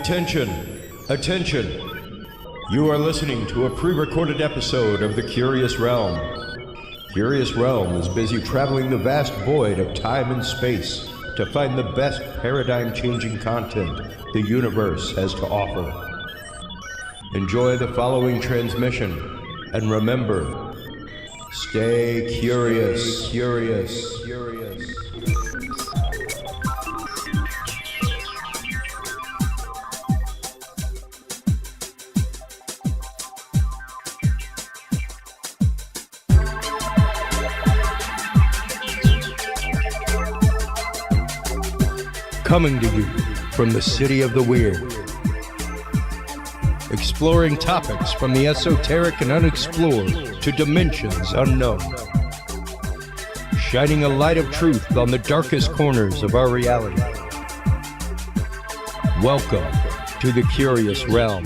Attention! Attention! You are listening to a pre-recorded episode of The Curious Realm. Curious Realm is busy traveling the vast void of time and space to find the best paradigm-changing content the universe has to offer. Enjoy the following transmission, and remember, stay curious. Coming to you from the City of the Weird. Exploring topics from the esoteric and unexplored to dimensions unknown. Shining a light of truth on the darkest corners of our reality. Welcome to the Curious Realm.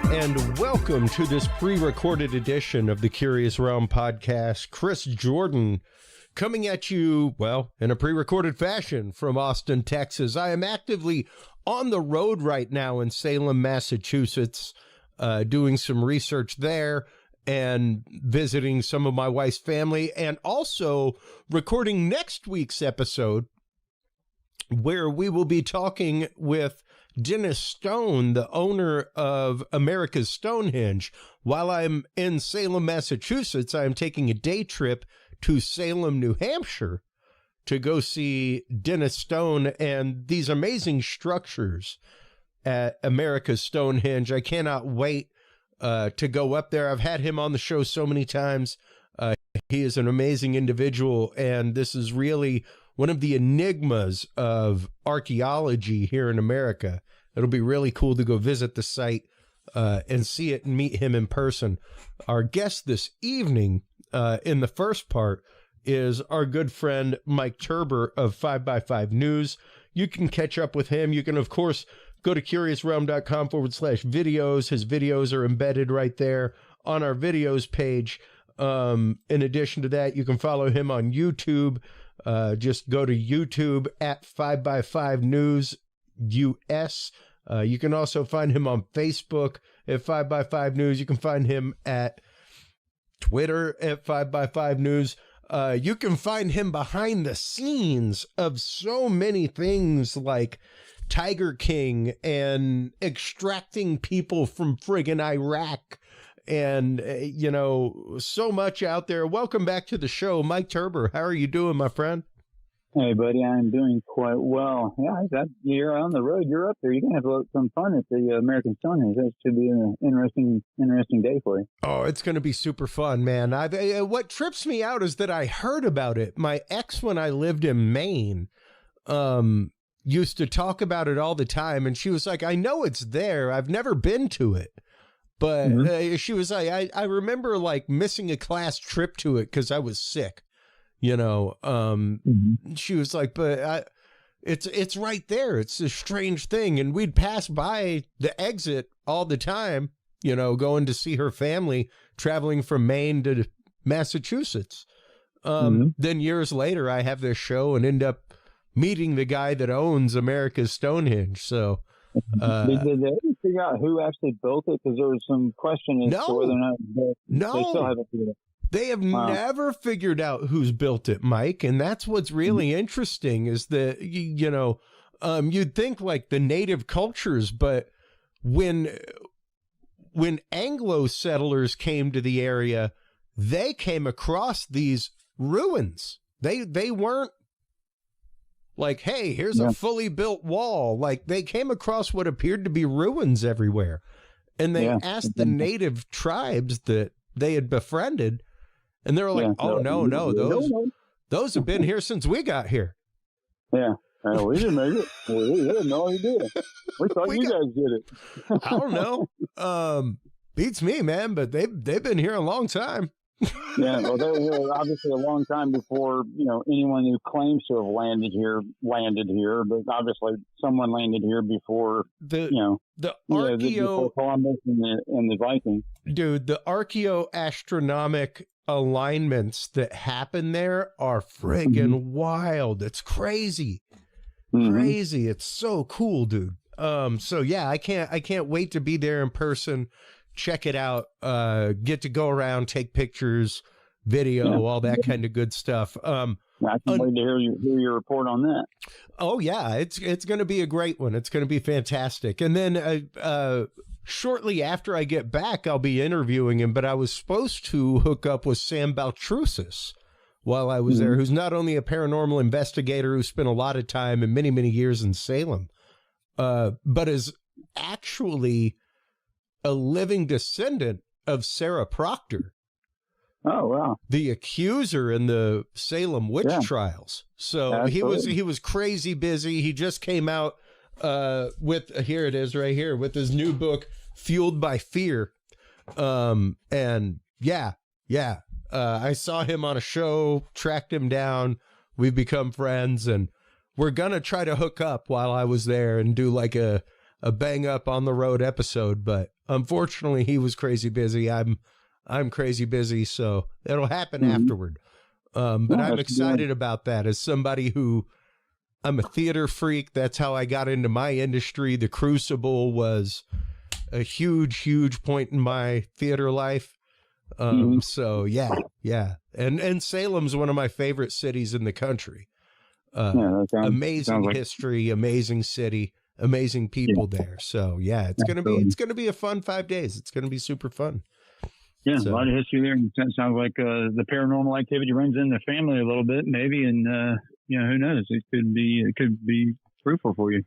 And welcome to this pre-recorded edition of the Curious Realm podcast. Chris Jordan coming at you, well, in a pre-recorded fashion from Austin, Texas. I am actively on the road right now in Salem, Massachusetts, doing some research there and visiting some of my wife's family, and also recording next week's episode where we will be talking with Dennis Stone, the owner of America's Stonehenge. While I'm in Salem, Massachusetts, I am taking a day trip to Salem, New Hampshire to go see Dennis Stone and these amazing structures at America's Stonehenge. I cannot wait to go up there. I've had him on the show so many times. He is an amazing individual, and this is really one of the enigmas of archaeology here in America. It'll be really cool to go visit the site and see it and meet him in person. Our guest this evening in the first part is our good friend Mike Turber of 5x5 News. You can catch up with him. You can, of course, go to curiousrealm.com/videos. His videos are embedded right there on our videos page. In addition to that, you can follow him on YouTube. Just go to YouTube at 5x5 News US. You can also find him on Facebook at 5x5 News. You can find him at Twitter at 5x5 News. You can find him behind the scenes of so many things like Tiger King and extracting people from friggin' Iraq. And, you know, so much out there. Welcome back to the show, Mike Turber. How are you doing, my friend? Hey, buddy, I'm doing quite well. Yeah, you're on the road. You're up there. You're going to have some fun at the American Stonehenge. That should be an interesting day for you. Oh, it's going to be super fun, man. What trips me out is that I heard about it. My ex, when I lived in Maine, used to talk about it all the time. And she was like, I know it's there. I've never been to it. But she was like, I remember like missing a class trip to it because I was sick, you know. She was like, but it's right there. It's a strange thing. And we'd pass by the exit all the time, you know, going to see her family, traveling from Maine to Massachusetts. Then years later, I have this show and end up meeting the guy that owns America's Stonehenge. So did they ever figure out who actually built it? Because there was some question as to whether or not they still haven't figured it out. They have never figured out who's built it, Mike. And that's what's really interesting is that, you know, you'd think like the native cultures, but when Anglo settlers came to the area, they came across these ruins. They weren't like, hey, here's a fully built wall. Like, they came across what appeared to be ruins everywhere. And they asked the native tribes that they had befriended, and they were like, no, those have been here since we got here. Yeah. We didn't make it. We had no idea. We thought you guys did it. I don't know. Beats me, man, but they've been here a long time. Yeah, well, they were obviously a long time before, anyone who claims to have landed here, but obviously someone landed here before, The the before archeo Columbus and the Vikings. dude, the archaeoastronomic alignments that happen there are friggin' wild. It's crazy. Crazy. It's so cool, dude. So yeah, I can't wait to be there in person. Check it out. Get to go around, take pictures, video, all that kind of good stuff. I can't wait to hear your report on that. Oh yeah, it's going to be a great one. It's going to be fantastic. And then shortly after I get back, I'll be interviewing him. But I was supposed to hook up with Sam Baltrusis while I was there, who's not only a paranormal investigator who spent a lot of time and many, many years in Salem, but is actually a living descendant of Sarah Proctor. Oh, wow. The accuser in the Salem witch trials. So Absolutely. he was crazy busy. He just came out with, here it is right here, with his new book, Fueled by Fear. And I saw him on a show, tracked him down. We've become friends, and we're going to try to hook up while I was there and do like a bang up on the road episode. But unfortunately, he was crazy busy. I'm crazy busy, so it'll happen afterward. But I'm excited about that as somebody who, I'm a theater freak. That's how I got into my industry. The Crucible was a huge, huge point in my theater life. So yeah. And Salem's one of my favorite cities in the country. Amazing history, amazing city, amazing people there. So yeah, it's going to be a fun 5 days. It's going to be super fun. Yeah, so, a lot of history there. It sounds like the paranormal activity runs in the family a little bit, maybe, and who knows? It could be fruitful for you.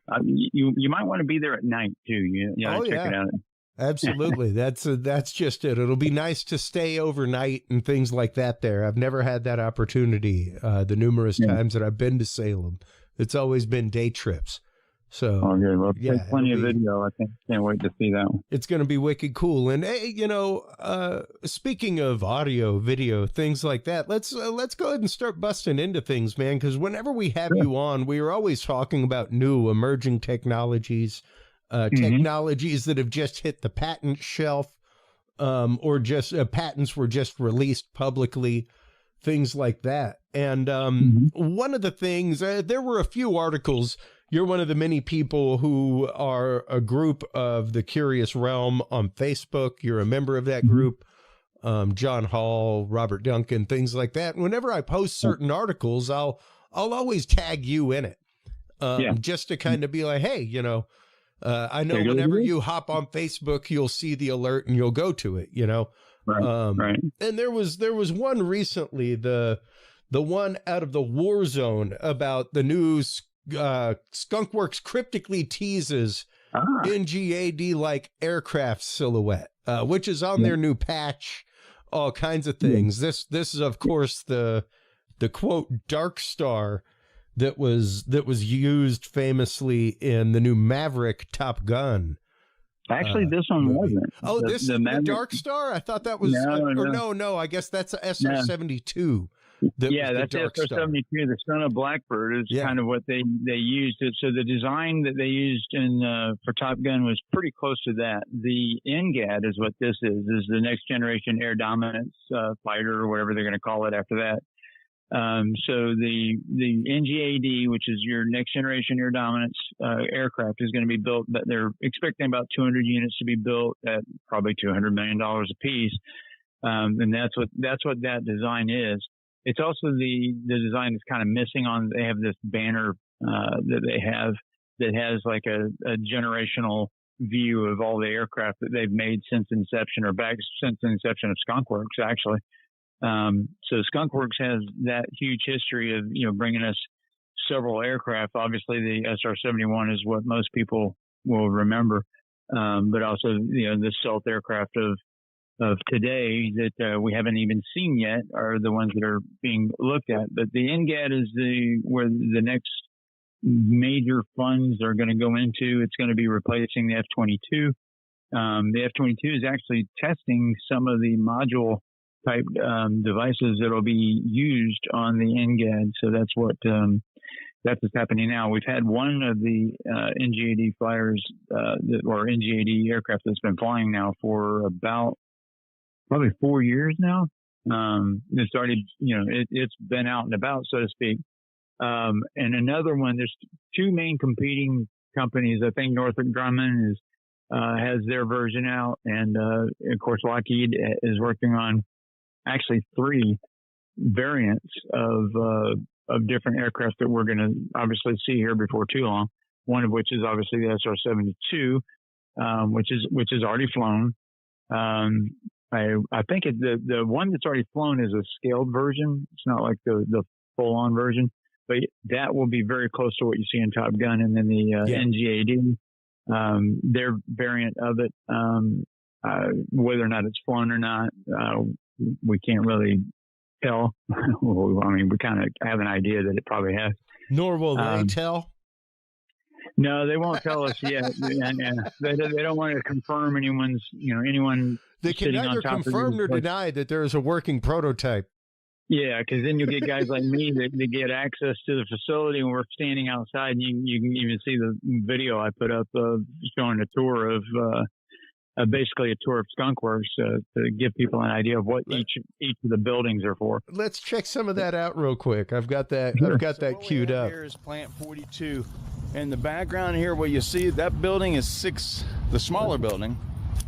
You might want to be there at night too. Check it out. Absolutely, that's just it. It'll be nice to stay overnight and things like that there. I've never had that opportunity. The numerous times that I've been to Salem, it's always been day trips. So, good. Well, take plenty of video. I can't wait to see that one. It's going to be wicked cool. And speaking of audio, video, things like that, let's go ahead and start busting into things, man. Because whenever we have you on, we are always talking about new emerging technologies, technologies that have just hit the patent shelf, or just patents were just released publicly, things like that. And one of the things, there were a few articles. You're one of the many people who are a group of the Curious Realm on Facebook. You're a member of that group. John Hall, Robert Duncan, things like that. And whenever I post certain articles, I'll always tag you in it, just to kind of be like, hey, I know whenever you hop on Facebook, you'll see the alert and you'll go to it, Right. And there was one recently, the one out of the war zone about the news. Skunkworks cryptically teases NGAD like aircraft silhouette, which is on their new patch, all kinds of things. This is of course the quote Dark Star that was used famoly in the new Maverick Top Gun. Actually, this one wasn't. Oh, the Dark Star? I thought that was no. I guess that's a SR-72. That's the SR-72. The Son of Blackbird is kind of what they used. So the design that they used for Top Gun was pretty close to that. The NGAD is what this is the Next Generation Air Dominance Fighter, or whatever they're going to call it after that. So the NGAD, which is your Next Generation Air Dominance aircraft, is going to be built, but they're expecting about 200 units to be built at probably $200 million a piece. And that's what that design is. It's also the design is kind of missing on. They have this banner that they have that has like a generational view of all the aircraft that they've made since inception, or back since the inception of Skunkworks, actually. So Skunkworks has that huge history of bringing us several aircraft. Obviously, the SR-71 is what most people will remember, but also the stealth aircraft of today that we haven't even seen yet are the ones that are being looked at. But the NGAD is where the next major funds are going to go into. It's going to be replacing the F-22. The F-22 is actually testing some of the module type devices that'll be used on the NGAD. So that's what's happening now. We've had one of the NGAD flyers or NGAD aircraft that's been flying now for about probably 4 years now. It started, it's been out and about, so to speak. And another one, there's two main competing companies. I think Northrop Grumman has their version out, and of course Lockheed is working on actually 3 variants of different aircraft that we're going to obviously see here before too long. One of which is obviously the SR-72, which is already flown. I think the one that's already flown is a scaled version. It's not like the full-on version, but that will be very close to what you see in Top Gun. And then the NGAD, their variant of it, whether or not it's flown or not, we can't really tell. I mean, we kind of have an idea that it probably has. Nor will they tell. No, they won't tell us yet. They don't want to confirm anyone. They can neither confirm nor deny that there is a working prototype. Yeah, because then you'll get guys like me that get access to the facility, and we're standing outside, and you can even see the video I put up showing a tour of basically a tour of Skunk Works to give people an idea of what each of the buildings are for. Let's check some of that out real quick. I've got that. Sure. I've got that queued up. Here is Plant 42. In the background here, what you see, that building is the smaller building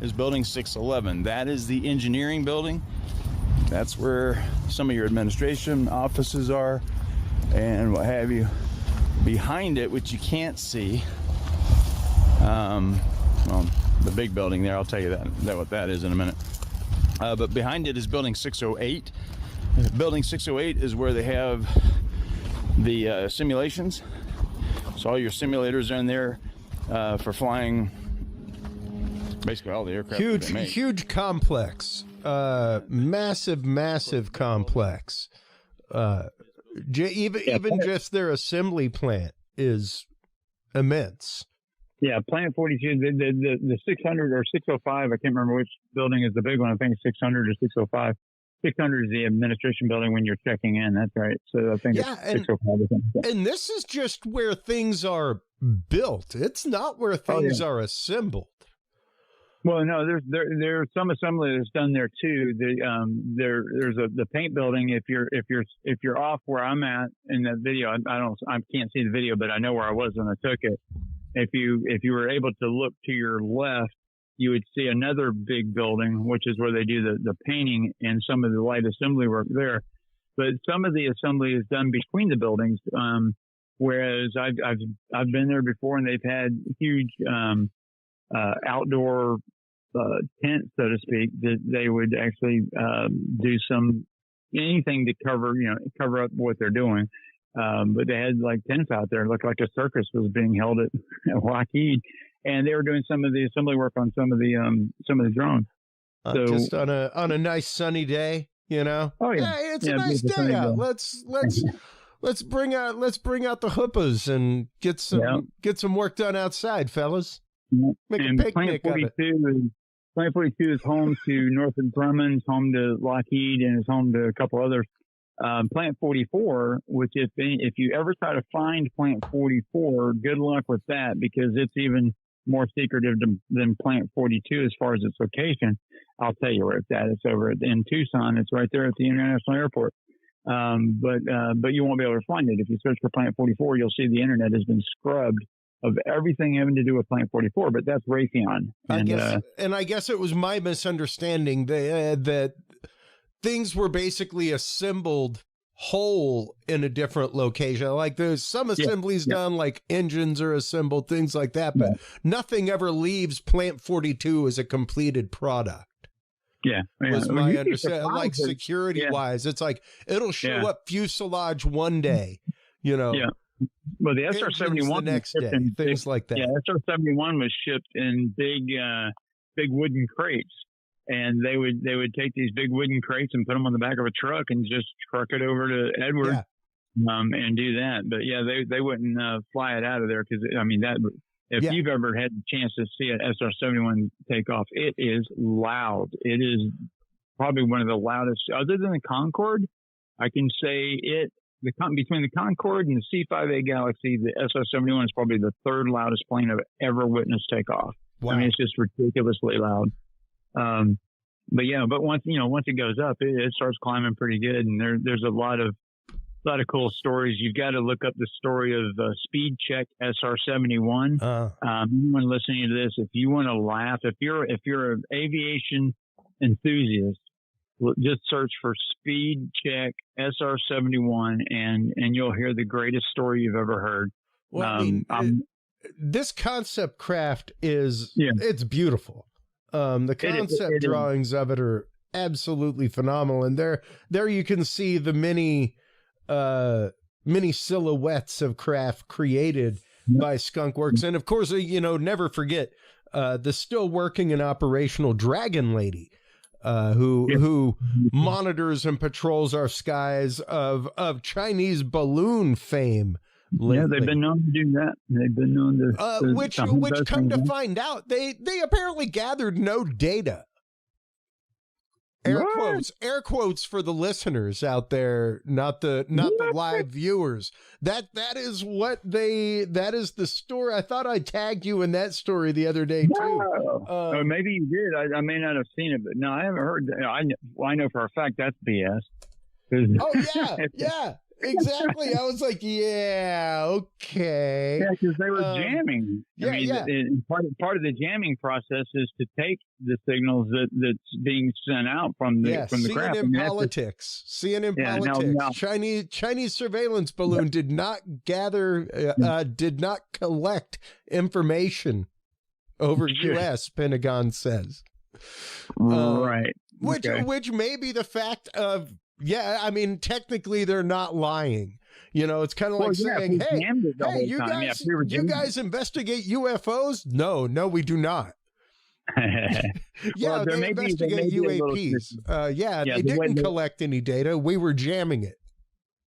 is building 611. That is the engineering building. That's where some of your administration offices are and what have you. Behind it, which you can't see, the big building there, I'll tell you that what that is in a minute. But behind it is building 608. Building 608 is where they have the simulations. So all your simulators are in there for flying basically all the aircraft. Huge complex. Massive complex. Even just their assembly plant is immense. Yeah, Plant 42, the 600 or 605, I can't remember which building is the big one. I think it's 600 or 605. 600 is the administration building when you're checking in. That's right. So I think it's 605 or something. And this is just where things are built. It's not where things are assembled. Well, no, there's some assembly that's done there too. There's the paint building. If you're off where I'm at in that video, I can't see the video, but I know where I was when I took it. If you were able to look to your left, you would see another big building, which is where they do the painting and some of the light assembly work there. But some of the assembly is done between the buildings. Whereas I've been there before, and they've had huge outdoor tents, so to speak, that they would actually do anything to cover up what they're doing. But they had like tents out there. It looked like a circus was being held at Lockheed, and they were doing some of the assembly work on some of the drones. So just on a nice sunny day, Oh yeah, hey, it's a nice day out. Let's bring out the hoopas and get some work done outside, fellas. Make a picnic of it. Plant 42 is home to Northrop Grumman, home to Lockheed, and is home to a couple others. Plant 44, which if you ever try to find Plant 44, good luck with that, because it's even more secretive than Plant 42 as far as its location. I'll tell you where it's at. It's over in Tucson. It's right there at the International Airport. But you won't be able to find it. If you search for Plant 44, you'll see the internet has been scrubbed of everything having to do with Plant 44, but that's Raytheon. I guess it was my misunderstanding that things were basically assembled whole in a different location. Like there's some assemblies done, like engines are assembled, things like that, but nothing ever leaves Plant 42 as a completed product. Was my understanding. Like security wise, it's like it'll show up fuselage one day, Well, the SR-71 the next day, things like that. Yeah, SR-71 was shipped in big wooden crates, and they would take these big wooden crates and put them on the back of a truck and just truck it over to Edward, and do that. But they wouldn't fly it out of there, because if you've ever had the chance to see an SR-71 take off, it is loud. It is probably one of the loudest, other than the Concorde. I can say between the Concorde and the C-5A Galaxy, the SR-71 is probably the third loudest plane I've ever witnessed take off. Wow. I mean, it's just ridiculously loud. But once it goes up, it starts climbing pretty good. And there's a lot of cool stories. You've got to look up the story of Speed Check SR-71. Anyone listening to this, if you want to laugh, if you're an aviation enthusiast, just search for Speed Check SR-71 and you'll hear the greatest story you've ever heard. Well, this concept craft it's beautiful. The concept drawings of it are absolutely phenomenal. And there you can see the many silhouettes of craft created by Skunk Works. And of course, never forget the still working and operational Dragon Lady, who monitors and patrols our skies of Chinese balloon fame. Lately. Yeah, they've been known to do that. They've been known to which come to find out, they apparently gathered no data. Air quotes for the listeners out there, not the live viewers. That is the story. I thought I tagged you in that story the other day too. Or maybe you did. I may not have seen it, but no, I haven't heard. I know for a fact that's BS. Oh yeah. Exactly. I was like, yeah, okay. Yeah, because they were jamming. Part of the jamming process is to take the signals that's being sent out from the craft. CNN politics. Chinese surveillance balloon did not collect information over U.S. Pentagon says. Right. Which may be the fact of. Yeah, I mean, technically they're not lying. It's kind of like saying, hey, you guys investigate UFOs? No, we do not. They investigate UAPs. They didn't collect any data. We were jamming it.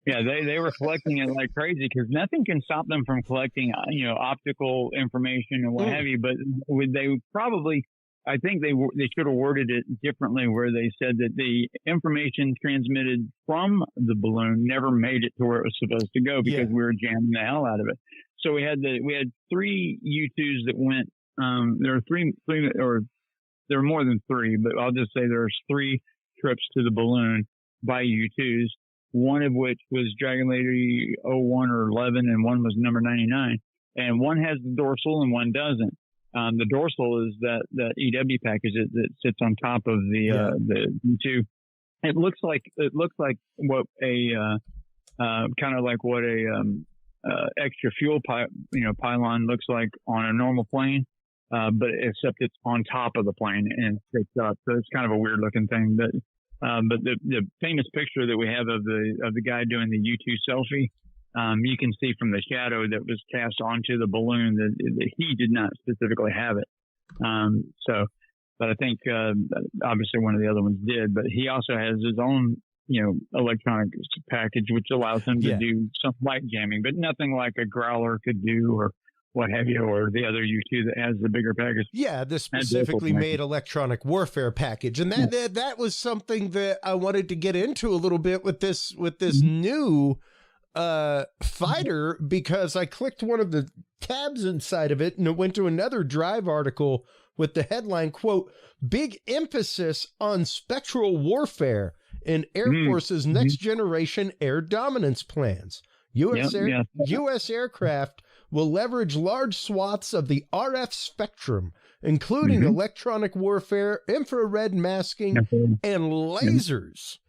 Yeah, they were collecting it like crazy because nothing can stop them from collecting, optical information and what have you. But they probably... I think they should have worded it differently, where they said that the information transmitted from the balloon never made it to where it was supposed to go because we were jamming the hell out of it. So we had 3 U-2s that went. There were three, or there were more than 3, but I'll just say there's 3 trips to the balloon by U-2s. One of which was Dragon Lady 01 or 11, and one was number 99. And one has the dorsal and one doesn't. The dorsal is that EW package that sits on top of the U2. It looks like what a kind of like what a extra fuel pylon looks like on a normal plane, but except it's on top of the plane and it's picked up. So it's kind of a weird looking thing. But the famous picture that we have of the guy doing the U2 selfie. You can see from the shadow that was cast onto the balloon that he did not specifically have it. But I think obviously one of the other ones did. But he also has his own, electronic package, which allows him to do some light jamming, but nothing like a Growler could do or what have you, or the other U2 that has the bigger package. Yeah, the specifically made electronic warfare package, and that was something that I wanted to get into a little bit with this new. Fighter, because I clicked one of the tabs inside of it and it went to another Drive article with the headline, quote, "Big emphasis on spectral warfare in Air Force's next generation air dominance plans. U.S. aircraft will leverage large swaths of the RF spectrum, including electronic warfare, infrared masking, and lasers."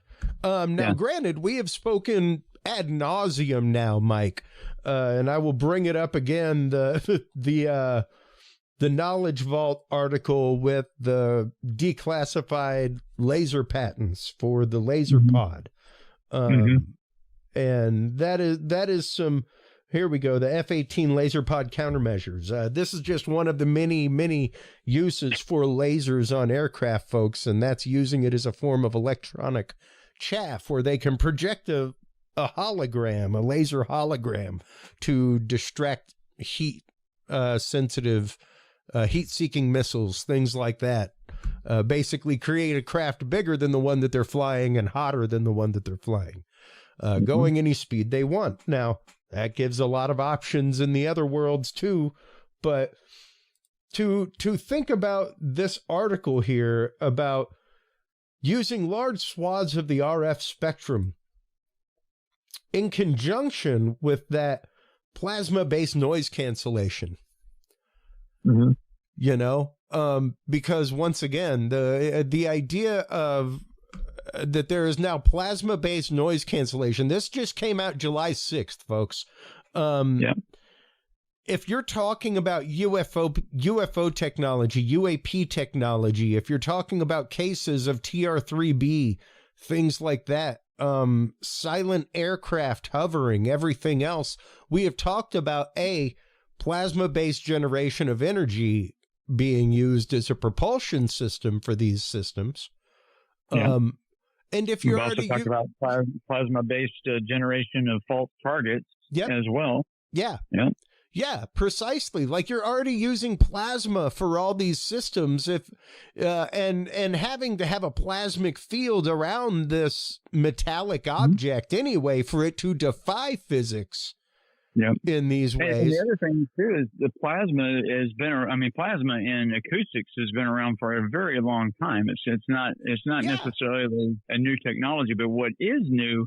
Now, granted, we have spoken ad nauseum now, Mike, and I will bring it up again. The Knowledge Vault article with the declassified laser patents for the laser pod, and that is some. Here we go. The F-18 laser pod countermeasures. This is just one of the many uses for lasers on aircraft, folks, and that's using it as a form of electronic chaff, where they can project a hologram, a laser hologram, to distract heat sensitive heat-seeking missiles, things like that. Basically create a craft bigger than the one that they're flying and hotter than the one that they're flying, going any speed they want. Now, that gives a lot of options in the other worlds too, but to think about this article here about using large swaths of the RF spectrum in conjunction with that plasma-based noise cancellation, you know, because once again, the idea of that there is now plasma-based noise cancellation. This just came out July 6th, folks. If you're talking about UFO technology, UAP technology, if you're talking about cases of TR-3B, things like that, silent aircraft hovering, everything else, we have talked about a plasma-based generation of energy being used as a propulsion system for these systems. And if you're also talked about plasma-based generation of false targets as well. Yeah, precisely. Like you're already using plasma for all these systems, if and having to have a plasmic field around this metallic object anyway for it to defy physics. In these ways. And the other thing too is the plasma has been. I mean, plasma in acoustics has been around for a very long time. It's not necessarily a new technology, but what is new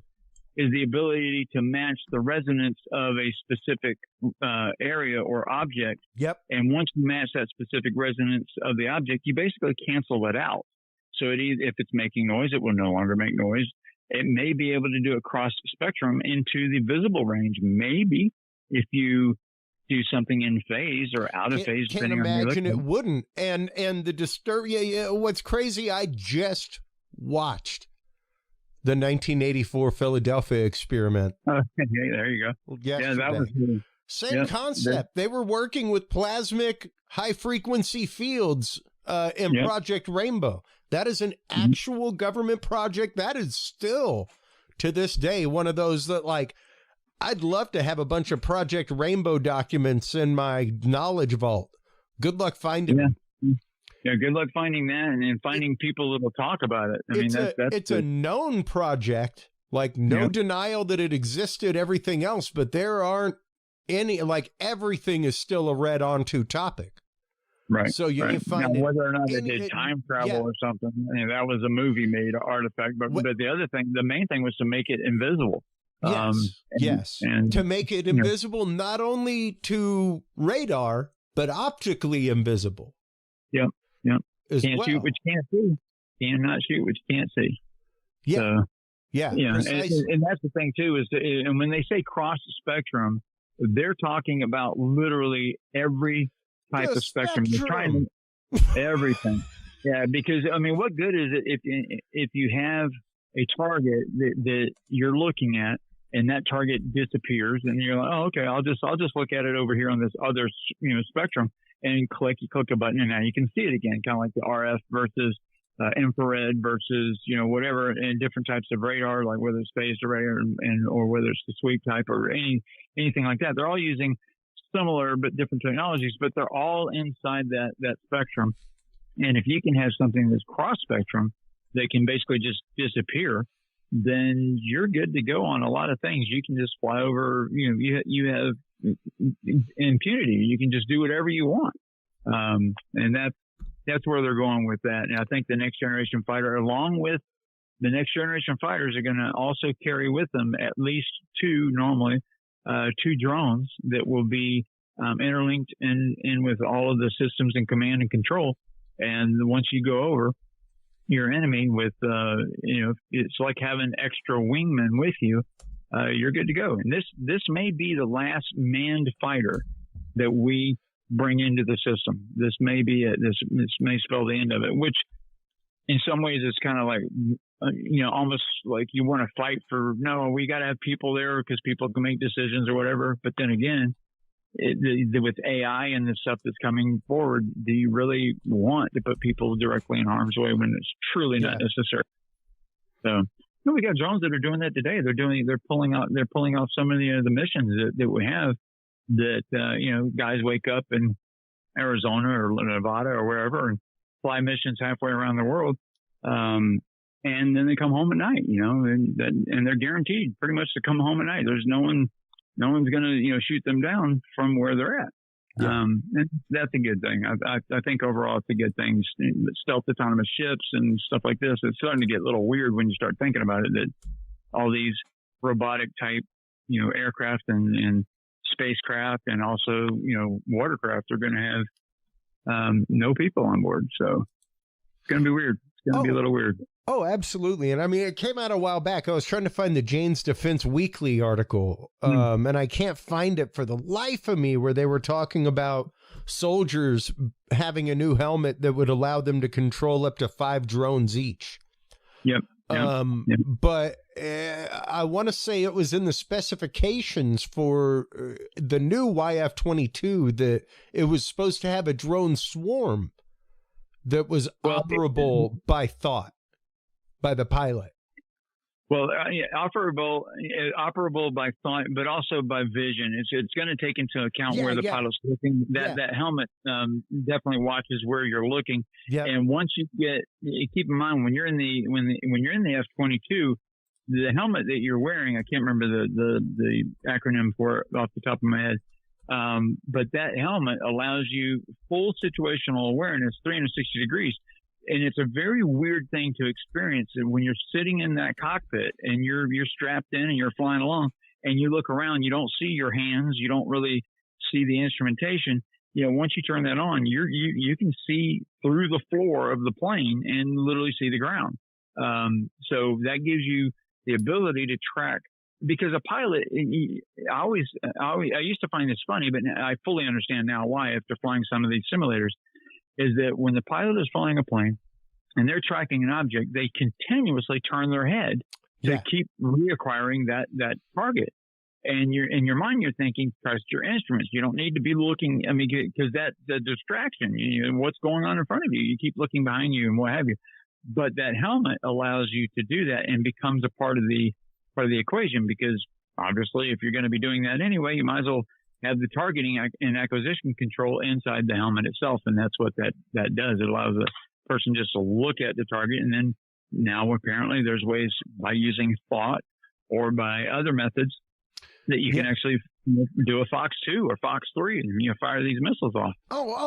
is the ability to match the resonance of a specific area or object. And once you match that specific resonance of the object, you basically cancel it out. So if it's making noise, it will no longer make noise. It may be able to do a cross spectrum into the visible range. Maybe if you do something in phase or out of phase. Can't imagine it wouldn't. And the what's crazy, I just watched the 1984 Philadelphia experiment. There you go. Yeah, that was same concept. They were working with plasmic high frequency fields in Project Rainbow. That is an actual government project. That is still, to this day, one of those that, like, I'd love to have a bunch of Project Rainbow documents in my knowledge vault. Good luck finding them. Yeah, good luck finding that and finding people that will talk about it. It's a known project, like no denial that it existed, everything else, but there aren't any, like everything is still a read onto topic. Right. So you can find now, whether or not they did time travel or something. I mean, that was a movie made artifact. But the other thing, the main thing was to make it invisible. And to make it invisible, not only to radar, but optically invisible. Can't shoot what you can't see. Cannot shoot what you can't see. And that's the thing too, and when they say cross spectrum, they're talking about literally every type of spectrum. They're trying everything. Because I mean, what good is it if you have a target that you're looking at and that target disappears and you're like, oh, okay, I'll just look at it over here on this other spectrum and click a button and now you can see it again, kind of like the RF versus infrared versus whatever, and different types of radar, like whether it's phased array or whether it's the sweep type or anything like that. They're all using similar but different technologies, but they're all inside that spectrum. And if you can have something that's cross spectrum that can basically just disappear, then you're good to go on a lot of things. You can just fly over, you have impunity. You can just do whatever you want. And that's where they're going with that. And I think the next generation fighter, along with the next generation fighters, are going to also carry with them at least two drones that will be interlinked in with all of the systems and command and control. And once you go over your enemy with, it's like having extra wingmen with you. You're good to go. And this may be the last manned fighter that we bring into the system. This may be it. This may spell the end of it, which in some ways it's kind of like, almost like you want to fight for, no, we got to have people there because people can make decisions or whatever. But then again, with AI and the stuff that's coming forward, do you really want to put people directly in harm's way when it's truly not necessary? So we got drones that are doing that today. They're pulling off some of the missions that we have. That guys wake up and Arizona or Nevada or wherever and fly missions halfway around the world. And then they come home at night, and they're guaranteed pretty much to come home at night. There's no one's going to, shoot them down from where they're at. Yeah. And that's a good thing. I think overall it's a good thing. Stealth autonomous ships and stuff like this, it's starting to get a little weird when you start thinking about it, that all these robotic type, aircraft and spacecraft and also, watercraft are going to have no people on board. So it's going to be weird. It's going to be a little weird. Oh, absolutely. And I mean, it came out a while back. I was trying to find the Jane's Defense Weekly article, and I can't find it for the life of me, where they were talking about soldiers having a new helmet that would allow them to control up to 5 drones each. Yep. But I want to say it was in the specifications for the new YF-22 that it was supposed to have a drone swarm that was operable by thought, by the pilot. Well, operable by thought, but also by vision. It's going to take into account where the pilot's looking. That helmet definitely watches where you're looking. Yep. And once you keep in mind when you're in the F-22, the helmet that you're wearing, I can't remember the acronym for it off the top of my head. But that helmet allows you full situational awareness, 360 degrees. And it's a very weird thing to experience when you're sitting in that cockpit and you're strapped in and you're flying along and you look around, you don't see your hands, you don't really see the instrumentation. Once you turn that on, you can see through the floor of the plane and literally see the ground. So that gives you the ability to track, because a pilot, I used to find this funny, but I fully understand now why after flying some of these simulators, is that when the pilot is flying a plane and they're tracking an object, they continuously turn their head to keep reacquiring that target. And in your mind, you're thinking, trust your instruments. You don't need to be looking. I mean, because that's the distraction. What's going on in front of you? You keep looking behind you and what have you. But that helmet allows you to do that and becomes a part of the equation, because obviously, if you're going to be doing that anyway, you might as well have the targeting and acquisition control inside the helmet itself. And that's what that does. It allows the person just to look at the target. And then now apparently there's ways by using thought or by other methods that you can actually do a Fox 2 or Fox 3 and fire these missiles off.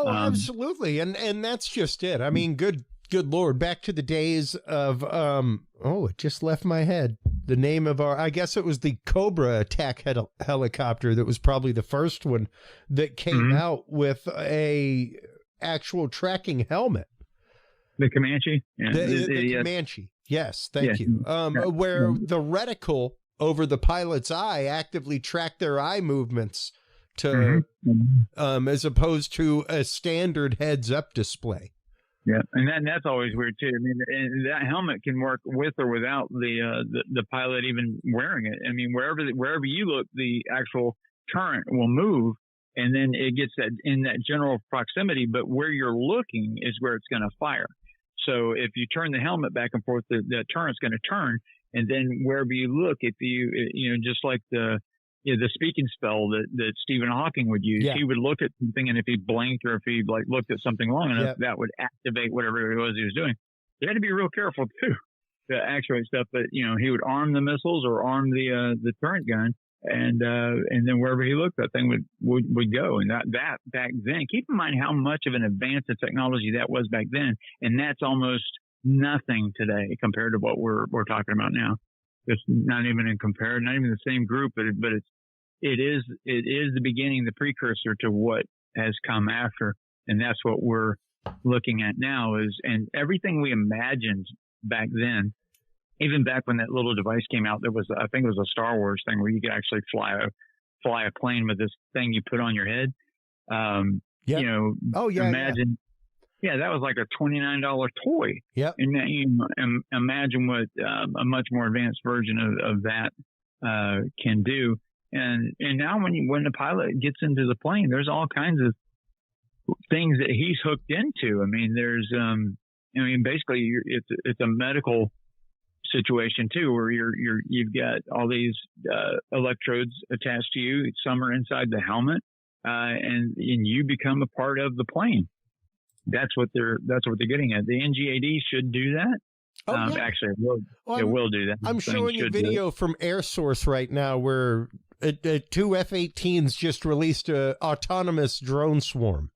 Absolutely. And that's just it. I mean, good Lord, back to the days of, it just left my head. The name of I guess it was the Cobra attack helicopter that was probably the first one that came out with a actual tracking helmet. The Comanche? Yeah. The Comanche. Yes, thank you. Where the reticle over the pilot's eye actively tracked their eye movements to, as opposed to a standard heads-up display. Yeah, and that's always weird too. I mean, and that helmet can work with or without the pilot even wearing it. I mean, wherever you look, the actual turret will move, and then it gets that in that general proximity. But where you're looking is where it's going to fire. So if you turn the helmet back and forth, the turret's going to turn, and then wherever you look, if you just like the speaking spell that Stephen Hawking would use, he would look at something, and if he blinked or if he looked at something long enough, that would activate whatever it was he was doing. You had to be real careful too to actuate stuff. But he would arm the missiles or arm the turret gun, and then wherever he looked, that thing would go. And that back then, keep in mind how much of an advance of technology that was back then, and that's almost nothing today compared to what we're talking about now. It's not even in comparison, not even the same group, but it is the beginning, the precursor to what has come after, and that's what we're looking at now. And everything we imagined back then, even back when that little device came out, there was, I think it was a Star Wars thing where you could actually fly a plane with this thing you put on your head. Imagine. Yeah, that was like a $29 toy. Yep. And now you imagine what a much more advanced version of that can do. And now when the pilot gets into the plane, there's all kinds of things that he's hooked into. I mean, there's basically it's a medical situation too, where you've got all these electrodes attached to you. Some are inside the helmet. and you become a part of the plane. That's what they're getting at. The NGAD should do that. Actually, it will do that. I'm showing a video from Air Source right now where two F-18s just released a autonomous drone swarm.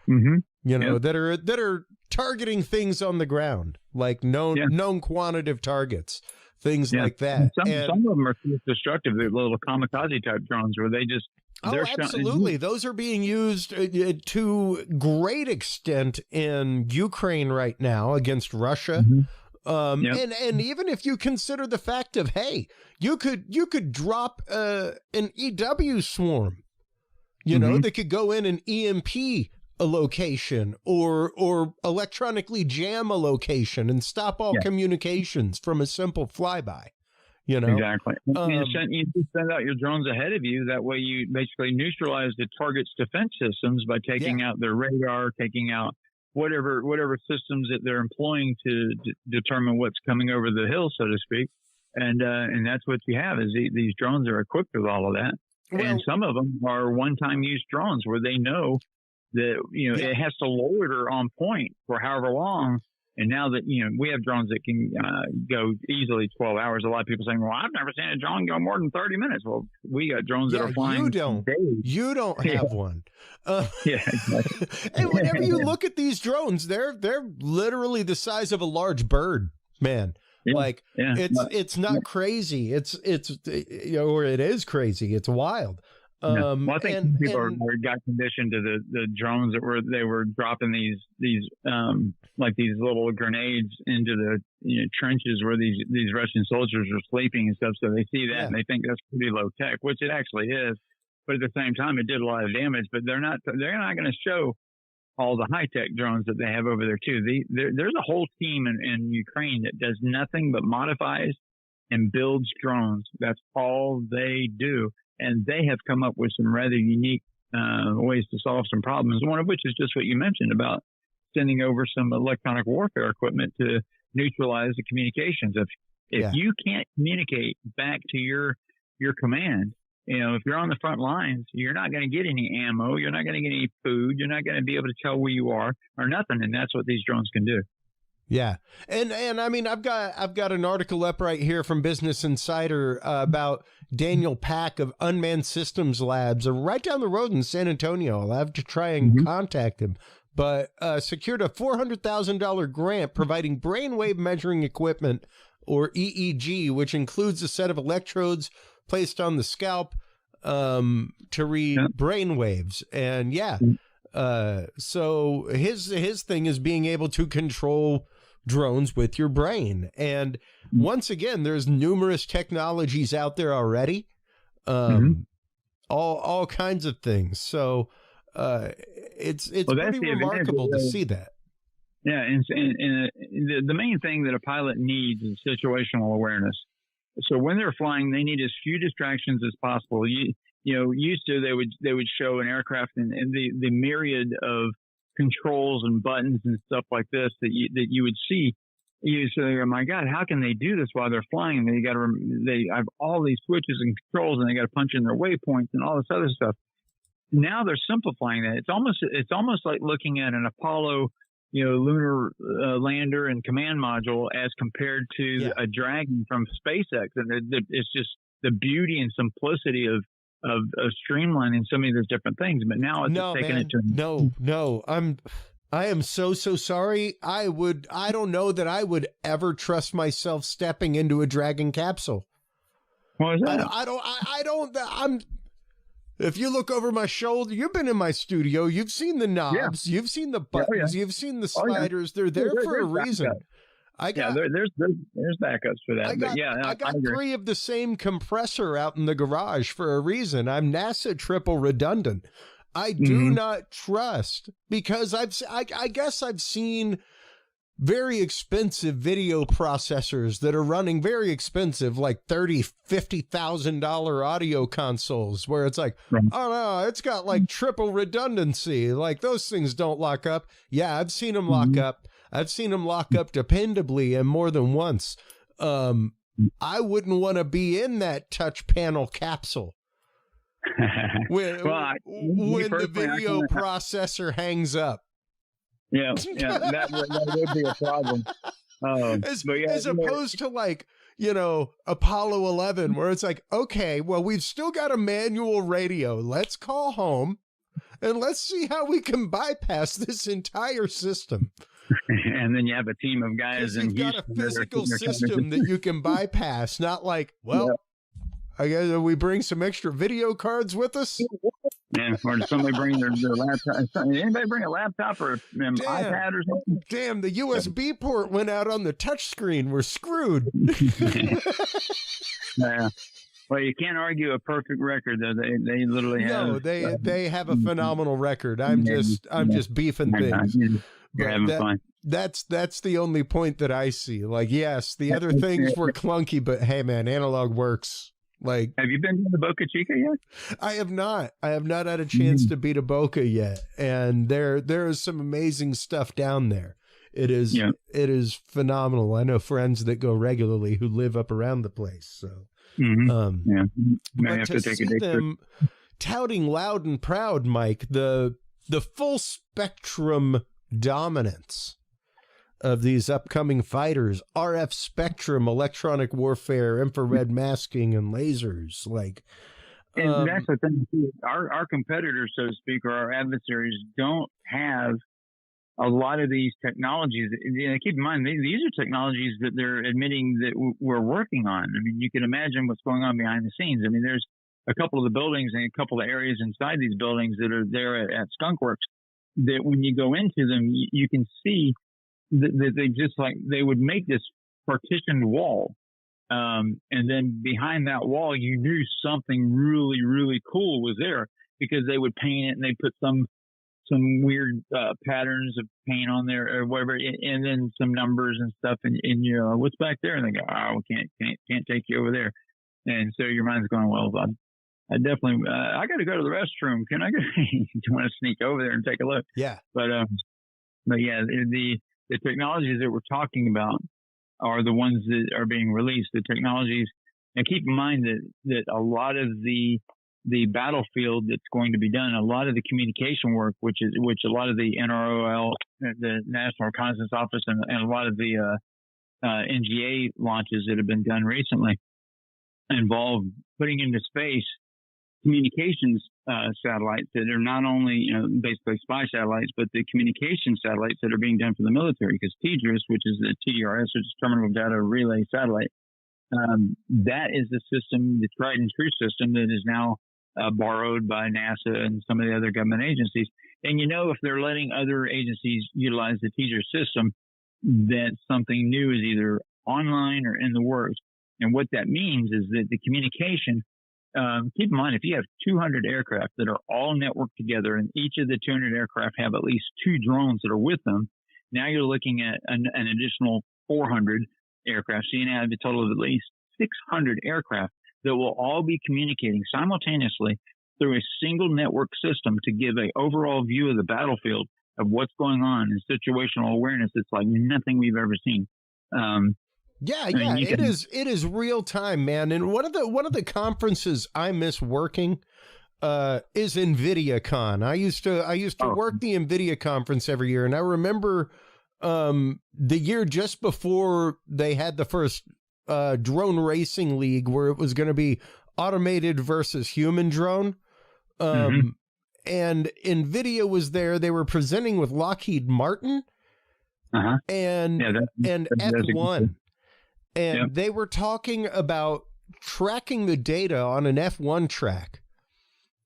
Mm-hmm. You know, that are targeting things on the ground, like known quantitative targets, things like that. Some of them are destructive. They're little kamikaze type drones where they just. Absolutely. Those are being used to great extent in Ukraine right now against Russia. Mm-hmm. And even if you consider the fact of, hey, you could drop an EW swarm, you know, that could go in and EMP a location or electronically jam a location and stop all communications from a simple flyby. You know, exactly. You send out your drones ahead of you. That way, you basically neutralize the target's defense systems by taking out their radar, taking out whatever systems that they're employing to determine what's coming over the hill, so to speak. And that's what you have is these drones are equipped with all of that. Well, and some of them are one-time use drones where they know that it has to loiter on point for however long. And now that, we have drones that can go easily 12 hours. A lot of people saying, well, I've never seen a drone go more than 30 minutes. Well, we got drones that are flying days. You don't have one. Exactly. And whenever you look at these drones, they're literally the size of a large bird, man. It's not crazy. It's or it is crazy. It's wild. Well, I think people got conditioned to the drones that they were dropping these like these little grenades into the trenches where these Russian soldiers are sleeping and stuff. So they see that and they think that's pretty low tech, which it actually is. But at the same time, it did a lot of damage. But they're not going to show all the high tech drones that they have over there too. There's a whole team in Ukraine that does nothing but modifies and builds drones. That's all they do. And they have come up with some rather unique ways to solve some problems, one of which is just what you mentioned about sending over some electronic warfare equipment to neutralize the communications. If you can't communicate back to your command, if you're on the front lines, you're not going to get any ammo. You're not going to get any food. You're not going to be able to tell where you are or nothing. And that's what these drones can do. Yeah. And I mean, I've got an article up right here from Business Insider about Daniel Pack of Unmanned Systems Labs right down the road in San Antonio. I'll have to try and contact him, but secured a $400,000 grant providing brainwave measuring equipment, or EEG, which includes a set of electrodes placed on the scalp to read brainwaves. And so his thing is being able to control drones with your brain. And once again, there's numerous technologies out there already, all kinds of things. So it's pretty remarkable to see that. Yeah, and the main thing that a pilot needs is situational awareness. So when they're flying, they need as few distractions as possible. Used to they would show an aircraft and the myriad of controls and buttons and stuff like this that you would see. You say, oh my God, how can they do this while they're flying? And they have all these switches and controls, and they got to punch in their waypoints and all this other stuff. Now they're simplifying that. It's almost like looking at an Apollo, lunar lander and command module as compared to a Dragon from SpaceX, and it's just the beauty and simplicity of streamlining so many of those different things. But now it's taking it to I am so sorry. I don't know that I would ever trust myself stepping into a Dragon capsule. Why is that? If you look over my shoulder, you've been in my studio, you've seen the knobs, you've seen the buttons, you've seen the sliders. They're there for a reason. There's backups for that. I got 3 of the same compressor out in the garage for a reason. I'm NASA triple redundant. I do not trust, because I guess I've seen very expensive video processors that are running very expensive, like $30,000, $50,000 audio consoles, where it's like, oh no, it's got like triple redundancy. Like those things don't lock up. Yeah, I've seen them lock up. I've seen them lock up dependably and more than once. I wouldn't want to be in that touch panel capsule. when the video processor hangs up. Yeah, that would be a problem. As opposed to like, Apollo 11, where it's like, okay, well, we've still got a manual radio. Let's call home and let's see how we can bypass this entire system. And then you have a team of guys in Houston. You've got a physical system that you can bypass, not like, I guess we bring some extra video cards with us. Yeah, or does somebody bring their laptop? Anybody bring a laptop or an iPad or something? Damn, the USB port went out on the touch screen. We're screwed. Yeah. Well, you can't argue a perfect record, though. They literally have. No, they have a phenomenal record. I'm just beefing things. You're having fun. That's the only point that I see. Like, yes, the other things were clunky, but hey, man, analog works. Like, have you been to the Boca Chica yet? I have not. I have not had a chance to be to Boca yet, and there is some amazing stuff down there. It is phenomenal. I know friends that go regularly who live up around the place. So, but to see them touting loud and proud, Mike, the full spectrum dominance of these upcoming fighters, RF spectrum, electronic warfare, infrared masking, and lasers. Like, and that's the thing. Our competitors, so to speak, or our adversaries, don't have a lot of these technologies. Keep in mind, these are technologies that they're admitting that we're working on. I mean, you can imagine what's going on behind the scenes. I mean, there's a couple of the buildings and a couple of areas inside these buildings that are there at Skunk Works that when you go into them, you can see that they would make this partitioned wall. And then behind that wall, you knew something really, really cool was there because they would paint it and they put some weird patterns of paint on there or whatever, and then some numbers and stuff. And what's back there? And they go, oh, we can't take you over there. And so your mind's going, well, I definitely, I got to go to the restroom. Can I go? You want to sneak over there and take a look? Yeah. But yeah, the technologies that we're talking about are the ones that are being released. The technologies, and keep in mind that a lot of the battlefield that's going to be done, a lot of the communication work, which a lot of the NROL, the National Reconnaissance Office, and a lot of the NGA launches that have been done recently involve putting into space communications satellites that are not only basically spy satellites, but the communication satellites that are being done for the military. Because TDRS, which is the TDRS, which is Terminal Data Relay Satellite, that is the system, the tried and true system that is now borrowed by NASA and some of the other government agencies. And if they're letting other agencies utilize the TDRS system, that something new is either online or in the works. And what that means is that the communication, keep in mind, if you have 200 aircraft that are all networked together and each of the 200 aircraft have at least 2 drones that are with them, now you're looking at an additional 400 aircraft. So you now have a total of at least 600 aircraft that will all be communicating simultaneously through a single network system to give an overall view of the battlefield of what's going on in situational awareness. It's like nothing we've ever seen. It is real time, man. And one of the conferences I miss working is NVIDIA Con. I used to work the NVIDIA conference every year, and I remember the year just before they had the first drone racing league where it was going to be automated versus human drone. And NVIDIA was there. They were presenting with Lockheed Martin and F1. And they were talking about tracking the data on an F1 track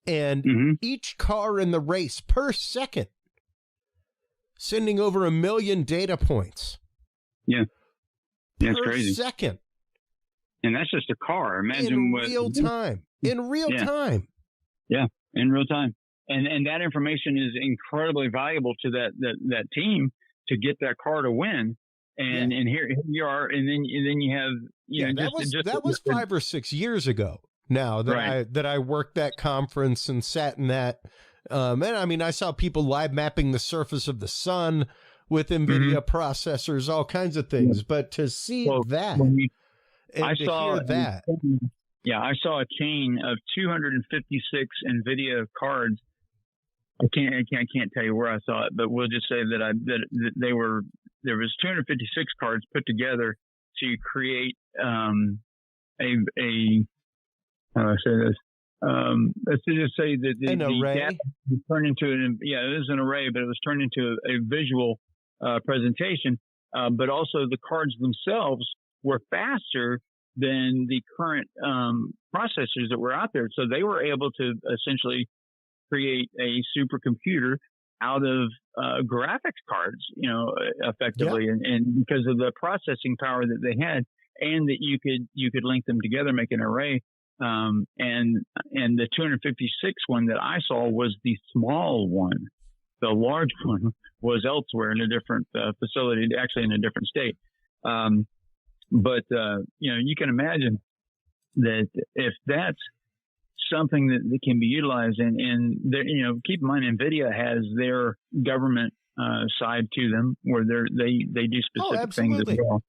and each car in the race per second sending over 1 million data points. Yeah. That's crazy. Per second. And that's just a car. Imagine in real time. In real time. Yeah, in real time. And that information is incredibly valuable to that team to get that car to win. And here you are, and then you have that was 5 or 6 years ago now that I worked that conference and sat in that. And I mean, I saw people live mapping the surface of the sun with NVIDIA processors, all kinds of things. But to see that, I saw that. Yeah, I saw a chain of 256 NVIDIA cards. I can't tell you where I saw it, but we'll just say that there was 256 cards put together to create how do I say this? Let's just say that an array data was turned into it is an array, but it was turned into a visual presentation. But also the cards themselves were faster than the current processors that were out there. So they were able to essentially create a supercomputer out of graphics cards, effectively, and because of the processing power that they had, and that you could link them together, make an array. And the 256 one that I saw was the small one. The large one was elsewhere in a different facility, actually in a different state. But you can imagine that if that's something that can be utilized, and keep in mind, NVIDIA has their government side to them where they do specific things as well.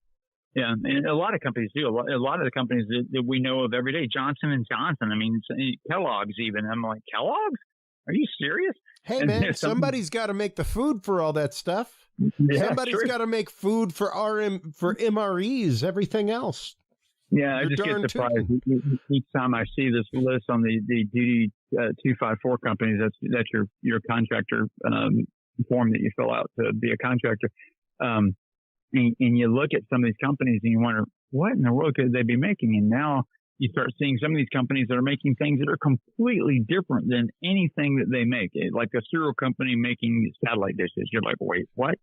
Yeah, and a lot of companies do. A lot of the companies that we know of every day, Johnson & Johnson. I mean, Kellogg's even. I'm like, Kellogg's? Are you serious? Hey, man, somebody's got to make the food for all that stuff. Yeah, somebody's got to make food for MREs, everything else. Yeah, I just get surprised each time I see this list on the duty 254 companies. That's your contractor form that you fill out to be a contractor. And you look at some of these companies and you wonder, what in the world could they be making? And now you start seeing some of these companies that are making things that are completely different than anything that they make. Like a cereal company making satellite dishes. You're like, wait, what?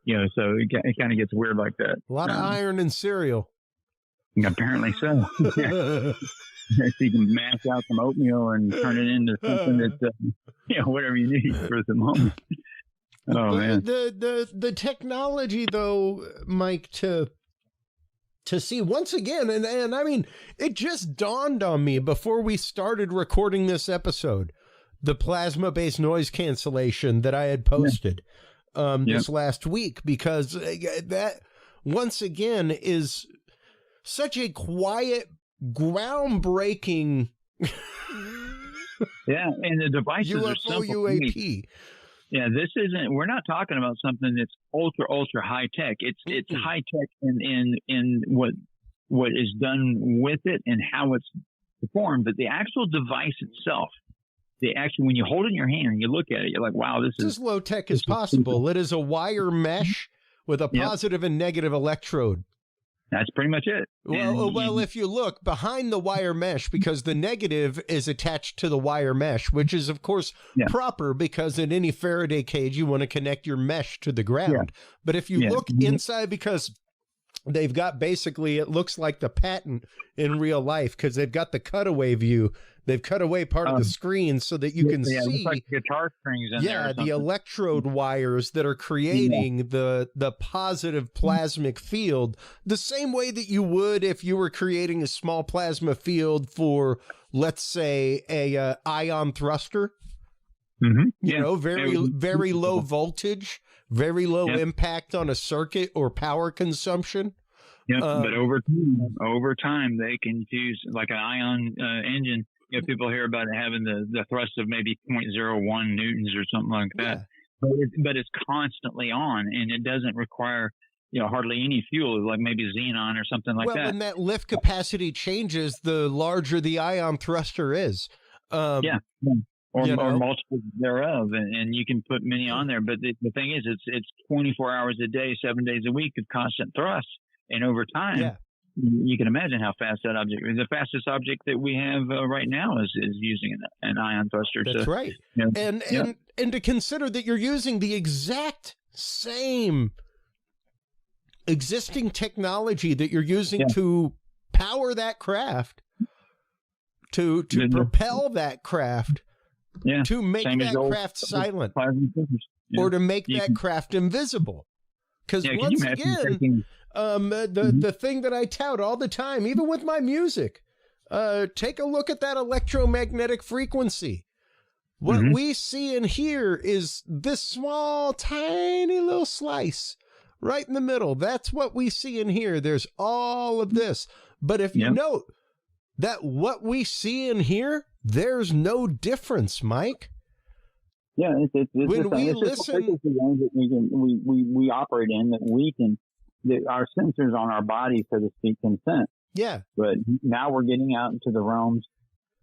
So it kind of gets weird like that. A lot of iron in cereal. Apparently so. So you can mash out some oatmeal and turn it into something that's, whatever you need for the moment. Oh, man. The technology, though, Mike, to see once again, and I mean, it just dawned on me before we started recording this episode, the plasma-based noise cancellation that I had posted this last week, because that, once again, is such a quiet, groundbreaking and the devices UFO are simple. UAP. Yeah, we're not talking about something that's ultra high tech. It's high tech in what is done with it and how it's performed, but the actual device itself, when you hold it in your hand and you look at it, you're like, wow, this is as low tech as possible. It is a wire mesh with a positive and negative electrode. That's pretty much it. Well, if you look behind the wire mesh, because the negative is attached to the wire mesh, which is, of course, proper, because in any Faraday cage, you want to connect your mesh to the ground. Yeah. But if you look inside, because they've got basically, it looks like the patent in real life, because they've got the cutaway view. They've cut away part of the screen so that you can see it's like guitar strings in there. The electrode wires that are creating the positive plasmic field, the same way that you would if you were creating a small plasma field for, let's say, a ion thruster. Mm-hmm. Very low voltage, very low impact on a circuit or power consumption. Yeah, but over time, they can use like an ion engine. People hear about it having the thrust of maybe 0.01 newtons or something like that. But it's constantly on, and it doesn't require hardly any fuel, like maybe xenon or something like that. Well, when that lift capacity changes, the larger the ion thruster is. Or multiples thereof, and you can put many on there. But the thing is, it's 24 hours a day, 7 days a week of constant thrust, and over time, you can imagine how fast that object is. The fastest object that we have right now is using an ion thruster. That's right. And to consider that you're using the exact same existing technology that you're using to power that craft, to propel that craft, to make that craft silent, or to make that craft invisible. Because once again, the thing that I tout all the time, even with my music, take a look at that electromagnetic frequency. What we see and hear is this small, tiny little slice right in the middle. That's what we see and hear. There's all of this. But if you note, that what we see in here, there's no difference, Mike. Yeah, it's when we listen, this is the range that we operate in, that we can, that our sensors on our body, so to speak, can sense. Yeah. But now we're getting out into the realms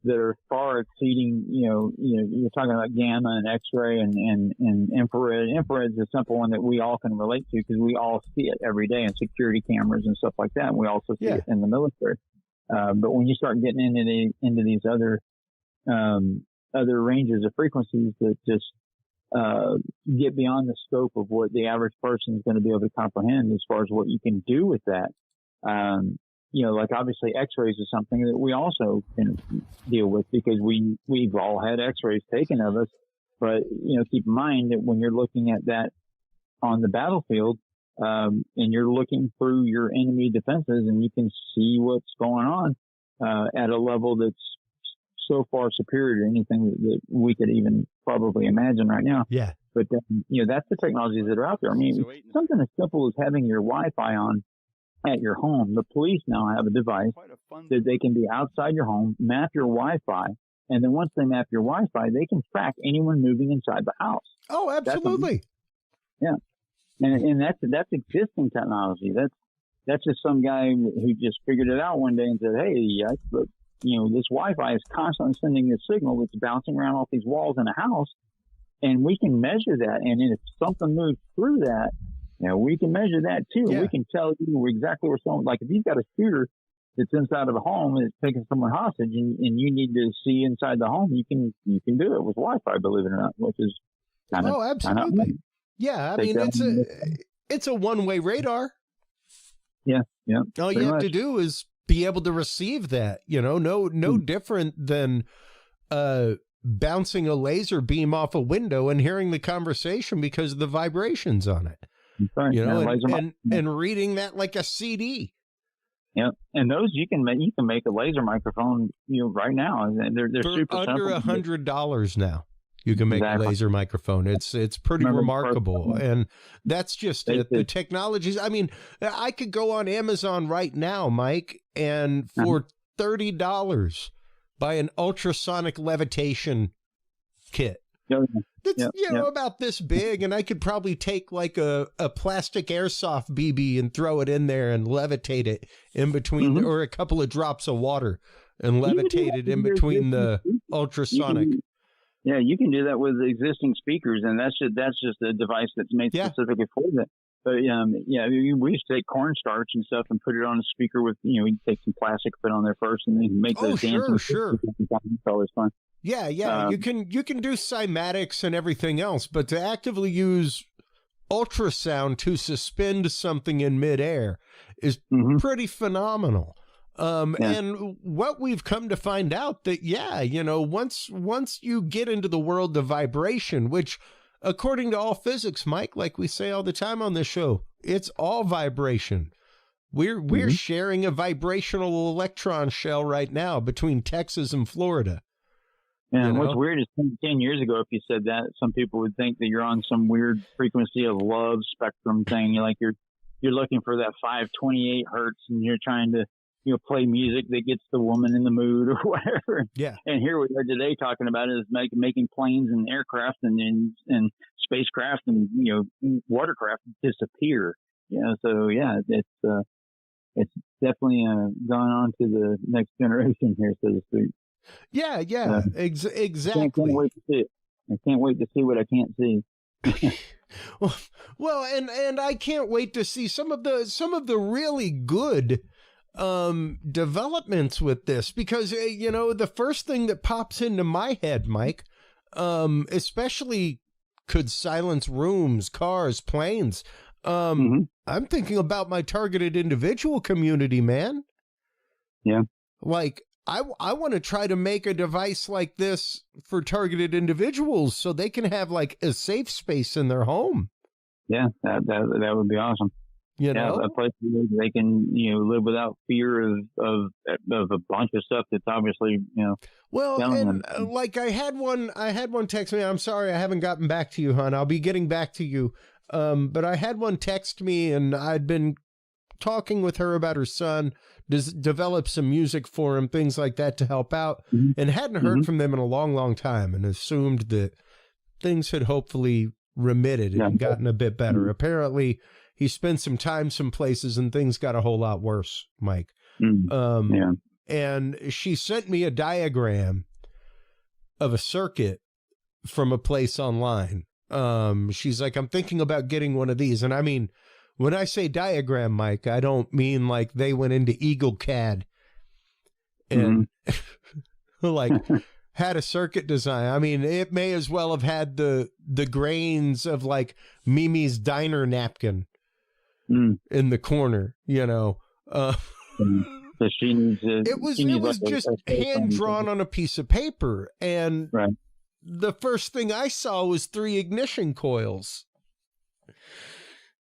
that are far exceeding, you're talking about gamma and X-ray and infrared. Infrared is a simple one that we all can relate to because we all see it every day in security cameras and stuff like that. And we also see it in the military. But when you start getting into these other ranges of frequencies that just get beyond the scope of what the average person is going to be able to comprehend as far as what you can do with that. Like obviously X-rays is something that we also can deal with because we've all had X-rays taken of us. But, keep in mind that when you're looking at that on the battlefield, and you're looking through your enemy defenses and you can see what's going on, at a level that's so far superior to anything that we could even probably imagine right now. Yeah. But, that's the technologies that are out there. I mean, something as simple as having your Wi-Fi on at your home. The police now have a device that they can be outside your home, map your Wi-Fi, and then once they map your Wi-Fi, they can track anyone moving inside the house. Oh, absolutely. And that's existing technology. That's just some guy who just figured it out one day and said, hey, look, this Wi-Fi is constantly sending this signal that's bouncing around off these walls in a house, and we can measure that. And if something moves through that, we can measure that too. Yeah. We can tell you exactly where someone, like if you've got a shooter that's inside of a home and it's taking someone hostage and you need to see inside the home, you can do it with Wi-Fi, believe it or not, which is kind of. Oh, absolutely. Yeah. I mean, it's a one-way radar. Yeah. Yeah. All you have to do is be able to receive that, no different than, bouncing a laser beam off a window and hearing the conversation because of the vibrations on it. Right. And reading that like a CD. Yeah, and those you can make a laser microphone right now. They're for super under $100 now. You can make a laser microphone. It's pretty remarkable, and that's just it. The technologies. I mean, I could go on Amazon right now, Mike, and for $30 buy an ultrasonic levitation kit. That's about this big, and I could probably take like a plastic airsoft BB and throw it in there and levitate it in between, or a couple of drops of water and levitate it in between the ultrasonic. You can do that with existing speakers, and that's just a device that's made specifically for that. But we used to take cornstarch and stuff and put it on a speaker with we take some plastic, put it on there first, and then make those dancing. Sure. It's always fun. Yeah. You can do cymatics and everything else, but to actively use ultrasound to suspend something in midair is pretty phenomenal. And what we've come to find out that, once you get into the world of vibration, which according to all physics, Mike, like we say all the time on this show, it's all vibration. We're sharing a vibrational electron shell right now between Texas and Florida. And what's weird is 10 years ago, if you said that, some people would think that you're on some weird frequency of love spectrum thing. You're looking for that 528 hertz, and you're trying to play music that gets the woman in the mood or whatever. Yeah. And here we are today talking about is making planes and aircraft and spacecraft and watercraft disappear. So it's definitely gone on to the next generation here, so to speak. Yeah, exactly. I can't wait to see it. I can't wait to see what I can't see. well, and I can't wait to see some of the really good developments with this, because the first thing that pops into my head, Mike, especially could silence rooms, cars, planes. I'm thinking about my targeted individual community, man. Yeah. Like I want to try to make a device like this for targeted individuals so they can have like a safe space in their home. Yeah, that would be awesome. A place where they can live without fear of a bunch of stuff that's obviously Well, and like I had one text me. I'm sorry I haven't gotten back to you, hon. I'll be getting back to you. But I had one text me, and I'd been talking with her about her son, developed some music for him, things like that to help out, and hadn't heard from them in a long, long time, and assumed that things had hopefully remitted and gotten a bit better. Apparently, he spent some time some places and things got a whole lot worse, Mike. And she sent me a diagram of a circuit from a place online. She's like, I'm thinking about getting one of these. And I mean, when I say diagram, Mike, I don't mean like they went into EagleCAD and like had a circuit design. I mean, it may as well have had the grains of like Mimi's diner napkin in the corner, you know. So she needs it was just hand drawn on a piece of paper, and the first thing I saw was 3 ignition coils,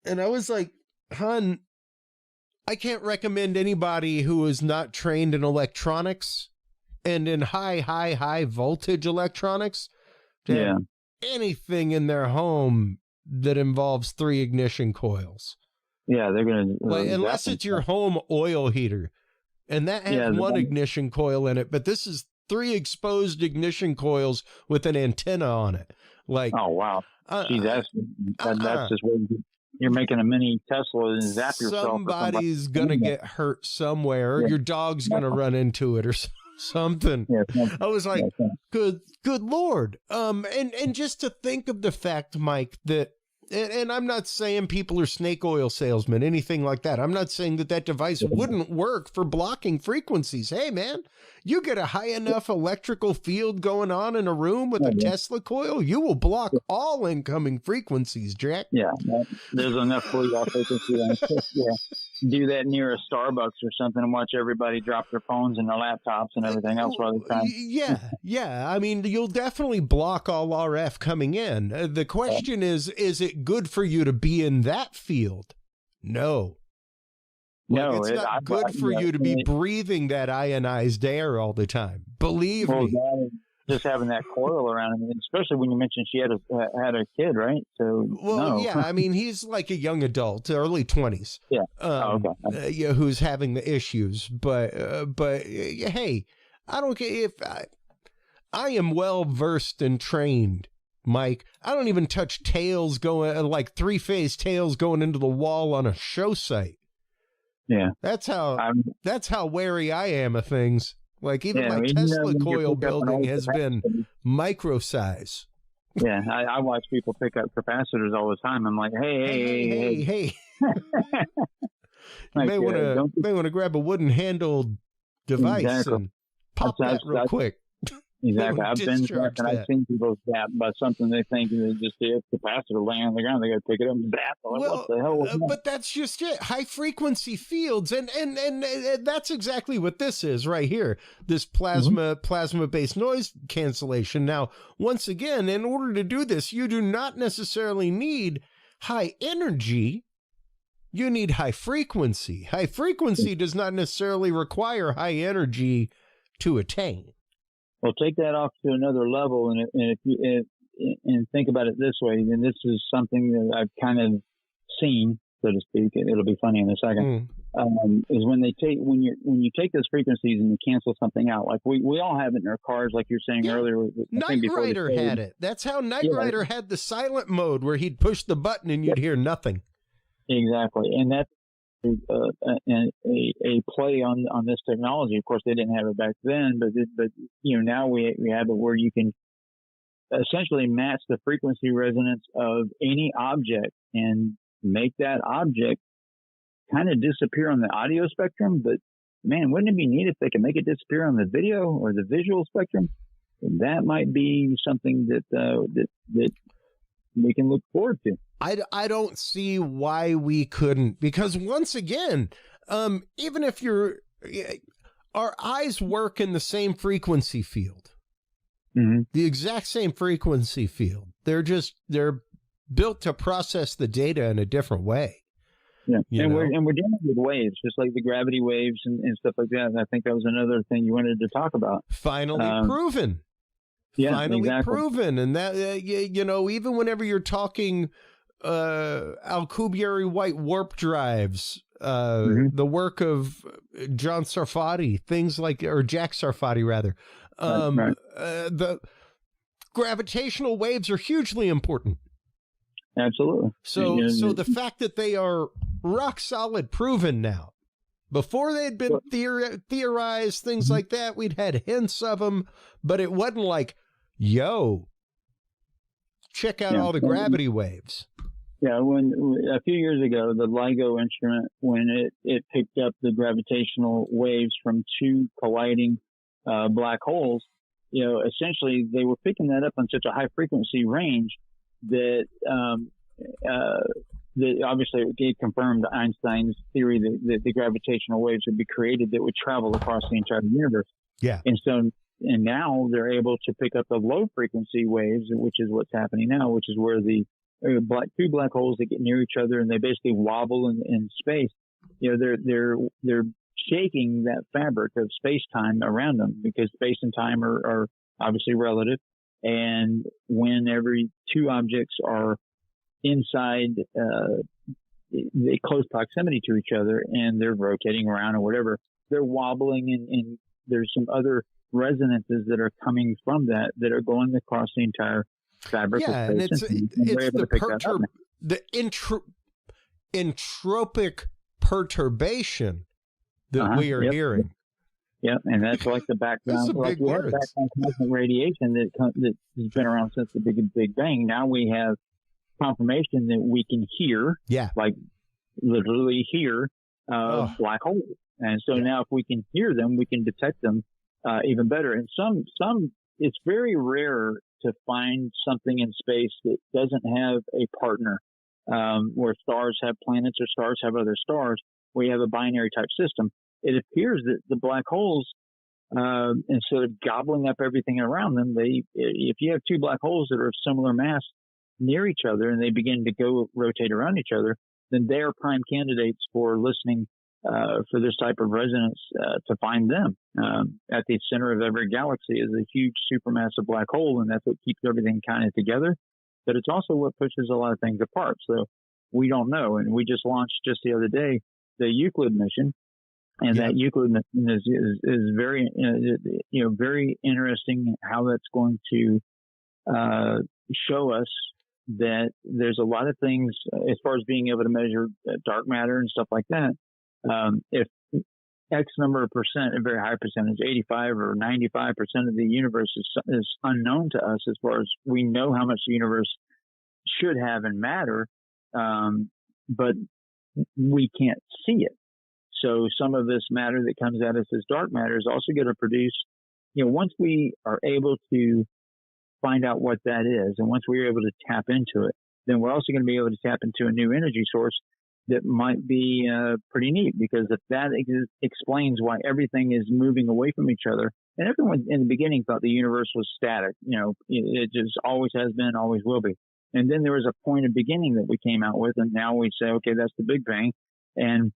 and I was like, "Hun, I can't recommend anybody who is not trained in electronics and in high voltage electronics to have anything in their home that involves 3 ignition coils." Yeah, they're gonna unless it's your home oil heater. And that has 1 ignition coil in it, but this is 3 exposed ignition coils with an antenna on it. Like, oh wow, gee, that's just what you're making a mini Tesla and zap yourself. Somebody's gonna get hurt somewhere. Or your dog's gonna run into it or something. I was like, good Lord. And just to think of the fact, Mike, that. And I'm not saying people are snake oil salesmen, anything like that. I'm not saying that device wouldn't work for blocking frequencies. Hey, man, you get a high enough electrical field going on in a room with a Tesla coil, you will block all incoming frequencies, Jack. Yeah, there's enough frequency. Do that near a Starbucks or something and watch everybody drop their phones and their laptops and everything else while they're time. Yeah. I mean, you'll definitely block all RF coming in. The question is it good for you to be in that field? No. No, it's not good for you to be breathing that ionized air all the time. Believe me. Just having that coil around him, especially when you mentioned she had a kid, right? So, I mean, he's like a young adult, early 20s. Who's having the issues, but hey, I don't care if I am well versed and trained, Mike. I don't even touch tails going like 3-phase tails going into the wall on a show site. Yeah, that's how wary I am of things. Like even my Tesla coil building has been micro size. Yeah, I watch people pick up capacitors all the time. I'm like, hey. You may want to grab a wooden handled device and pop that real quick. Exactly. I've been there and I've seen people zapped by something they think they just see a capacitor laying on the ground. They got to pick it up and zap. What the hell was that? But that's just it. High frequency fields, and that's exactly what this is right here. This plasma based noise cancellation. Now, once again, in order to do this, you do not necessarily need high energy. You need high frequency. High frequency does not necessarily require high energy to attain. Well, take that off to another level, and if you think about it this way, and this is something that I've kind of seen, so to speak. It'll be funny in a second. Is when you take those frequencies and you cancel something out, like we all have it in our cars, like you're saying earlier. Knight Rider had it. That's how Knight Rider had the silent mode, where he'd push the button and you'd hear nothing. Exactly, and that's a play on this technology. Of course, they didn't have it back then, but now we have it where you can essentially match the frequency resonance of any object and make that object kind of disappear on the audio spectrum. But man, wouldn't it be neat if they could make it disappear on the video or the visual spectrum? And that might be something that we can look forward to. I don't see why we couldn't, because once again, even if our eyes work in the same frequency field, the exact same frequency field. They're built to process the data in a different way. Yeah, we're dealing with waves, just like the gravity waves and stuff like that. And I think that was another thing you wanted to talk about. Finally proven. Yeah, finally exactly. proven. And that, even whenever you're talking Alcubierre white warp drives, the work of John Sarfati, things like, or Jack Sarfati rather. The gravitational waves are hugely important. Absolutely. So the fact that they are rock solid proven now, before they had been theorized, things like that, we'd had hints of them, but it wasn't like, yo, check out all the gravity waves. Yeah, when a few years ago, the LIGO instrument, when it picked up the gravitational waves from two colliding black holes, essentially they were picking that up on such a high frequency range that obviously it confirmed Einstein's theory that the gravitational waves would be created that would travel across the entire universe. Yeah. And now they're able to pick up the low frequency waves, which is what's happening now, which is where the two black holes that get near each other and they basically wobble in space. They're shaking that fabric of space-time around them, because space and time are obviously relative. And when every two objects are inside the close proximity to each other and they're rotating around or whatever, they're wobbling, and there's some other resonances that are coming from that are going across the entire fabric of space. And it's the entropic perturbation that we are hearing. Yeah, and that's like the background, like we have background cosmic radiation that has been around since the Big Bang. Now we have confirmation that we can hear, like literally hear black holes. And so now if we can hear them, we can detect them even better. And some it's very rare to find something in space that doesn't have a partner, where stars have planets or stars have other stars. We have a binary type system. It appears that the black holes, instead of gobbling up everything around them, if you have two black holes that are of similar mass near each other and they begin to go rotate around each other, then they are prime candidates for listening for this type of resonance to find them. At the center of every galaxy is a huge supermassive black hole, and that's what keeps everything kind of together. But it's also what pushes a lot of things apart. So we don't know. And we just launched just the other day the Euclid mission. And that Euclid mission is very, very interesting how that's going to show us that there's a lot of things as far as being able to measure dark matter and stuff like that. If X number of percent, a very high percentage, 85 or 95% of the universe is unknown to us, as far as we know how much the universe should have in matter, but we can't see it. So some of this matter that comes at us as dark matter is also going to produce, once we are able to find out what that is, and once we're able to tap into it, then we're also going to be able to tap into a new energy source that might be pretty neat, because if that explains why everything is moving away from each other. And everyone in the beginning thought the universe was static. It just always has been, always will be. And then there was a point of beginning that we came out with, and now we say, okay, that's the Big Bang. And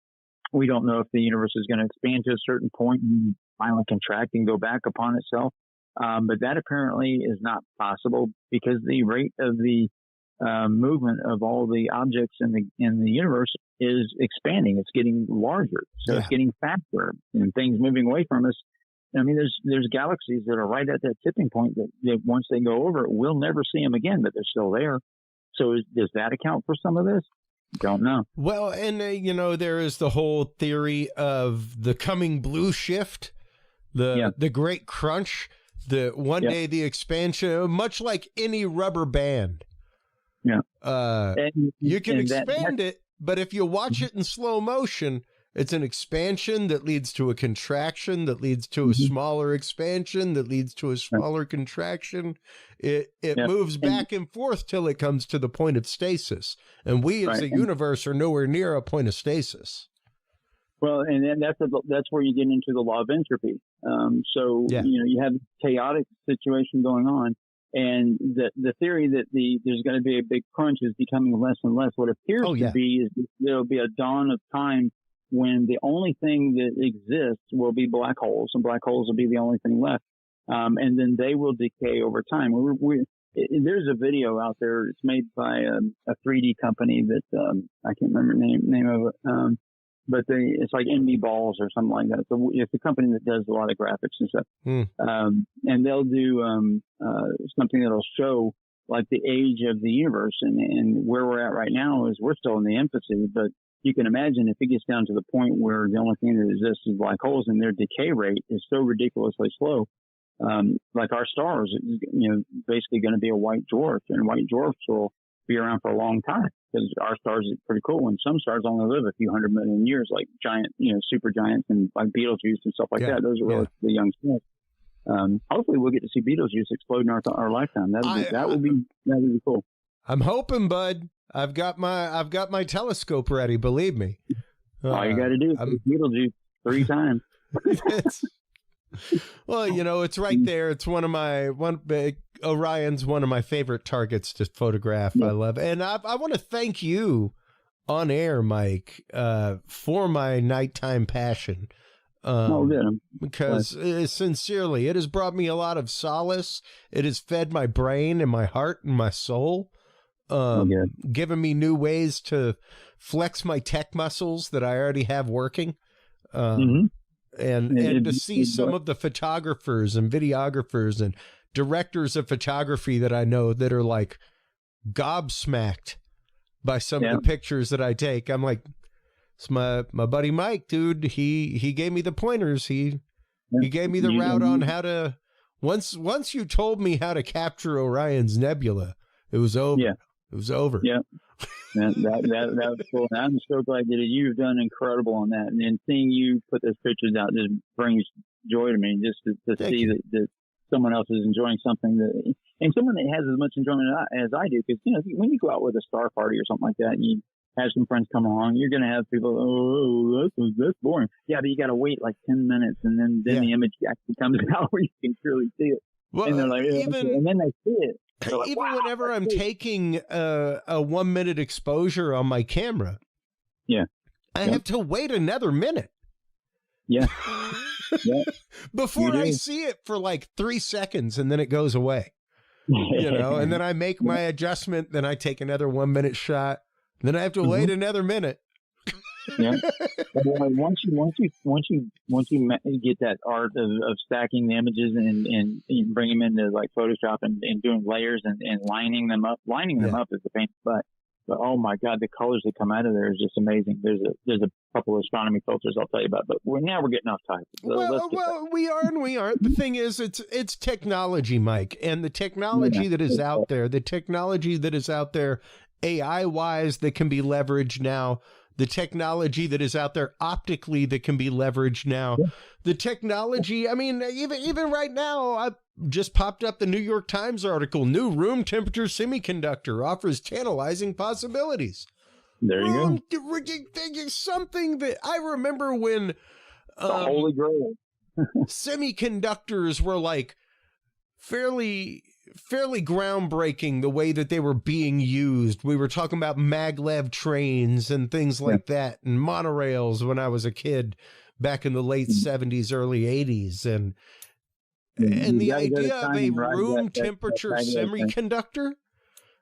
we don't know if the universe is going to expand to a certain point and finally contract and go back upon itself. But that apparently is not possible, because the rate of the movement of all the objects in the universe is expanding. It's getting larger. So it's getting faster, and things moving away from us. I mean, there's galaxies that are right at that tipping point that once they go over it, we'll never see them again, but they're still there. So does that account for some of this? Don't know. Well, and there is the whole theory of the coming blue shift, the great crunch, the one day the expansion, much like any rubber band. Yeah. You can expand it, but if you watch it in slow motion, it's an expansion that leads to a contraction, that leads to a smaller expansion, that leads to a smaller contraction. It moves back and forth till it comes to the point of stasis. And we as a universe are nowhere near a point of stasis. Well, and then that's where you get into the law of entropy. You have a chaotic situation going on. And the theory that there's going to be a big crunch is becoming less and less. What appears to be is there'll be a dawn of time when the only thing that exists will be black holes, and black holes will be the only thing left. And then they will decay over time. There's a video out there. It's made by a 3D company that I can't remember the name of it. it's like NB Balls or something like that. So it's a company that does a lot of graphics and stuff. And they'll do something that'll show like the age of the universe, and where we're at right now is we're still in the infancy, but you can imagine if it gets down to the point where the only thing that exists is black holes and their decay rate is so ridiculously slow. Like our stars, basically going to be a white dwarf, and white dwarfs will be around for a long time because our stars are pretty cool. And some stars only live a few 100 million years, like giant, super giants and like Betelgeuse and stuff like that. Those are really the young stars. Hopefully we'll get to see Betelgeuse explode in our lifetime. That would be cool. I'm hoping, bud. I've got my telescope ready. Believe me. All you got to do is Betelgeuse 3 times. Well, it's right there. It's Orion's one of my favorite targets to photograph. Yeah. I love it. And I want to thank you on air, Mike, for my nighttime passion. Because sincerely, it has brought me a lot of solace. It has fed my brain and my heart and my soul, given me new ways to flex my tech muscles that I already have working. And to see some of the photographers and videographers and directors of photography that I know that are like gobsmacked by some of the pictures that I take. I'm like, it's my buddy Mike, dude. He gave me the pointers. He gave me the route on how to. Once you told me how to capture Orion's nebula, it was over. Yeah. It was over. Yeah. That was cool. And I'm so glad that you've done incredible on that. And then seeing you put those pictures out just brings joy to me, just to see that someone else is enjoying something and someone that has as much enjoyment as I do. Because, when you go out with a star party or something like that, and you have some friends come along, you're going to have people, that's boring. Yeah, but you got to wait like 10 minutes, and then the image actually comes out where you can truly see it. Well, and they're like, and then they see it. Like, even whenever I'm taking a 1 minute exposure on my camera, I have to wait another minute. Yeah. Before I see it for like 3 seconds, and then it goes away. And then I make my adjustment, then I take another 1 minute shot, then I have to wait another minute. Yeah. Once you get that art of stacking the images and bring them into like Photoshop and doing layers and lining them up is the pain. But oh my God, the colors that come out of there is just amazing. There's a couple of astronomy filters I'll tell you about, but now we're getting off topic. So we are and we aren't. The thing is, it's technology, Mike, and the technology that is out there, AI wise, that can be leveraged now. The technology that is out there optically that can be leveraged now. Yeah. The technology, I mean, even right now, I just popped up the New York Times article, new room temperature semiconductor offers tantalizing possibilities. There you go. Something that I remember when the Holy Grail. Semiconductors were like fairly groundbreaking the way that they were being used. We were talking about maglev trains and things like that, and monorails when I was a kid back in the late 70s, early 80s. And the idea of a room temperature semiconductor.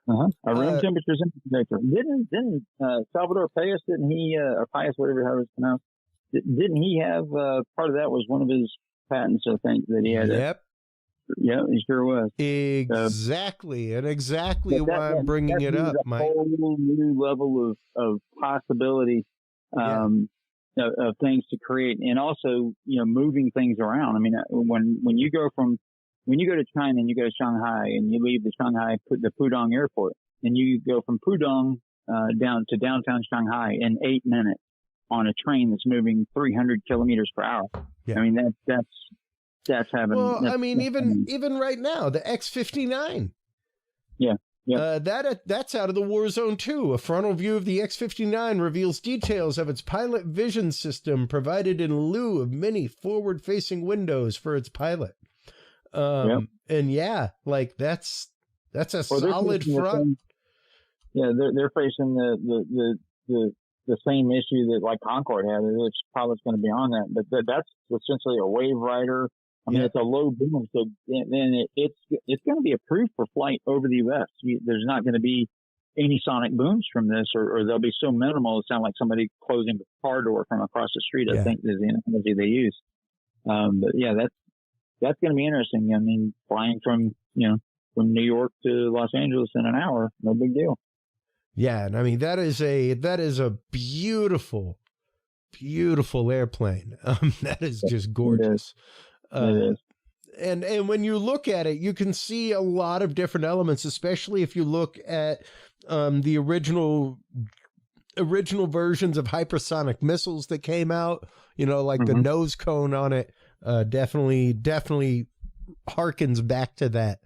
A room temperature semiconductor. Didn't Salvador Payas, or Payas, whatever how it's pronounced, didn't he have part of that was one of his patents, I think, that he had? Yep. Yeah, he sure was. Exactly, and exactly why I'm bringing it up, Mike. A whole new level of possibility of things to create, and also moving things around. I mean, when you go to China and you go to Shanghai and you leave the Pudong airport and you go from Pudong down to downtown Shanghai in 8 minutes on a train that's moving 300 kilometers per hour. Yeah. I mean that's having. Well, even right now, the X-59. Yeah. That's out of the war zone too. A frontal view of the X-59 reveals details of its pilot vision system provided in lieu of many forward-facing windows for its pilot. And that's a solid front. They're facing the same issue that like Concorde had. Its pilot's going to be on that, but that's essentially a wave rider. I mean, it's a low boom, so then it's going to be approved for flight over the U.S. There's not going to be any sonic booms from this, or they'll be so minimal it sound like somebody closing the car door from across the street. I think is the analogy they use. But yeah, that's going to be interesting. I mean, flying from New York to Los Angeles in an hour, no big deal. Yeah, and I mean that is a beautiful, beautiful airplane. That is just gorgeous. It is. And when you look at it, you can see a lot of different elements, especially if you look at the original versions of hypersonic missiles that came out. Like the nose cone on it, definitely harkens back to that.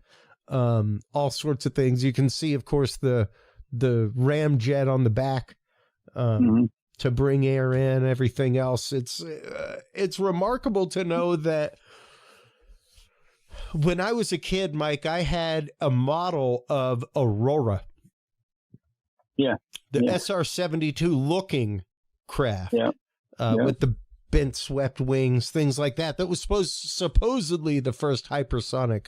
All sorts of things. You can see, of course, the ramjet on the back to bring air in. Everything else. It's remarkable to know that. When I was a kid, Mike, I had a model of Aurora. Yeah. The SR-72 looking craft. Yeah. With the bent swept wings, things like that. That was supposedly the first hypersonic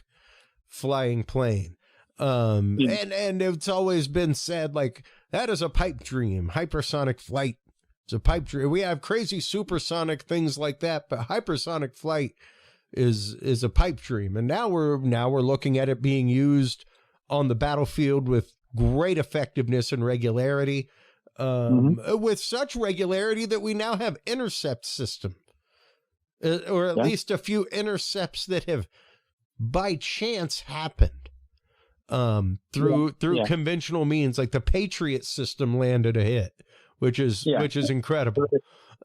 flying plane. And it's always been said, like, that is a pipe dream. Hypersonic flight. It's a pipe dream. We have crazy supersonic things like that, but hypersonic flight is a pipe dream. And now we're looking at it being used on the battlefield with great effectiveness and regularity, with such regularity that we now have intercept system, or at least a few intercepts that have by chance happened through conventional means. Like the Patriot system landed a hit, which is incredible.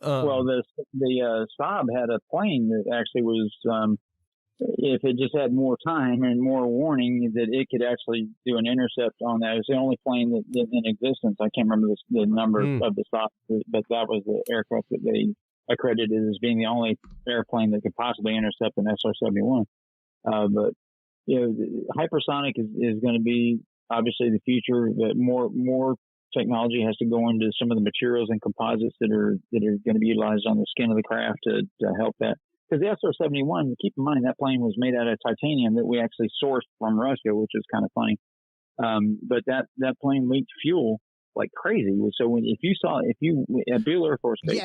Well, the Saab had a plane that actually was, if it just had more time and more warning, that it could actually do an intercept on that. It was the only plane that in existence. I can't remember the number of the Saab, but that was the aircraft that they accredited as being the only airplane that could possibly intercept an SR-71. But hypersonic is going to be obviously the future. That more technology has to go into some of the materials and composites that are going to be utilized on the skin of the craft to help that. Because the SR-71, keep in mind, that plane was made out of titanium that we actually sourced from Russia, which is kind of funny. But that plane leaked fuel like crazy. So at Beale Air Force Base,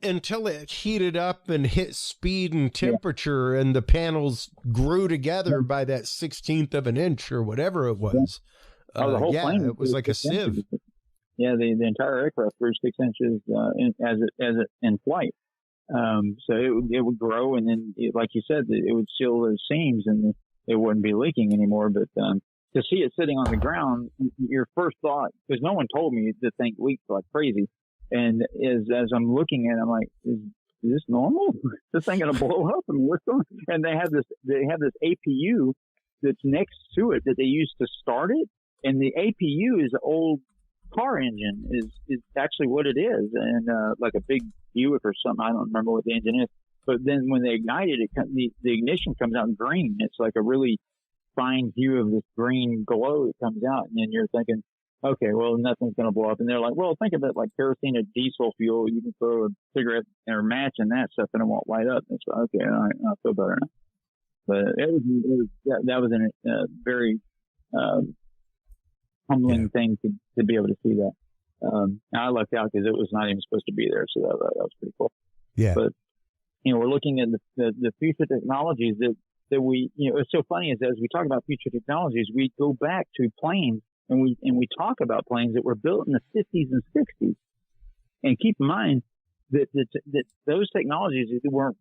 until it heated up and hit speed and temperature, and the panels grew together by that 16th of an inch or whatever it was. The whole plane it was like a sieve. Yeah, the entire aircraft grew 6 inches as it in flight. So it would grow, and then, like you said, it would seal those seams, and it wouldn't be leaking anymore. But to see it sitting on the ground, your first thought, because no one told me to think leaks like crazy, and as I'm looking at it, I'm like, is this normal? Is this thing gonna blow up? I mean, what's going on? And they have this APU that's next to it that they use to start it. And the APU is an old car engine, is actually what it is, and like a big Buick or something. I don't remember what the engine is. But then when they ignite it, the ignition comes out green. It's like a really fine hue of this green glow that comes out, and then you're thinking, okay, well, nothing's going to blow up. And they're like, well, think of it like kerosene or diesel fuel. You can throw a cigarette or a match in that stuff, and it won't light up. And it's like, okay, all right, I feel better now. But that was a very humbling thing to be able to see that. I lucked out because it was not even supposed to be there, so that was pretty cool. Yeah. But we're looking at the future technologies that we, it's so funny is as we talk about future technologies, we go back to planes and we talk about planes that were built in the 50s and 60s, and keep in mind that those technologies weren't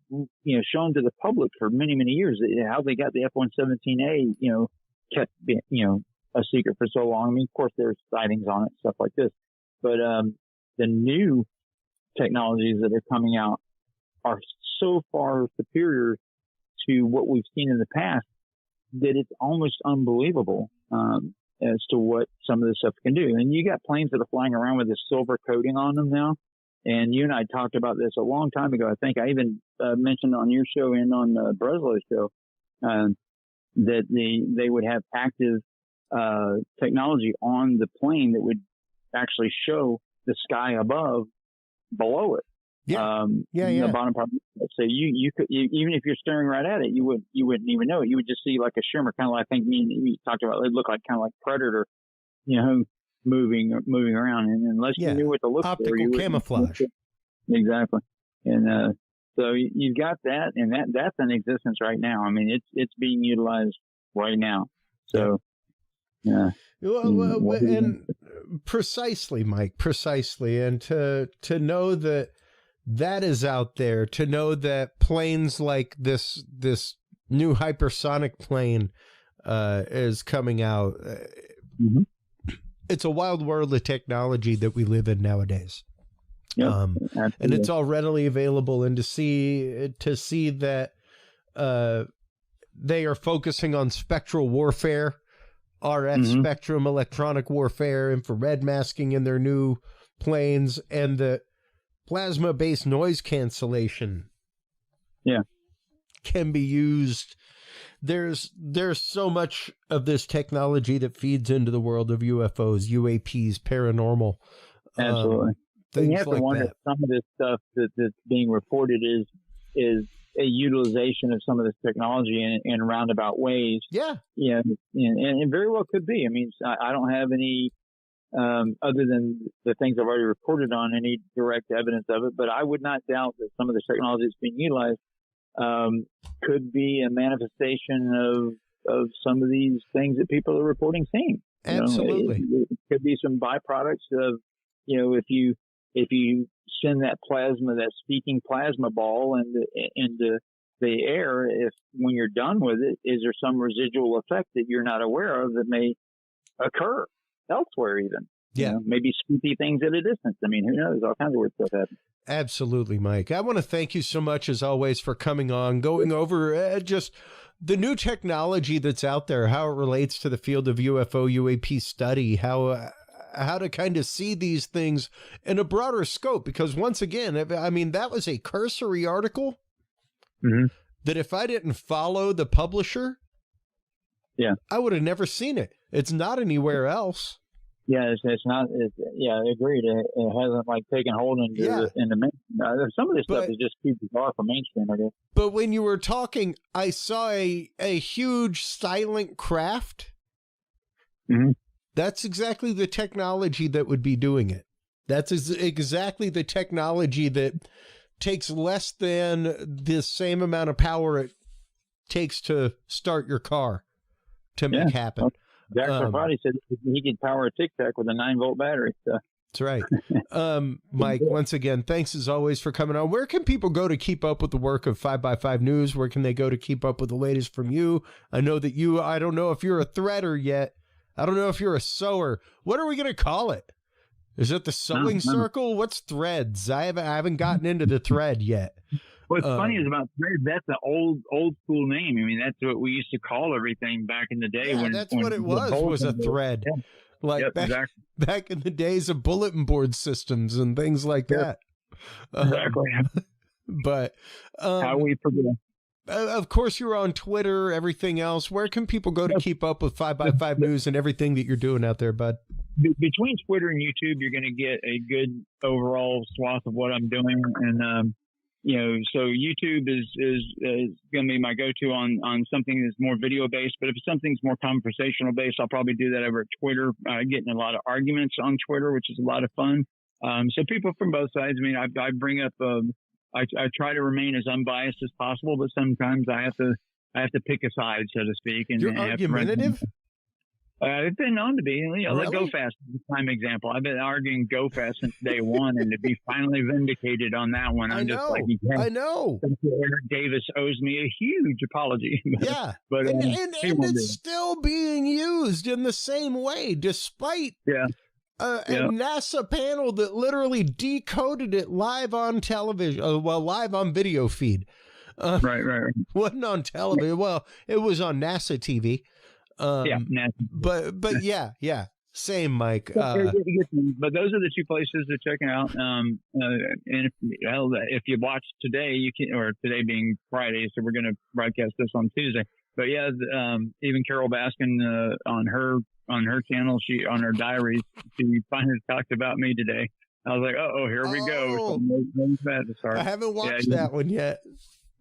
shown to the public for many years. How they got the F-117A kept being a secret for so long. I mean, of course, there's sightings on it, stuff like this, but the new technologies that are coming out are so far superior to what we've seen in the past that it's almost unbelievable as to what some of this stuff can do. And you got planes that are flying around with this silver coating on them now. And you and I talked about this a long time ago. I think I even mentioned on your show and on Breslow's show that they would have active technology on the plane that would actually show the sky below it. The bottom part. So you could, even if you're staring right at it, you wouldn't even know it. You would just see like a shimmer, kind of like, I think me and you talked about. It looked like kind of like Predator, moving around, and unless you knew what to look optical for, optical camouflage. Exactly, and so you've got that, and that's in existence right now. I mean, it's being utilized right now. So, yeah. Well, and precisely, Mike, precisely, and to know that is out there, to know that planes like this new hypersonic plane is coming out. It's a wild world of technology that we live in nowadays. Yep, and it's all readily available, and to see that they are focusing on spectral warfare, RF spectrum, electronic warfare, infrared masking in their new planes, and the plasma-based noise cancellation can be used. There's so much of this technology that feeds into the world of UFOs, UAPs, paranormal. Absolutely. Things you have like to wonder that. if some of this stuff that's being reported is a utilization of some of this technology in roundabout ways. Yeah. Yeah. And it very well could be. I mean, I don't have any, other than the things I've already reported on, any direct evidence of it, but I would not doubt that some of the technology that's being utilized could be a manifestation of some of these things that people are reporting seeing. Absolutely. It could be some byproducts of, if you send that speaking plasma ball into the air, when you're done with it, is there some residual effect that you're not aware of that may occur elsewhere even? Yeah. Maybe spooky things at a distance. I mean, who knows? All kinds of weird stuff happens. Absolutely, Mike. I want to thank you so much, as always, for coming on, going over just the new technology that's out there, how it relates to the field of UFO, UAP study, how to kind of see these things in a broader scope. Because once again, I mean, that was a cursory article that if I didn't follow the publisher, I would have never seen it. It's not anywhere else. Yeah, it's not. Agreed. It hasn't taken hold into the mainstream. Some of this stuff is just too bizarre for mainstream, I guess. But when you were talking, I saw a huge silent craft. That's exactly the technology that would be doing it. That's exactly the technology that takes less than the same amount of power it takes to start your car to make happen. Well, Jack Sarfati said he could power a Tic Tac with a 9-volt battery. So. That's right. Mike, once again, thanks as always for coming on. Where can people go to keep up with the work of 5x5 News? Where can they go to keep up with the latest from you? I know that I don't know if you're a threader yet. I don't know if you're a sewer. What are we going to call it? Is it the sewing circle? What's threads? I haven't gotten into the thread yet. What's funny is about thread, that's an old school name. I mean, that's what we used to call everything back in the day. Yeah, that's what it was a thread. Yeah. Back in the days of bulletin board systems and things like that. Exactly. But how we forget. Of course, you're on Twitter, everything else. Where can people go to keep up with 5x5 News and everything that you're doing out there, bud? Between Twitter and YouTube, you're going to get a good overall swath of what I'm doing. And, so YouTube is going to be my go-to on something that's more video-based. But if something's more conversational-based, I'll probably do that over at Twitter. Getting a lot of arguments on Twitter, which is a lot of fun. So people from both sides. I mean, I bring up. I try to remain as unbiased as possible, but sometimes I have to pick a side, so to speak. And you're argumentative? I've been known to be. Really? Go Fast is a prime example. I've been arguing Go Fast since day one, and to be finally vindicated on that one, I know. Eric Davis owes me a huge apology. But and it's still being used in the same way, despite a NASA panel that literally decoded it live on television, live on video feed. Right. Wasn't on television. Well, it was on NASA TV. NASA. But yeah. Same, Mike. But those are the two places to check it out. And if you watch today, you can, or today being Friday, so we're going to broadcast this on Tuesday. But even Carol Baskin on her channel, on her diaries, she finally talked about me today. I was like, here we go. I haven't watched that one yet.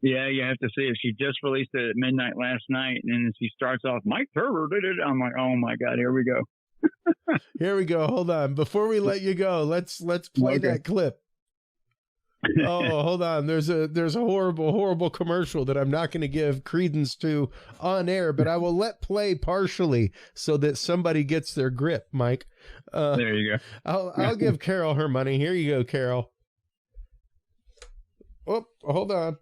Yeah, you have to see it. She just released it at midnight last night, and she starts off, Mike Turber did it. I'm like, oh my God, here we go. Here we go. Hold on. Before we let you go, let's play that clip. Oh, hold on. There's a horrible commercial that I'm not going to give credence to on air, but I will let play partially so that somebody gets their grip, Mike. There you go. I'll give Carol her money. Here you go, Carol. Oh, hold on.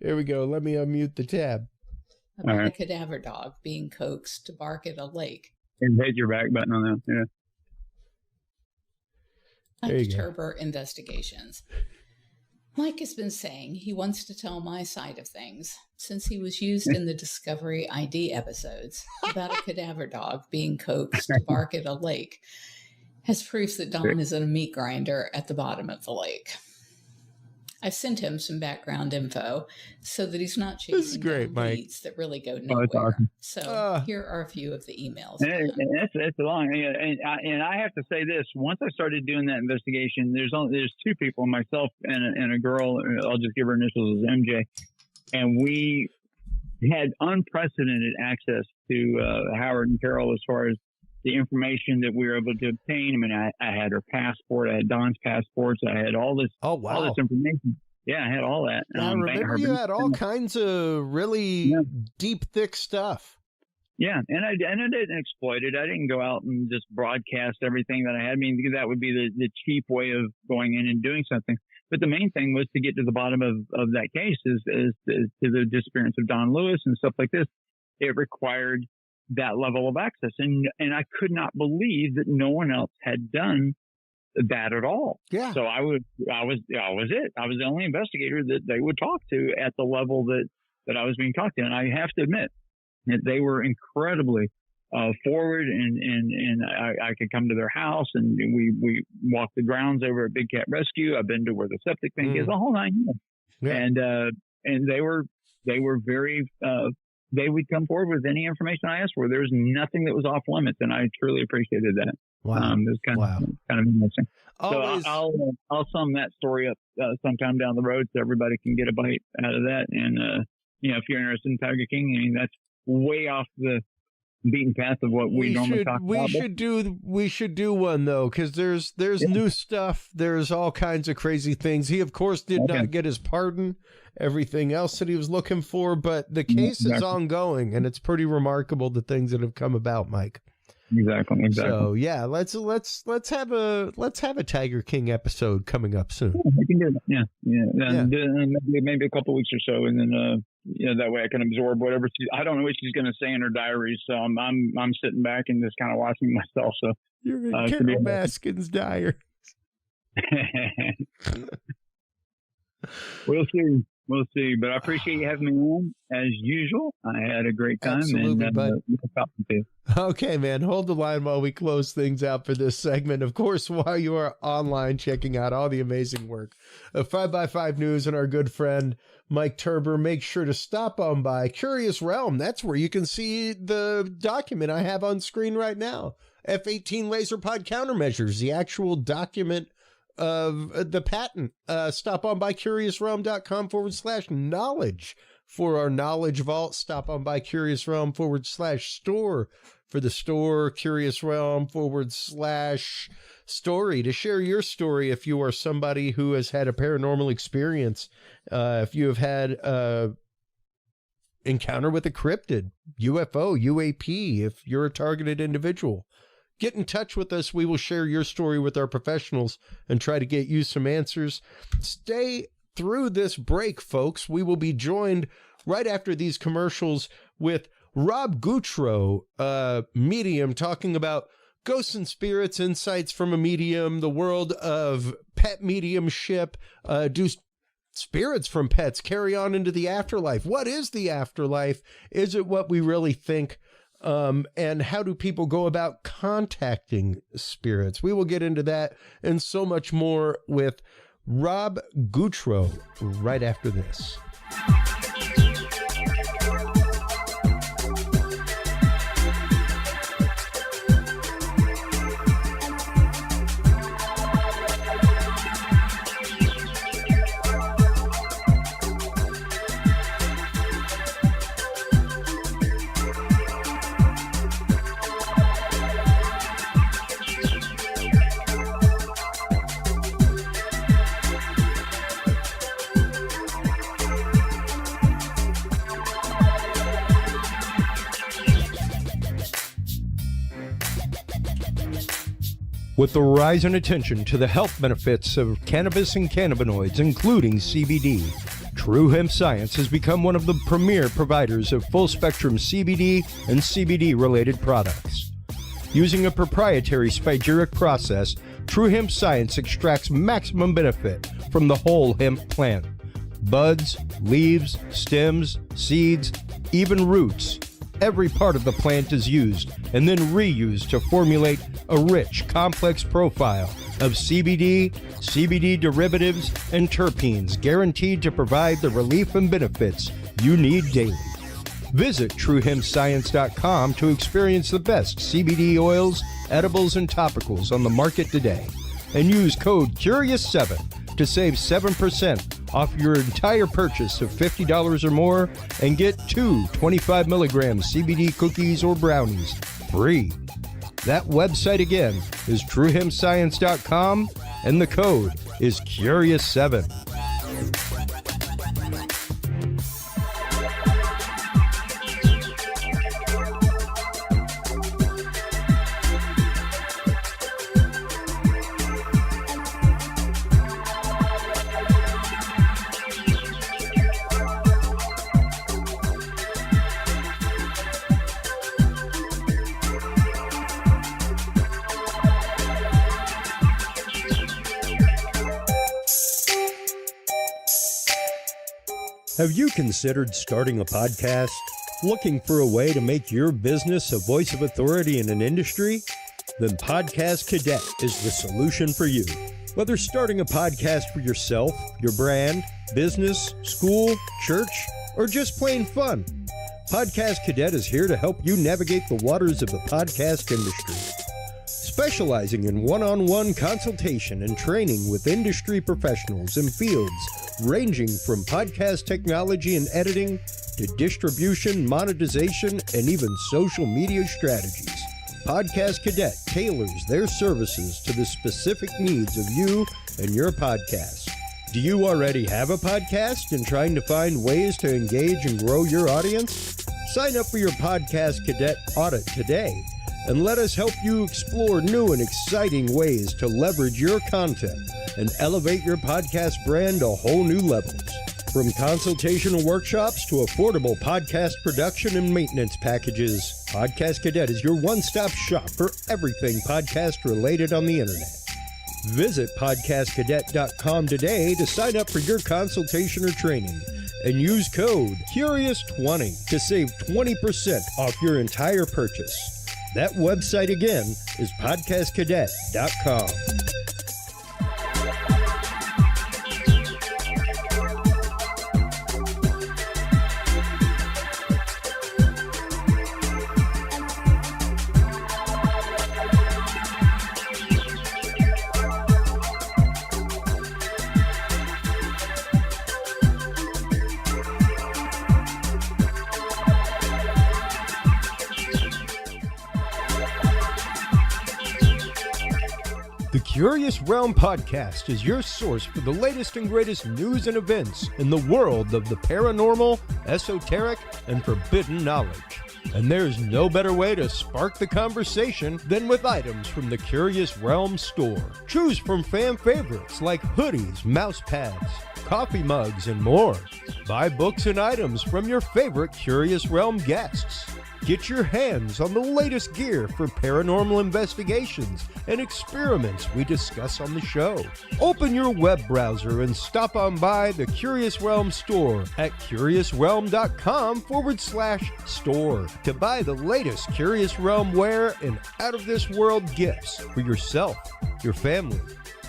Here we go. Let me unmute the tab. About a cadaver dog being coaxed to bark at a lake. And hit your back button on that. Yeah. Mike Turber Investigations. Mike has been saying he wants to tell my side of things since he was used in the Discovery ID episodes about a cadaver dog being coaxed to bark at a lake as proof that Don is a meat grinder at the bottom of the lake. I've sent him some background info so that he's not chasing leads that really go nowhere. Awesome. So here are a few of the emails. And it's long. And I have to say this: once I started doing that investigation, there's two people, myself and a girl. I'll just give her initials as MJ, and we had unprecedented access to Howard and Carol as far as the information that we were able to obtain. I mean, I had her passport, I had Don's passports, I had all this, all this information. Yeah, I had all that. I remember you had all kinds of really deep, thick stuff. Yeah, and I didn't exploit it. I didn't go out and just broadcast everything that I had. I mean, that would be the cheap way of going in and doing something. But the main thing was to get to the bottom of that case is to the disappearance of Don Lewis and stuff like this. It required that level of access. And I could not believe that no one else had done that at all. Yeah. So I was it. I was the only investigator that they would talk to at the level that I was being talked to. And I have to admit that they were incredibly forward and I could come to their house and we walked the grounds over at Big Cat Rescue. I've been to where the septic tank is, the whole 9 years. Yeah. And they were very, they would come forward with any information I asked for. There's nothing that was off limits, and I truly appreciated that. Wow. It was kind of interesting. Always. So I'll sum that story up sometime down the road so everybody can get a bite out of that. And if you're interested in Tiger King, I mean, that's way off the beaten path of what we normally talk about. We should do one though, because there's new stuff. There's all kinds of crazy things. He of course did not get his pardon. Everything else that he was looking for, but the case is ongoing, and it's pretty remarkable the things that have come about, Mike. Exactly. So yeah, let's have a Tiger King episode coming up soon. Yeah, we can do that. Yeah. Maybe a couple weeks or so, and then that way I can absorb whatever I don't know what she's going to say in her diary. So I'm sitting back and just kind of watching myself. So you're in Carol Baskin's diary. We'll see, but I appreciate you having me on as usual. I had a great time. Absolutely, bud. Okay, man, hold the line while we close things out for this segment. Of course, while you are online checking out all the amazing work of 5x5 News and our good friend Mike Turber, make sure to stop on by Curious Realm. That's where you can see the document I have on screen right now. F-18 laser pod countermeasures, the actual document of the patent. Stop on by curiousrealm.com/knowledge for our knowledge vault. Stop on by Curious Realm /store for the store. Curious Realm /story to share your story if you are somebody who has had a paranormal experience. If you have had encounter with a cryptid, UFO, UAP, if you're a targeted individual. Get in touch with us. We will share your story with our professionals and try to get you some answers. Stay through this break, folks. We will be joined right after these commercials with Rob Gutro, medium, talking about ghosts and spirits, insights from a medium, the world of pet mediumship. Do spirits from pets carry on into the afterlife? What is the afterlife? Is it what we really think? And how do people go about contacting spirits? We will get into that and so much more with Rob Gutro right after this. With the rise in attention to the health benefits of cannabis and cannabinoids, including CBD, True Hemp Science has become one of the premier providers of full-spectrum CBD and CBD-related products. Using a proprietary spagyric process, True Hemp Science extracts maximum benefit from the whole hemp plant. Buds, leaves, stems, seeds, even roots. Every part of the plant is used and then reused to formulate a rich, complex profile of CBD, CBD derivatives, and terpenes guaranteed to provide the relief and benefits you need daily. Visit TrueHempScience.com to experience the best CBD oils, edibles, and topicals on the market today. And use code CURIOUS7 to save 7% off your entire purchase of $50 or more and get 2 25 milligram CBD cookies or brownies free. That website again is TrueHempScience.com and the code is CURIOUS7. Have you considered starting a podcast? Looking for a way to make your business a voice of authority in an industry? Then Podcast Cadet is the solution for you. Whether starting a podcast for yourself, your brand, business, school, church, or just plain fun, Podcast Cadet is here to help you navigate the waters of the podcast industry. Specializing in one-on-one consultation and training with industry professionals in fields ranging from podcast technology and editing to distribution, monetization, and even social media strategies. Podcast Cadet tailors their services to the specific needs of you and your podcast. Do you already have a podcast and trying to find ways to engage and grow your audience? Sign up for your Podcast Cadet audit today and let us help you explore new and exciting ways to leverage your content and elevate your podcast brand to whole new levels. From consultational workshops to affordable podcast production and maintenance packages, Podcast Cadet is your one-stop shop for everything podcast related on the internet. Visit podcastcadet.com today to sign up for your consultation or training and use code CURIOUS20 to save 20% off your entire purchase. That website again is podcastcadet.com. The Curious Realm Podcast is your source for the latest and greatest news and events in the world of the paranormal, esoteric, and forbidden knowledge. And there's no better way to spark the conversation than with items from the Curious Realm store. Choose from fan favorites like hoodies, mouse pads, coffee mugs, and more. Buy books and items from your favorite Curious Realm guests. Get your hands on the latest gear for paranormal investigations and experiments we discuss on the show. Open your web browser and stop on by the Curious Realm store at curiousrealm.com/store to buy the latest Curious Realm wear and out-of-this-world gifts for yourself, your family,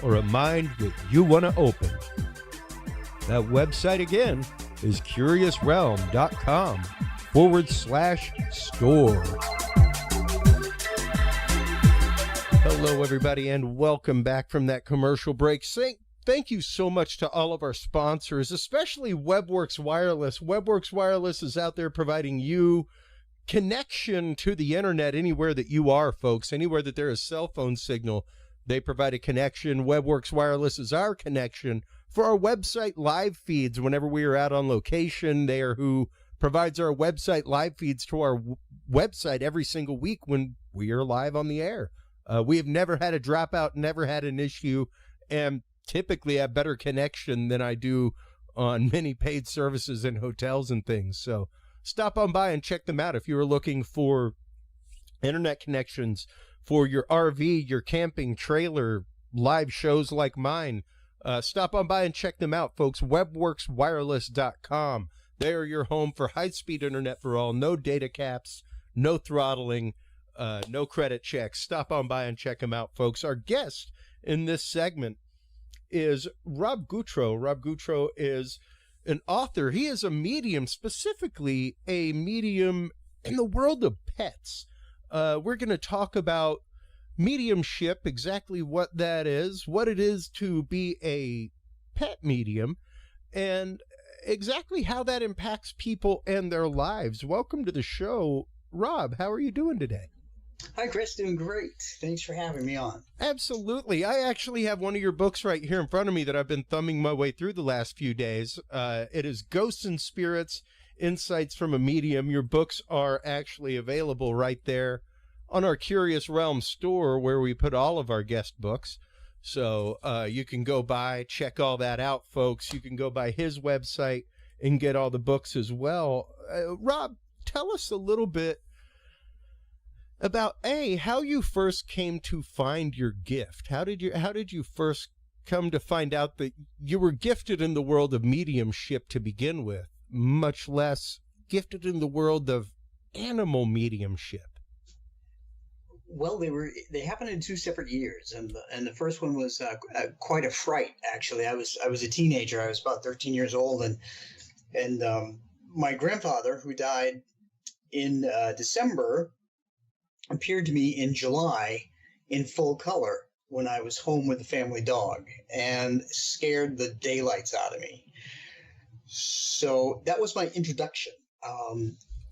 or a mind that you want to open. That website again is curiousrealm.com/store. Hello, everybody, and welcome back from that commercial break. Thank you so much to all of our sponsors, especially WebWorks Wireless. WebWorks Wireless is out there providing you connection to the internet anywhere that you are, folks. Anywhere that there is cell phone signal, they provide a connection. WebWorks Wireless is our connection for our website live feeds whenever we are out on location. They are who provides our website live feeds to our website every single week when we are live on the air. We have never had a dropout, never had an issue, and typically have better connection than I do on many paid services in hotels and things. So stop on by and check them out if you are looking for internet connections for your RV, your camping trailer, live shows like mine. Stop on by and check them out, folks. Webworkswireless.com. They are your home for high-speed internet for all. No data caps, no throttling, no credit checks. Stop on by and check them out, folks. Our guest in this segment is Rob Gutro. Rob Gutro is an author. He is a medium, specifically a medium in the world of pets. We're going to talk about mediumship, exactly what that is, what it is to be a pet medium, and exactly how that impacts people and their lives. Welcome to the show, Rob. How are you doing today? Hi, Chris. Doing great. Thanks for having me on. Absolutely. I actually have one of your books right here in front of me that I've been thumbing my way through the last few days. It is Ghosts and Spirits, Insights from a Medium. Your books are actually available right there on our Curious Realm store, where we put all of our guest books. So you can go by, check all that out, folks. You can go by his website and get all the books as well. Rob, tell us a little bit about how you first came to find your gift. How did you first come to find out that you were gifted in the world of mediumship to begin with, much less gifted in the world of animal mediumship? Well, they happened in 2 separate years, and the first one was quite a fright. Actually, I was a teenager. I was about 13 years old, and my grandfather, who died in December, appeared to me in July in full color when I was home with the family dog, and scared the daylights out of me. So that was my introduction.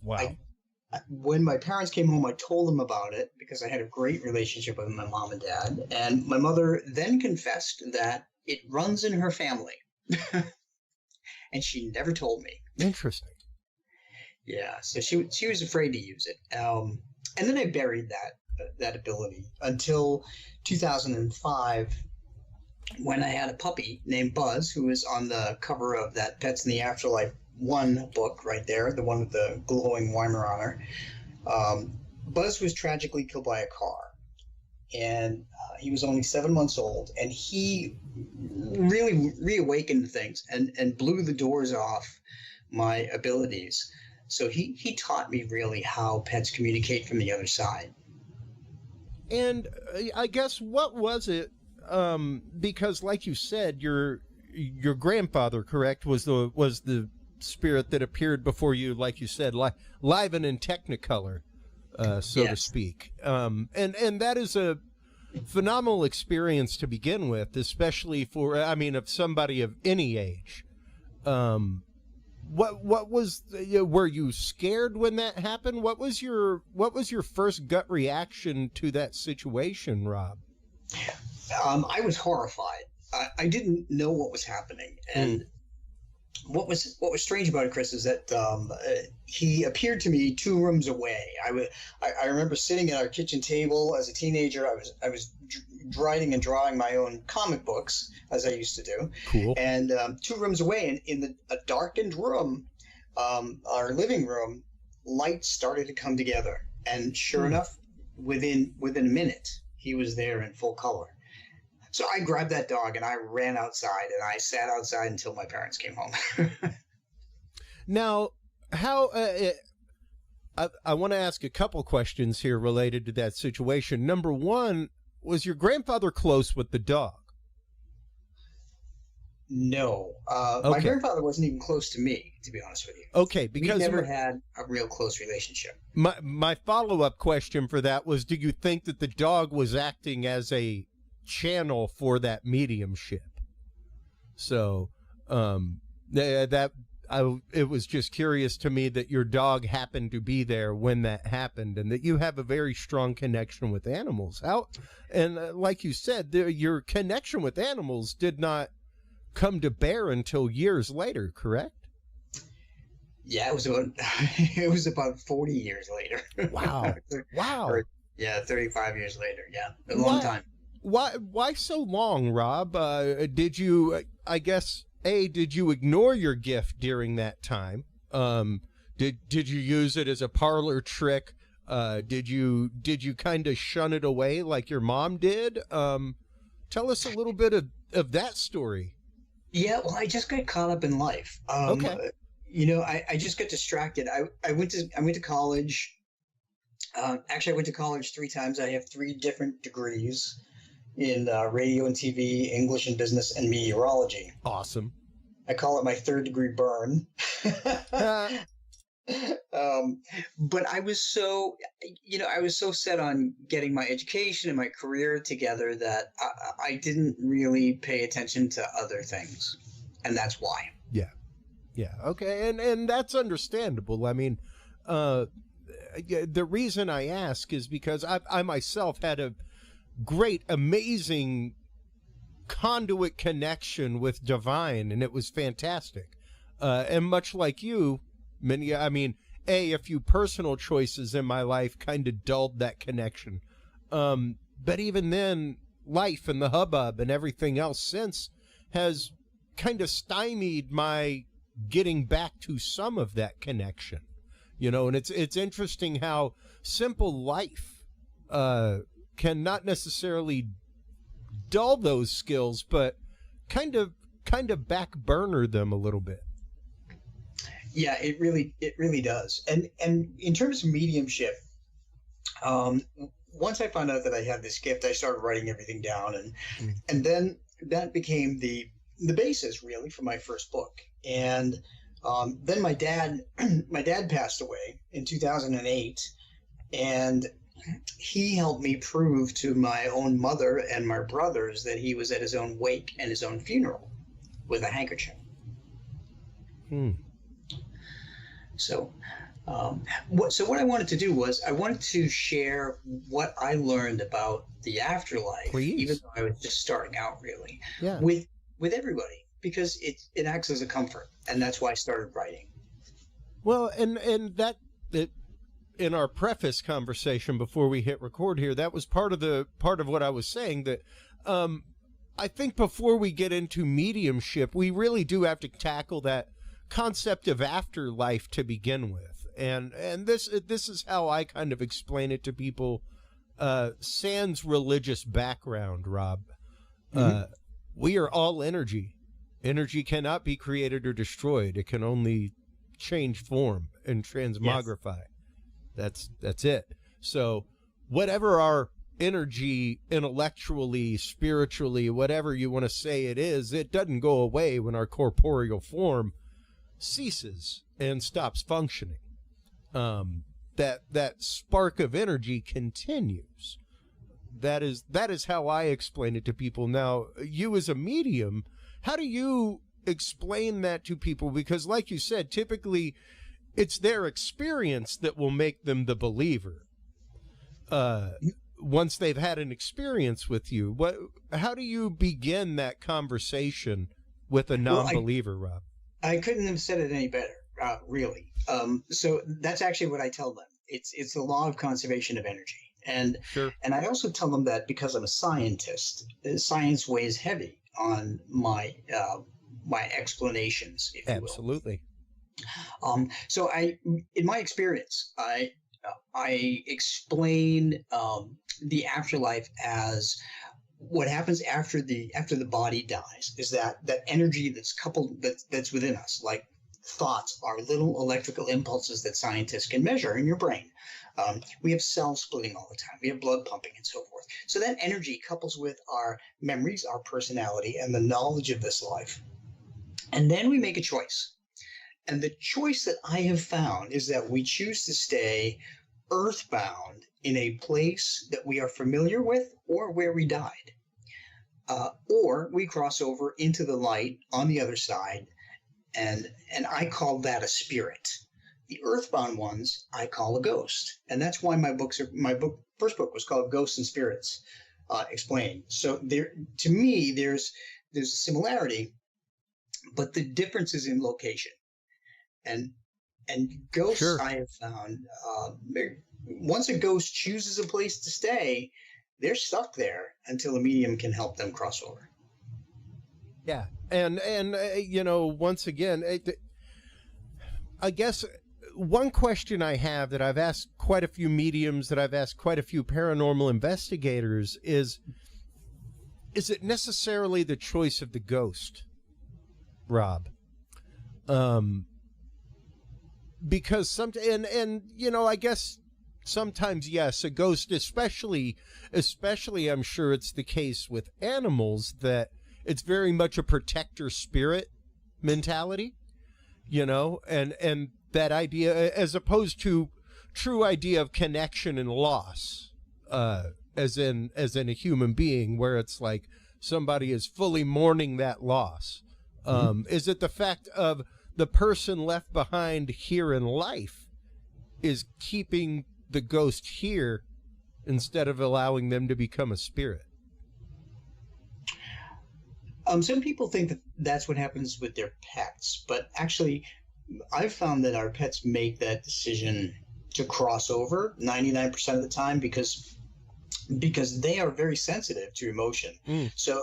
Wow. When my parents came home, I told them about it because I had a great relationship with my mom and dad. And my mother then confessed that it runs in her family. And she never told me. Interesting. Yeah, so she was afraid to use it. And then I buried that ability until 2005, when I had a puppy named Buzz, who was on the cover of that Pets in the Afterlife 1 book right there, the one with the glowing Weimaraner. Buzz was tragically killed by a car, and he was only 7 months old, and he really reawakened things and blew the doors off my abilities. So he taught me really how pets communicate from the other side. And I guess, what was it? Because like you said, your grandfather, correct, was the spirit that appeared before you, like you said, live and in technicolor, so yes, to speak. And that is a phenomenal experience to begin with, especially for, of somebody of any age. What was, were you scared when that happened? What was your first gut reaction to that situation, Rob? I was horrified. I didn't know what was happening, and what was strange about it, Chris, is that he appeared to me 2 rooms away. I remember sitting at our kitchen table as a teenager. I was writing and drawing my own comic books, as I used to do. Cool. And 2 rooms away, in a darkened room, our living room, lights started to come together, and sure enough, within a minute, he was there in full color. So I grabbed that dog and I ran outside, and I sat outside until my parents came home. Now, how I want to ask a couple questions here related to that situation. Number one, was your grandfather close with the dog? No. My grandfather wasn't even close to me, to be honest with you. Okay, because we never had a real close relationship. My follow-up question for that was, do you think that the dog was acting as a channel for that mediumship? So it was just curious to me that your dog happened to be there when that happened, and that you have a very strong connection with animals. Like you said, your connection with animals did not come to bear until years later, correct? Yeah, it was about 40 years later. Wow. Wow. Yeah, 35 years later. Yeah, a long time. Why so long, Rob? Did you, I guess, did you ignore your gift during that time? Did you use it as a parlor trick? Did you kind of shun it away like your mom did? Tell us a little bit of that story. Yeah, well, I just got caught up in life. Okay. I just got distracted. I went to college. Actually, I went to college 3 times. I have 3 different degrees in radio and TV, English and business, and meteorology. Awesome. I call it my 3rd degree burn. But I was so set on getting my education and my career together that I didn't really pay attention to other things, and that's why. Yeah. Okay. And that's understandable. I mean, the reason I ask is because I myself had a great, amazing conduit connection with divine, and it was fantastic. And much like you, a few personal choices in my life kind of dulled that connection. But even then, life and the hubbub and everything else since has kind of stymied my getting back to some of that connection. And it's interesting how simple life can not necessarily dull those skills, but kind of back burner them a little bit. Yeah, it really does. And in terms of mediumship, once I found out that I had this gift, I started writing everything down, and then that became the basis really for my first book. And then my dad passed away in 2008, and he helped me prove to my own mother and my brothers that he was at his own wake and his own funeral with a handkerchief. So what I wanted to do was I wanted to share what I learned about the afterlife, Please. Even though I was just starting out, really, yeah. with everybody, because it acts as a comfort, and that's why I started writing. Well, and that in our preface conversation before we hit record here, that was part of what I was saying, that I think before we get into mediumship, we really do have to tackle that concept of afterlife to begin with. And this is how I kind of explain it to people, sans religious background, Rob. We are all energy. Energy cannot be created or destroyed. It can only change form and transmogrify. Yes. That's it. So whatever our energy, intellectually, spiritually, whatever you want to say it is, it doesn't go away when our corporeal form ceases and stops functioning. That spark of energy continues. That is how I explain it to people. Now, you as a medium, how do you explain that to people? Because like you said, typically it's their experience that will make them the believer. Once they've had an experience with you, how do you begin that conversation with a non-believer, Rob? I couldn't have said it any better, really. So that's actually what I tell them. It's the law of conservation of energy. And sure. And I also tell them that because I'm a scientist, science weighs heavy on my my explanations, if you will. Absolutely. So in my experience, I explain the afterlife as what happens after the body dies is that energy that's coupled that's within us, like thoughts, are little electrical impulses that scientists can measure in your brain. We have cells splitting all the time. We have blood pumping and so forth. So that energy couples with our memories, our personality, and the knowledge of this life. And then we make a choice. And the choice that I have found is that we choose to stay earthbound in a place that we are familiar with or where we died. Or we cross over into the light on the other side, and I call that a spirit. The earthbound ones I call a ghost, and that's why my first book was called Ghosts and Spirits Explained. So to me, there's a similarity, but the difference is in location. And And ghosts, Sure. I have found, once a ghost chooses a place to stay, they're stuck there until a medium can help them cross over. Yeah. And you know, once again, I guess one question I have that I've asked quite a few mediums, that I've asked quite a few paranormal investigators is it necessarily the choice of the ghost, Rob? Because and you know, I guess sometimes, yes, a ghost, especially I'm sure it's the case with animals, that it's very much a protector spirit mentality, you know, and that idea, as opposed to true idea of connection and loss, as in a human being, where it's like somebody is fully mourning that loss. Is it the fact of the person left behind here in life is keeping the ghost here instead of allowing them to become a spirit? Some people think that that's what happens with their pets, but actually, I've found that our pets make that decision to cross over 99% of the time because they are very sensitive to emotion. So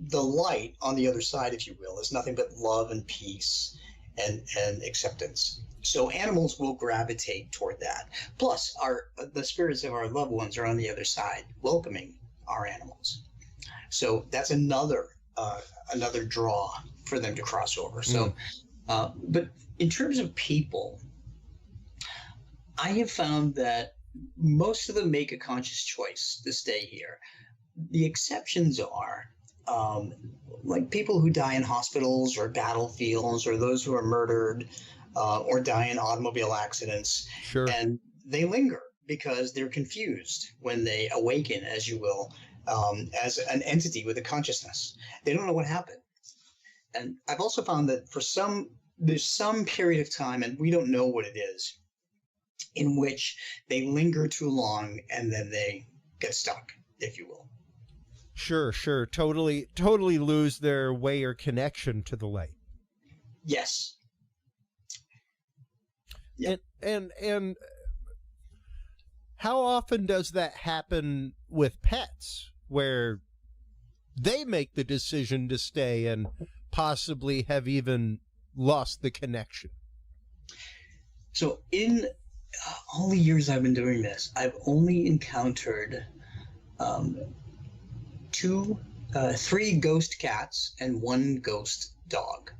the light on the other side, if you will, is nothing but love and peace and acceptance. So animals will gravitate toward that. Plus, the spirits of our loved ones are on the other side, welcoming our animals. So that's another draw for them to cross over. So, but in terms of people, I have found that most of them make a conscious choice to stay here. The exceptions are like people who die in hospitals or battlefields, or those who are murdered or die in automobile accidents. Sure. And they linger because they're confused when they awaken, as you will, as an entity with a consciousness. They don't know what happened. And I've also found that there's some period of time, and we don't know what it is, in which they linger too long and then they get stuck, if you will. Sure. Totally lose their way or connection to the light. Yes. Yep. And how often does that happen with pets, where they make the decision to stay and possibly have even lost the connection? So in all the years I've been doing this, I've only encountered 3 ghost cats and 1 ghost dog.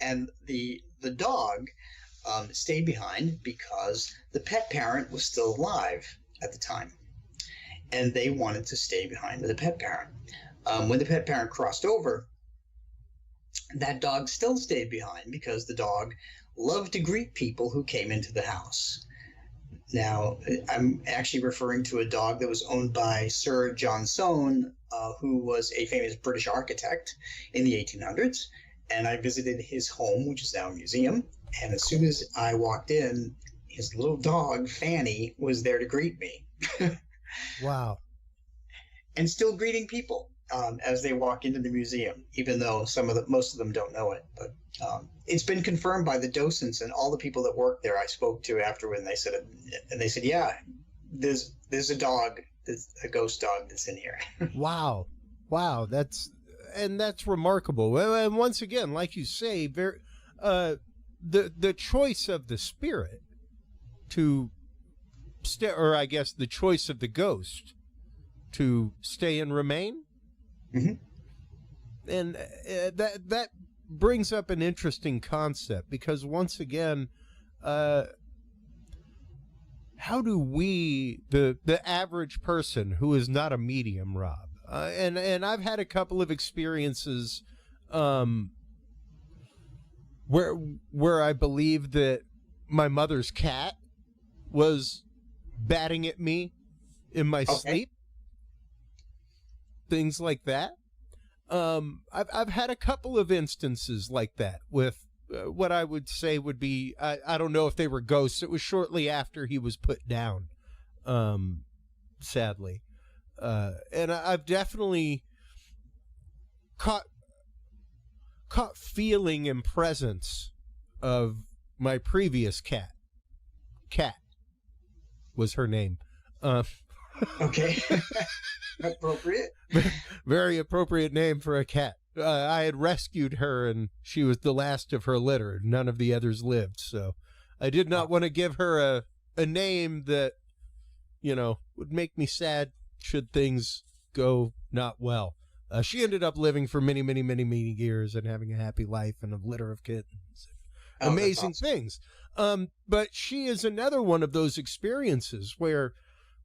And the dog stayed behind because the pet parent was still alive at the time, and they wanted to stay behind with the pet parent. When the pet parent crossed over, that dog still stayed behind because the dog loved to greet people who came into the house. Now, I'm actually referring to a dog that was owned by Sir John Soane, who was a famous British architect in the 1800s. And I visited his home, which is now a museum. And as soon as I walked in, his little dog, Fanny, was there to greet me. Wow. And still greeting people as they walk into the museum, even though most of them don't know it. But it's been confirmed by the docents and all the people that work there I spoke to after when they said it. And they said, yeah, there's a dog, a ghost dog that's in here. Wow. That's remarkable. And once again, like you say, the choice of the spirit to stay, or I guess the choice of the ghost to stay and remain. Mm-hmm. And that brings up an interesting concept, because once again, how do we, the average person who is not a medium, Rob, and I've had a couple of experiences where I believe that my mother's cat was batting at me in my sleep. Things like that. I've had a couple of instances like that with what I would say would be, I don't know if they were ghosts. It was shortly after he was put down, sadly. And I've definitely caught caught feeling and presence of my previous cat. Cat was her name. Okay. Appropriate. Very appropriate name for a cat. I had rescued her, and she was the last of her litter. None of the others lived, so I did not want to give her a name that, you know, would make me sad should things go not well. She ended up living for many, many, many, many years and having a happy life and a litter of kittens. Amazing things. But she is another one of those experiences where,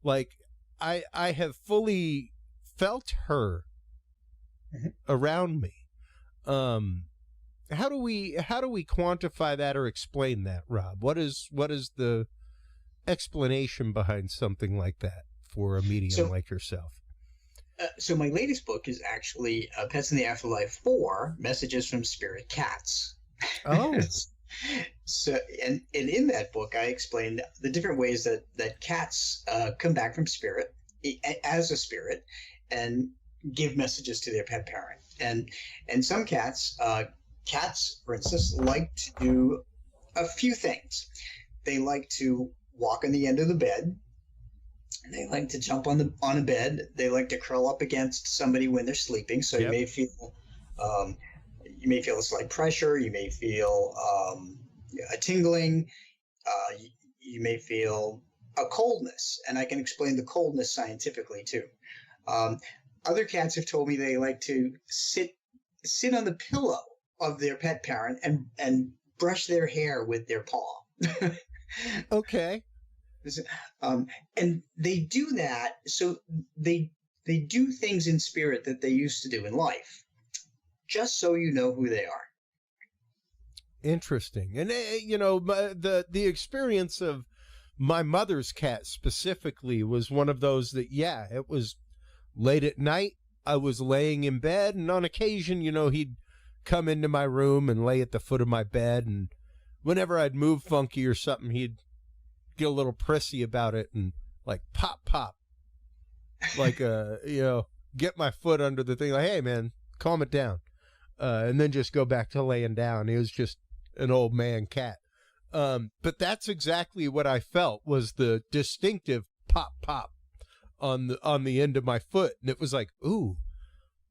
like, I have fully felt her around me. How do we quantify that or explain that, Rob? What is the explanation behind something like that for a medium like yourself? So my latest book is actually Pets in the Afterlife 4, Messages from Spirit Cats. Oh. So, and in that book, I explained the different ways that cats come back from spirit as a spirit and give messages to their pet parent. And some cats, for instance, like to do a few things. They like to walk on the end of the bed. They like to jump on a bed. They like to curl up against somebody when they're sleeping. So you may feel a slight pressure. You may feel a tingling. You may feel a coldness, and I can explain the coldness scientifically too. Other cats have told me they like to sit on the pillow of their pet parent and brush their hair with their paw. Okay. And they do that, so they do things in spirit that they used to do in life, just so you know who they are. Interesting. And you know, the experience of my mother's cat specifically was one of those that, yeah, it was late at night. I was laying in bed, and on occasion, you know, he'd come into my room and lay at the foot of my bed, and whenever I'd move funky or something, he'd get a little prissy about it and like pop, like, you know, get my foot under the thing, like, hey man, calm it down. And then just go back to laying down. He was just an old man cat. But that's exactly what I felt, was the distinctive pop on the end of my foot. And it was like, ooh,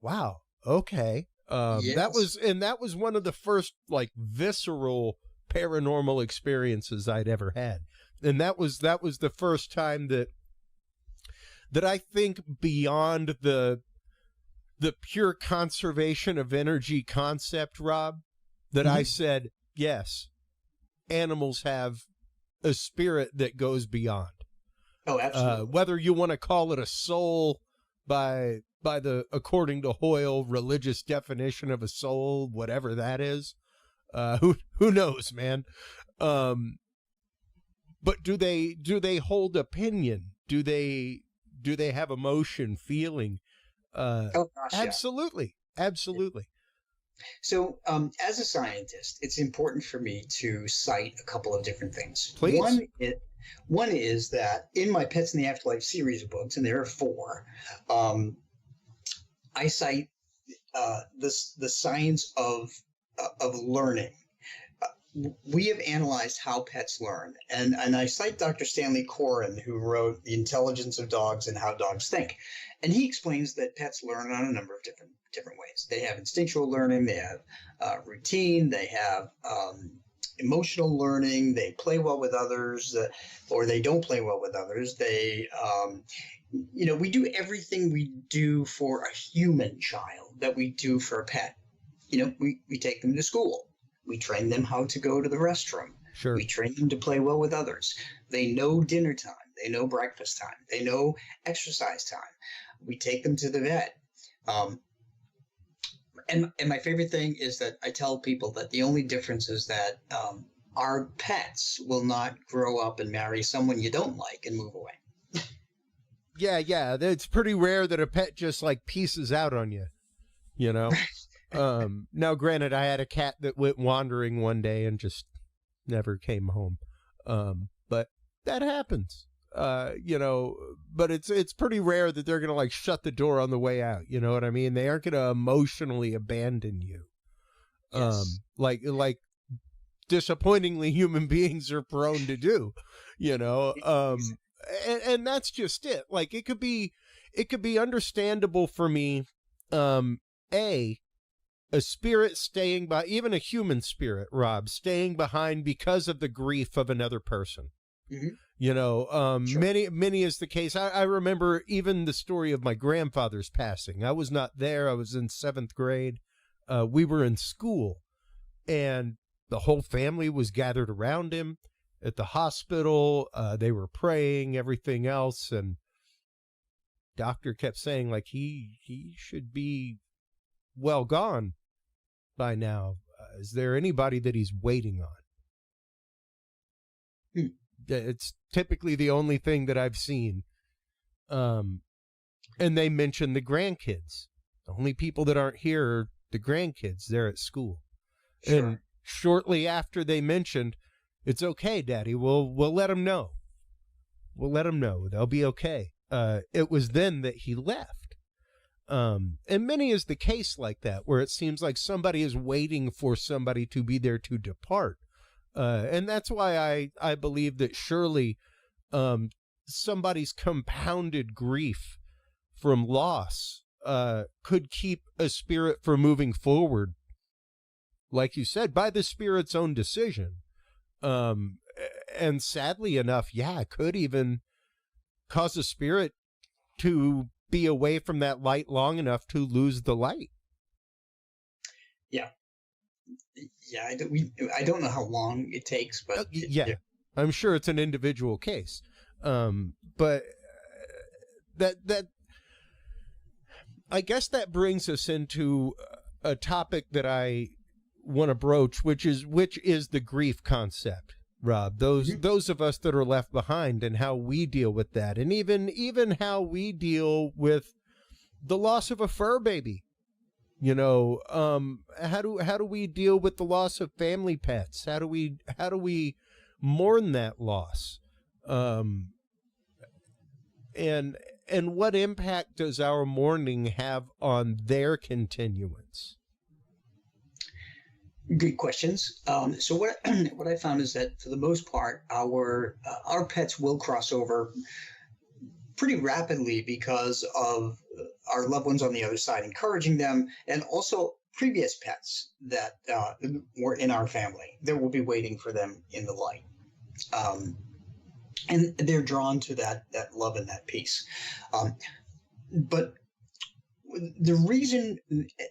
wow. Okay. Yes. That was one of the first like visceral paranormal experiences I'd ever had. And that was the first time that I think, beyond the pure conservation of energy concept, Rob, that I said, yes, animals have a spirit that goes beyond. Oh, absolutely. Whether you want to call it a soul by the, according to Hoyle, religious definition of a soul, whatever that is, who knows, man. But do they hold opinion? Do they have emotion, feeling? Oh, gosh, absolutely. Yeah. Absolutely. So, as a scientist, it's important for me to cite a couple of different things. Please. One is that in my Pets in the Afterlife series of books, and there are 4, I cite the science of learning. We have analyzed how pets learn, and I cite Dr. Stanley Coren, who wrote The Intelligence of Dogs and How Dogs Think, and he explains that pets learn on a number of different ways. They have instinctual learning, they have routine, they have emotional learning, they play well with others, or they don't play well with others. They, we do everything we do for a human child that we do for a pet. We take them to school. We train them how to go to the restroom. Sure. We train them to play well with others. They know dinner time. They know breakfast time. They know exercise time. We take them to the vet. And my favorite thing is that I tell people that the only difference is that our pets will not grow up and marry someone you don't like and move away. Yeah. It's pretty rare that a pet just like pieces out on you, you know? Now, granted, I had a cat that went wandering one day and just never came home. But that happens, but it's pretty rare that they're going to like shut the door on the way out. You know what I mean? They aren't going to emotionally abandon you. Yes. Like disappointingly human beings are prone to do, you know. And that's just it. Like it could be understandable for me, a spirit staying by, even a human spirit, Rob, staying behind because of the grief of another person. Mm-hmm. You know, sure. Many is the case. I remember even the story of my grandfather's passing. I was not there. I was in 7th grade. We were in school, and the whole family was gathered around him at the hospital. They were praying, everything else, and doctor kept saying, like, he should be well gone by now. Is there anybody that he's waiting on? It's typically the only thing that I've seen. And they mentioned the grandkids. The only people that aren't here are the grandkids. They're at school. Sure. And shortly after they mentioned, it's okay, Daddy. We'll let them know. We'll let them know. They'll be okay. It was then that he left. And many is the case like that, where it seems like somebody is waiting for somebody to be there to depart. And that's why I believe that surely somebody's compounded grief from loss could keep a spirit from moving forward, like you said, by the spirit's own decision. And sadly enough, it could even cause a spirit to be away from that light long enough to lose the light. Yeah, I don't know how long it takes, but I'm sure it's an individual case. But that I guess that brings us into a topic that I want to broach, which is the grief concept, Rob. Those of us that are left behind, and how we deal with that, and even how we deal with the loss of a fur baby. You know, how do we deal with the loss of family pets? How do we mourn that loss? And what impact does our mourning have on their continuance? Good questions. So what I found is that for the most part, our pets will cross over pretty rapidly because of our loved ones on the other side encouraging them, and also previous pets that were in our family that will be waiting for them in the light. And they're drawn to that love and that peace. But the reason,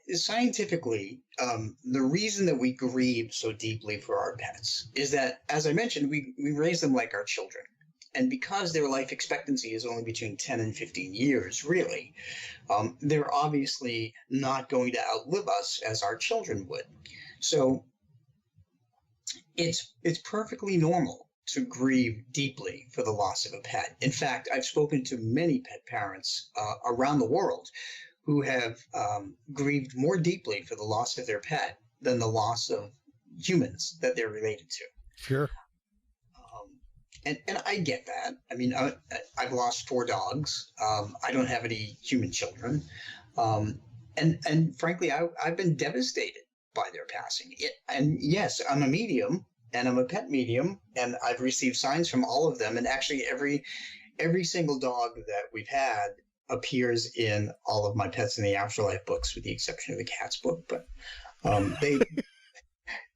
scientifically, the reason that we grieve so deeply for our pets is that, as I mentioned, we raise them like our children. And because their life expectancy is only between 10 and 15 years, really, they're obviously not going to outlive us as our children would. So it's perfectly normal to grieve deeply for the loss of a pet. In fact, I've spoken to many pet parents around the world who have grieved more deeply for the loss of their pet than the loss of humans that they're related to. Sure. And I get that. I mean, I've lost 4 dogs. I don't have any human children. And frankly, I've been devastated by their passing. And yes, I'm a medium, and I'm a pet medium, and I've received signs from all of them. And actually, every single dog that we've had appears in all of my Pets in the Afterlife books, with the exception of the cats book. But they...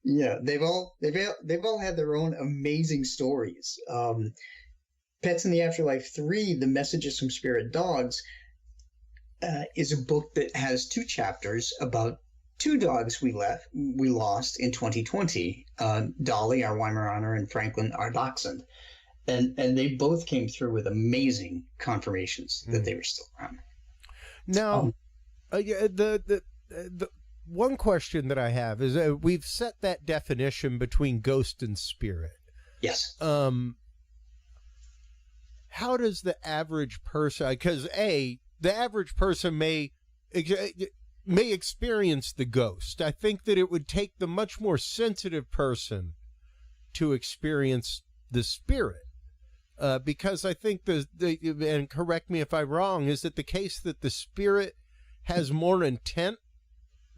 Yeah, they've all had their own amazing stories. Pets in the Afterlife 3, The Messages from Spirit Dogs, is a book that has 2 chapters about 2 dogs we lost in 2020, Dolly, our Weimaraner, and Franklin, our Dachshund. And they both came through with amazing confirmations that they were still around. Now, the one question that I have is, we've set that definition between ghost and spirit. Yes. How does the average person, because the average person may experience the ghost. I think that it would take the much more sensitive person to experience the spirit. Because I think and correct me if I'm wrong, is it the case that the spirit has more intent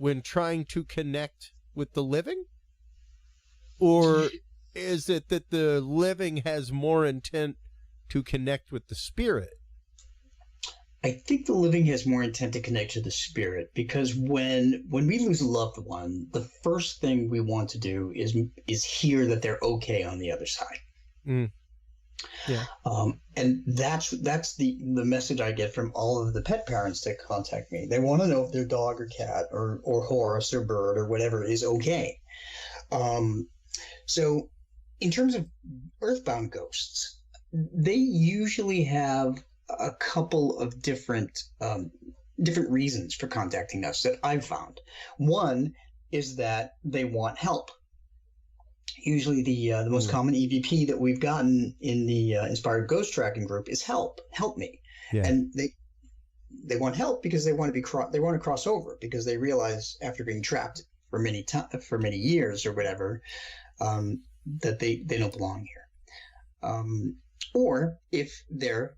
when trying to connect with the living? Or is it that the living has more intent to connect with the spirit? I think the living has more intent to connect to the spirit, because when we lose a loved one, the first thing we want to do is hear that they're okay on the other side. Mm. Yeah. And that's the message I get from all of the pet parents that contact me. They want to know if their dog or cat or horse or bird or whatever is okay. So in terms of earthbound ghosts, they usually have a couple of different reasons for contacting us that I've found. One is that they want help. Usually the most common EVP that we've gotten in the Inspired Ghost Tracking group is help me. Yeah. And they want help because they want to cross over, because they realize after being trapped for many years or whatever, that they don't belong here. Or if they're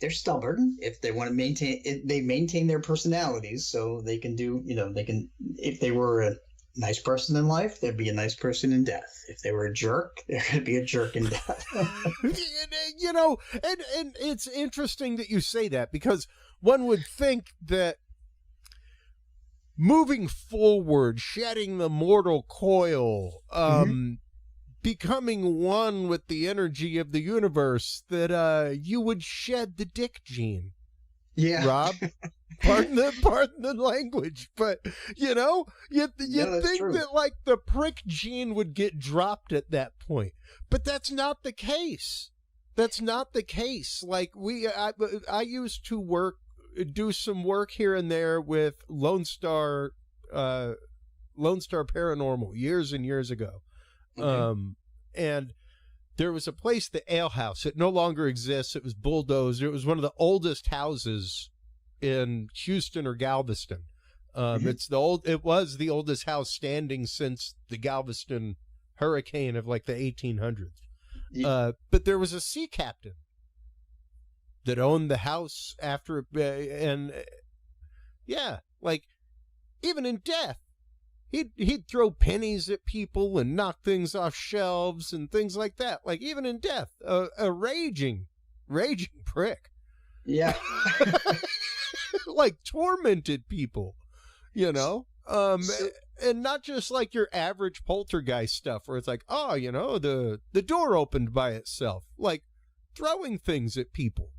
stubborn, if they want to maintain their personalities, so they can do, if they were a nice person in life, they'd be a nice person in death. If they were a jerk, they're going to be a jerk in death. And it's interesting that you say that, because one would think that moving forward, shedding the mortal coil, becoming one with the energy of the universe, that you would shed the dick gene. Yeah. Rob, pardon the language, but you think true. that like the prick gene would get dropped at that point, but that's not the case. That's not the case. Like I used to do some work here and there with Lone Star Paranormal years and years ago. And there was a place, the Ale House. It no longer exists. It was bulldozed. It was one of the oldest houses in Houston or Galveston. It was the oldest house standing since the Galveston hurricane of like the 1800s. But there was a sea captain that owned the house after, and like even in death, he'd throw pennies at people and knock things off shelves and things like that. Like even in death, a raging prick. Yeah. Like tormented people, and not just like your average poltergeist stuff where it's like, oh, the door opened by itself, like throwing things at people.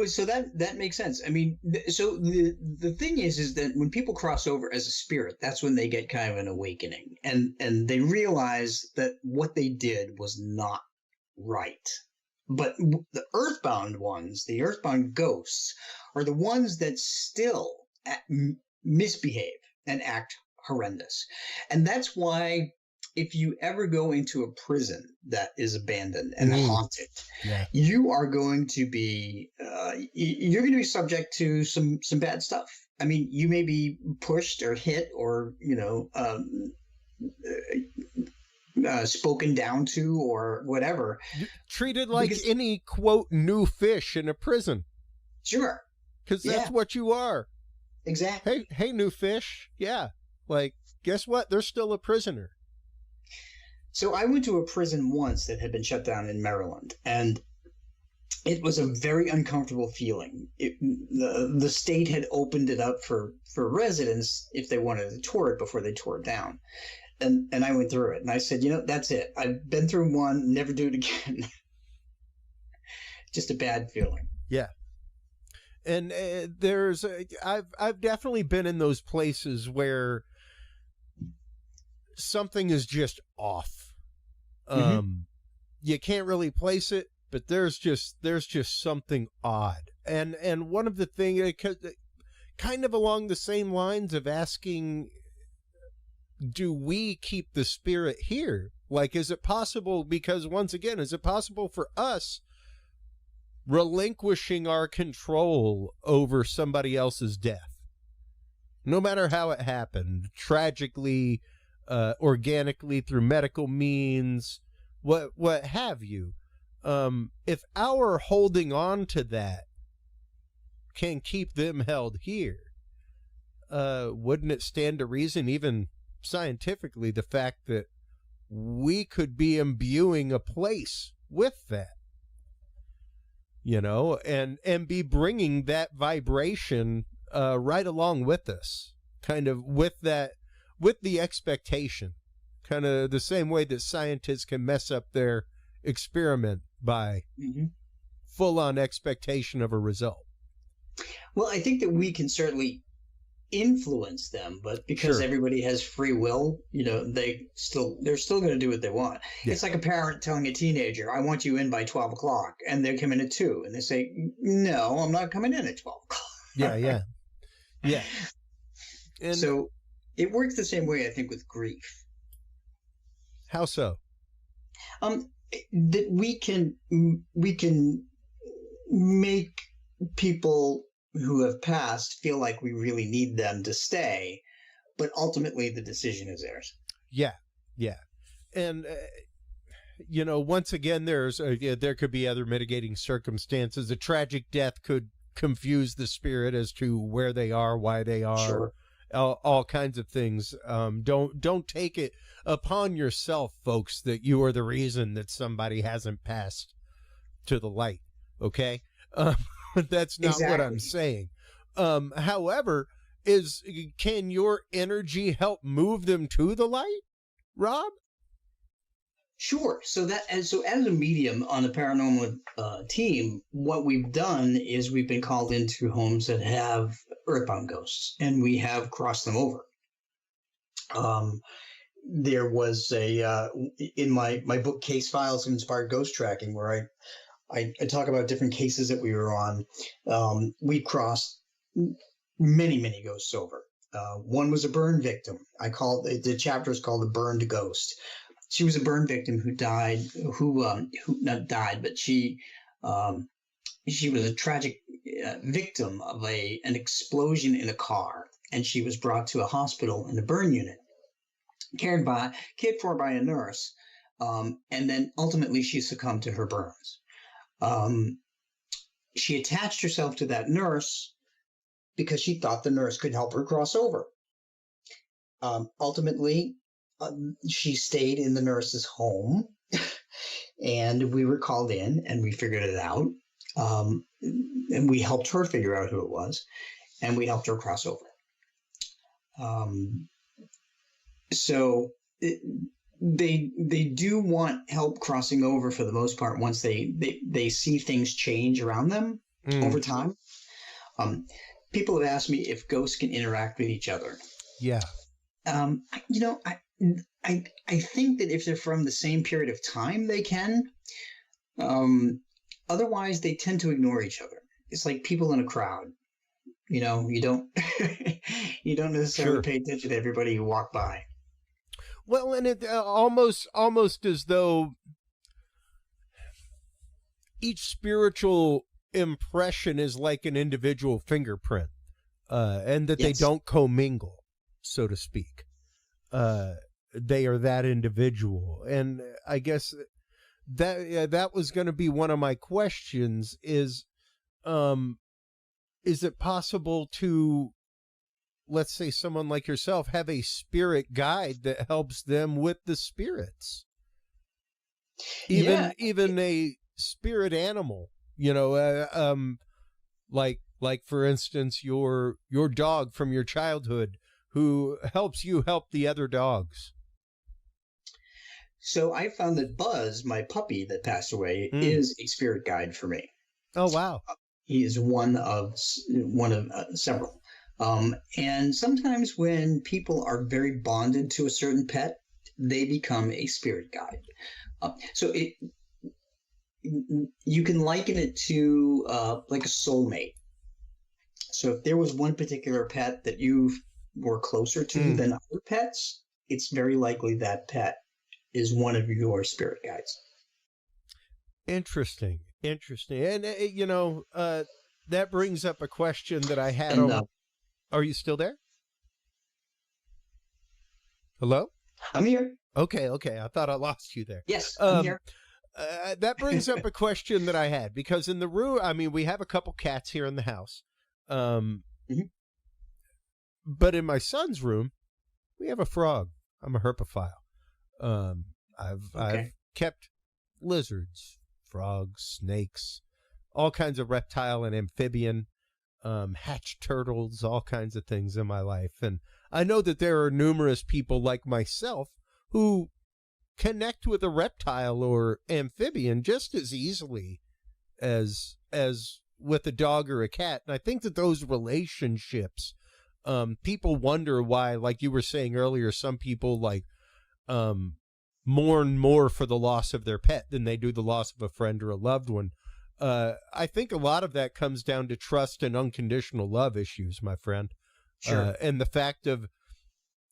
So that makes sense. I mean, so the thing is that when people cross over as a spirit, that's when they get kind of an awakening, and they realize that what they did was not right. But the earthbound ones, the earthbound ghosts, are the ones that still misbehave and act horrendous. And that's why if you ever go into a prison that is abandoned and haunted, you are going to be subject to some bad stuff. I mean, you may be pushed or hit or spoken down to or whatever. Treated like any quote new fish in a prison. Sure, because that's what you are. Exactly. Hey, new fish. Yeah, like guess what? They're still a prisoner. So I went to a prison once that had been shut down in Maryland, and it was a very uncomfortable feeling. The state had opened it up for residents if they wanted to tour it before they tore it down. And I went through it, and I said, that's it. I've been through one, never do it again. Just a bad feeling. Yeah. And I've definitely been in those places where something is just off. You can't really place it, but there's just something odd. And one of the things, kind of along the same lines of asking, do we keep the spirit here? Like, is it possible? Because once again, is it possible for us relinquishing our control over somebody else's death, no matter how it happened, tragically, organically, through medical means, what have you? If our holding on to that can keep them held here, wouldn't it stand to reason, even scientifically, the fact that we could be imbuing a place with that, you know, and be bringing that vibration right along with us, kind of with the expectation, kind of the same way that scientists can mess up their experiment by full-on expectation of a result. Well, I think that we can certainly influence them, but because everybody has free will, you know, they're still going to do what they want. Yeah. It's like a parent telling a teenager, I want you in by 12 o'clock, and they come in at 2, and they say, no, I'm not coming in at 12 o'clock. Yeah. And so it works the same way, I think, with grief. How so? That we can make people who have passed feel like we really need them to stay, but ultimately the decision is theirs. Yeah. And you know, once again, there could be other mitigating circumstances. A tragic death could confuse the spirit as to where they are, why they are, all kinds of things. Don't take it upon yourself, folks, that you are the reason that somebody hasn't passed to the light. Okay. That's not what I'm saying. However, can your energy help move them to the light, Rob? Sure. So as a medium on the paranormal team, what we've done is we've been called into homes that have earthbound ghosts, and we have crossed them over. There was in my book, Case Files of Inspired Ghost Tracking, where I talk about different cases that we were on. We crossed many ghosts over. One was a burn victim. The chapter is called The Burned Ghost. She was a burn victim who died, who not died, but she was a tragic victim of an explosion in a car, and she was brought to a hospital in the burn unit, cared for by a nurse, and then ultimately she succumbed to her burns. She attached herself to that nurse because she thought the nurse could help her cross over. Ultimately, she stayed in the nurse's home, and we were called in, and we figured it out. And we helped her figure out who it was, and we helped her cross over. So they do want help crossing over for the most part once they see things change around them over time. People have asked me if ghosts can interact with each other. Yeah. I think that if they're from the same period of time, they can. Otherwise, they tend to ignore each other. It's like people in a crowd. You know, you don't necessarily pay attention to everybody you walk by. Well, and it almost as though each spiritual impression is like an individual fingerprint, and that they don't commingle, so to speak. They are that individual. And I guess that was going to be one of my questions is it possible to, let's say someone like yourself, have a spirit guide that helps them with the spirits? Even a spirit animal, you know, like for instance, your dog from your childhood who helps you help the other dogs. So I found that Buzz, my puppy that passed away, is a spirit guide for me. Oh, wow. He is one of several. And sometimes when people are very bonded to a certain pet, they become a spirit guide. So you can liken it to like a soulmate. So if there was one particular pet that you were closer to than other pets, it's very likely that pet is one of your spirit guides. Interesting. And, you know, that brings up a question that I had. Are you still there? Hello? I'm here. Okay. I thought I lost you there. Yes, I'm here. That brings up a question that I had, because in the room, I mean, we have a couple cats here in the house. But in my son's room, we have a frog. I'm a herpophile. I've kept lizards, frogs, snakes, all kinds of reptile and amphibian, hatched turtles, all kinds of things in my life. And I know that there are numerous people like myself who connect with a reptile or amphibian just as easily as with a dog or a cat. And I think that those relationships, people wonder why, like you were saying earlier, some people like mourn more for the loss of their pet than they do the loss of a friend or a loved one. I think a lot of that comes down to trust and unconditional love issues, my friend. Sure. And the fact of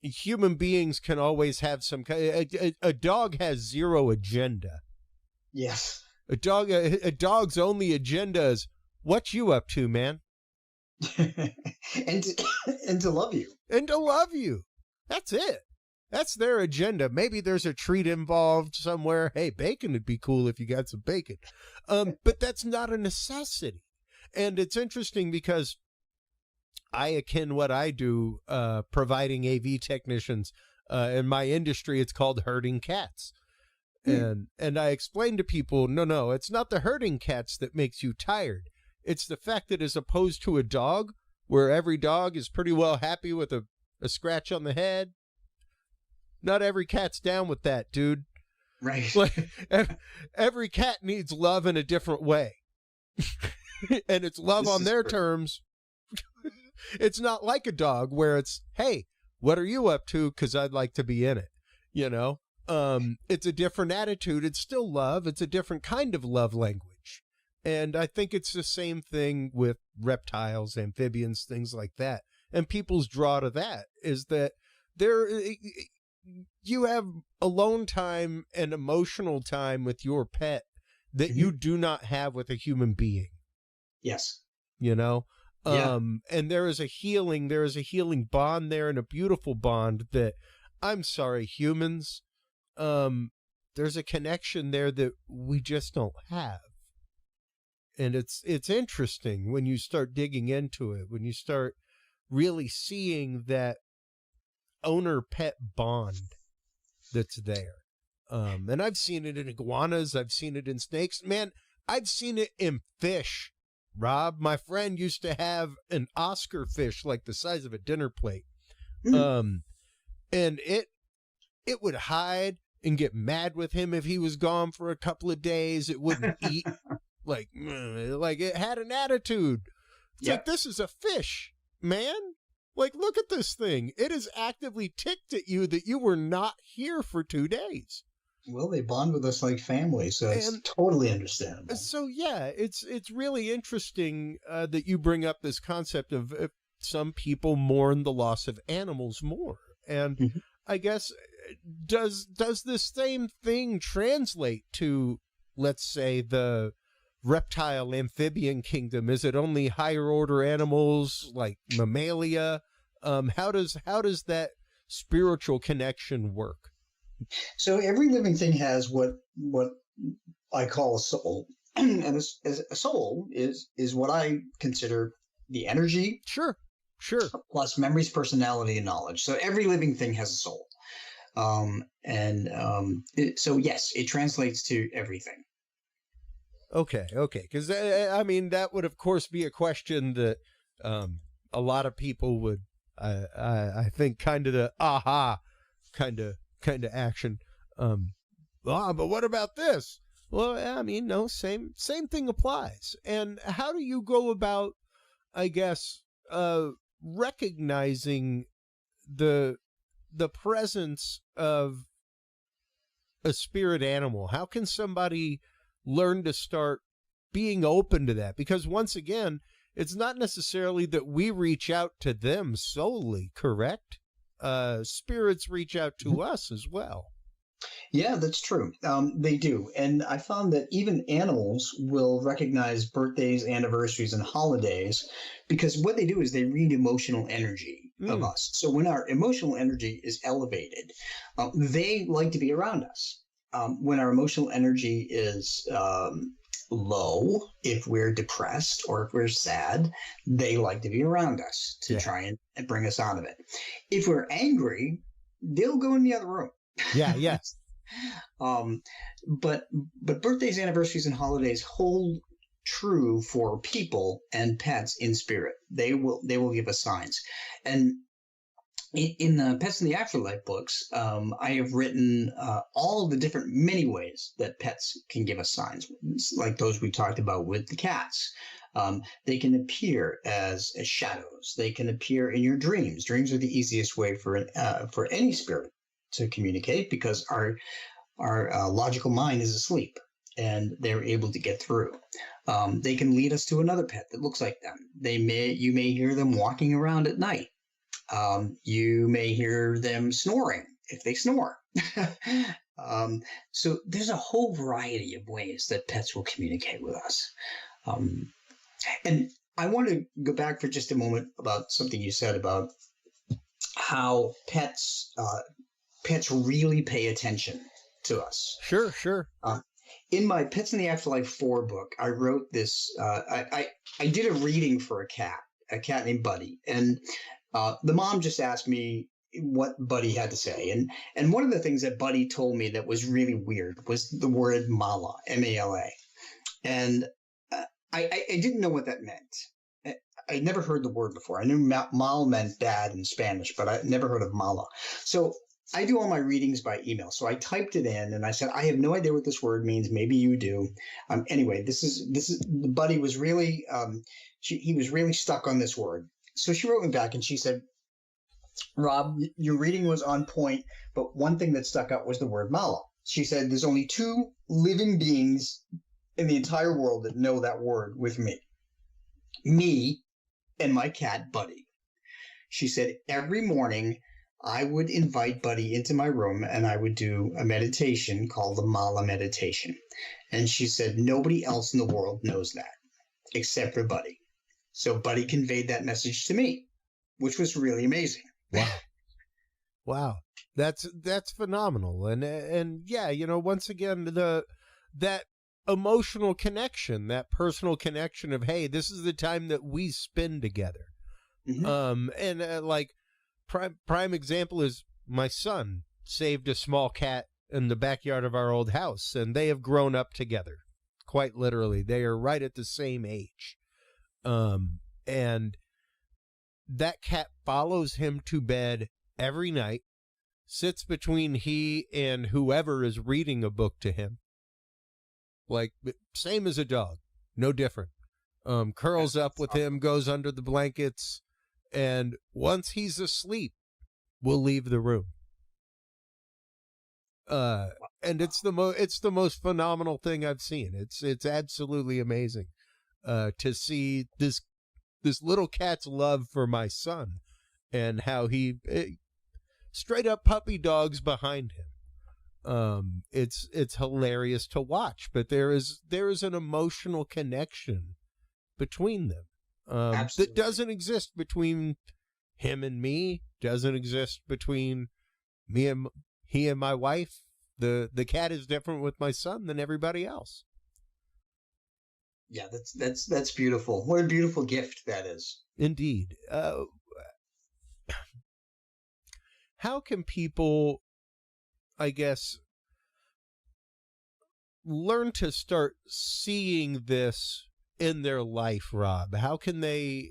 human beings can always have some kind. A dog has zero agenda. Yes. A dog's only agenda is, what you up to, man? and to love you. And to love you. That's it. That's their agenda. Maybe there's a treat involved somewhere. Hey, bacon would be cool if you got some bacon. But that's not a necessity. And it's interesting because I akin what I do, providing AV technicians. In my industry, it's called herding cats. And I explain to people, no, it's not the herding cats that makes you tired. It's the fact that as opposed to a dog, where every dog is pretty well happy with a scratch on the head, not every cat's down with that, dude. Right. Like, every cat needs love in a different way. And it's love on their terms. It's not like a dog where it's, hey, what are you up to? Because I'd like to be in it. You know, it's a different attitude. It's still love. It's a different kind of love language. And I think it's the same thing with reptiles, amphibians, things like that. And people's draw to that is that you have alone time and emotional time with your pet that you do not have with a human being. Yes. You know? Yeah. And there is a healing bond there, and a beautiful bond that, I'm sorry, humans, there's a connection there that we just don't have. And it's interesting when you start digging into it, when you start really seeing that owner-pet bond that's there. And I've seen it in iguanas. I've seen it in snakes. Man, I've seen it in fish. Rob, my friend, used to have an Oscar fish like the size of a dinner plate. And it would hide and get mad with him if he was gone for a couple of days. It wouldn't eat. Like it had an attitude. It's like, this is a fish, man. Like, look at this thing. It is actively ticked at you that you were not here for 2 days. Well, they bond with us like family, so it's totally understandable. So, yeah, it's really interesting that you bring up this concept of some people mourn the loss of animals more. And I guess, does this same thing translate to, let's say, the reptile amphibian kingdom? Is it only higher order animals like mammalia? How does that spiritual connection work? So every living thing has what I call a soul, and a soul is what I consider the energy. Sure. Plus memories, personality, and knowledge. So every living thing has a soul. So yes, it translates to everything. Okay. Because I mean, that would of course be a question that a lot of people would, I think, kind of the aha kind of action. But what about this? Well, I mean, no, same thing applies. And how do you go about, I guess, recognizing the presence of a spirit animal? How can somebody learn to start being open to that? Because once again, it's not necessarily that we reach out to them solely, correct? Spirits reach out to us as well. Yeah, that's true. They do. And I found that even animals will recognize birthdays, anniversaries, and holidays because what they do is they read emotional energy of us. So when our emotional energy is elevated, they like to be around us. when our emotional energy is low, if we're depressed or if we're sad, they like to be around us to try and bring us out of it. If we're angry, they'll go in the other room. Yeah, yeah. But birthdays, anniversaries, and holidays hold true for people and pets in spirit. They will give us signs. And in the Pets in the Afterlife books, I have written all of the different many ways that pets can give us signs, like those we talked about with the cats. They can appear as shadows. They can appear in your dreams. Dreams are the easiest way for any spirit to communicate, because our logical mind is asleep and they're able to get through. They can lead us to another pet that looks like them. You may hear them walking around at night. You may hear them snoring if they snore. So there's a whole variety of ways that pets will communicate with us. And I want to go back for just a moment about something you said about how pets really pay attention to us. Sure. In my Pets in the Afterlife 4 book, I wrote this. I did a reading for a cat named Buddy, and the mom just asked me what Buddy had to say. And one of the things that Buddy told me that was really weird was the word mala, M-A-L-A. And I didn't know what that meant. I'd never heard the word before. I knew mal meant dad in Spanish, but I'd never heard of mala. So I do all my readings by email. So I typed it in and I said, I have no idea what this word means. Maybe you do. Anyway, this is Buddy was really, he was really stuck on this word. So she wrote me back and she said, Rob, your reading was on point, but one thing that stuck out was the word mala. She said, there's only 2 living beings in the entire world that know that word with me and my cat, Buddy. She said, every morning I would invite Buddy into my room and I would do a meditation called the Mala meditation. And she said, nobody else in the world knows that except for Buddy. So Buddy conveyed that message to me, which was really amazing. Wow. That's phenomenal. And yeah, once again, that emotional connection, that personal connection of, hey, this is the time that we spend together. Mm-hmm. And prime example is my son saved a small cat in the backyard of our old house, and they have grown up together. Quite literally. They are right at the same age. And that cat follows him to bed every night, sits between he and whoever is reading a book to him. Like, same as a dog, no different. Curls up with him, goes under the blankets, and once he's asleep, we'll leave the room. And it's the most phenomenal thing I've seen. It's absolutely amazing to see this little cat's love for my son and how he straight up puppy dogs behind him. It's hilarious to watch, but there is an emotional connection between them that doesn't exist between him and me, doesn't exist between me and he and my wife. The cat is different with my son than everybody else. Yeah, that's beautiful. What a beautiful gift that is. Indeed. How can people, I guess, learn to start seeing this in their life, Rob? How can they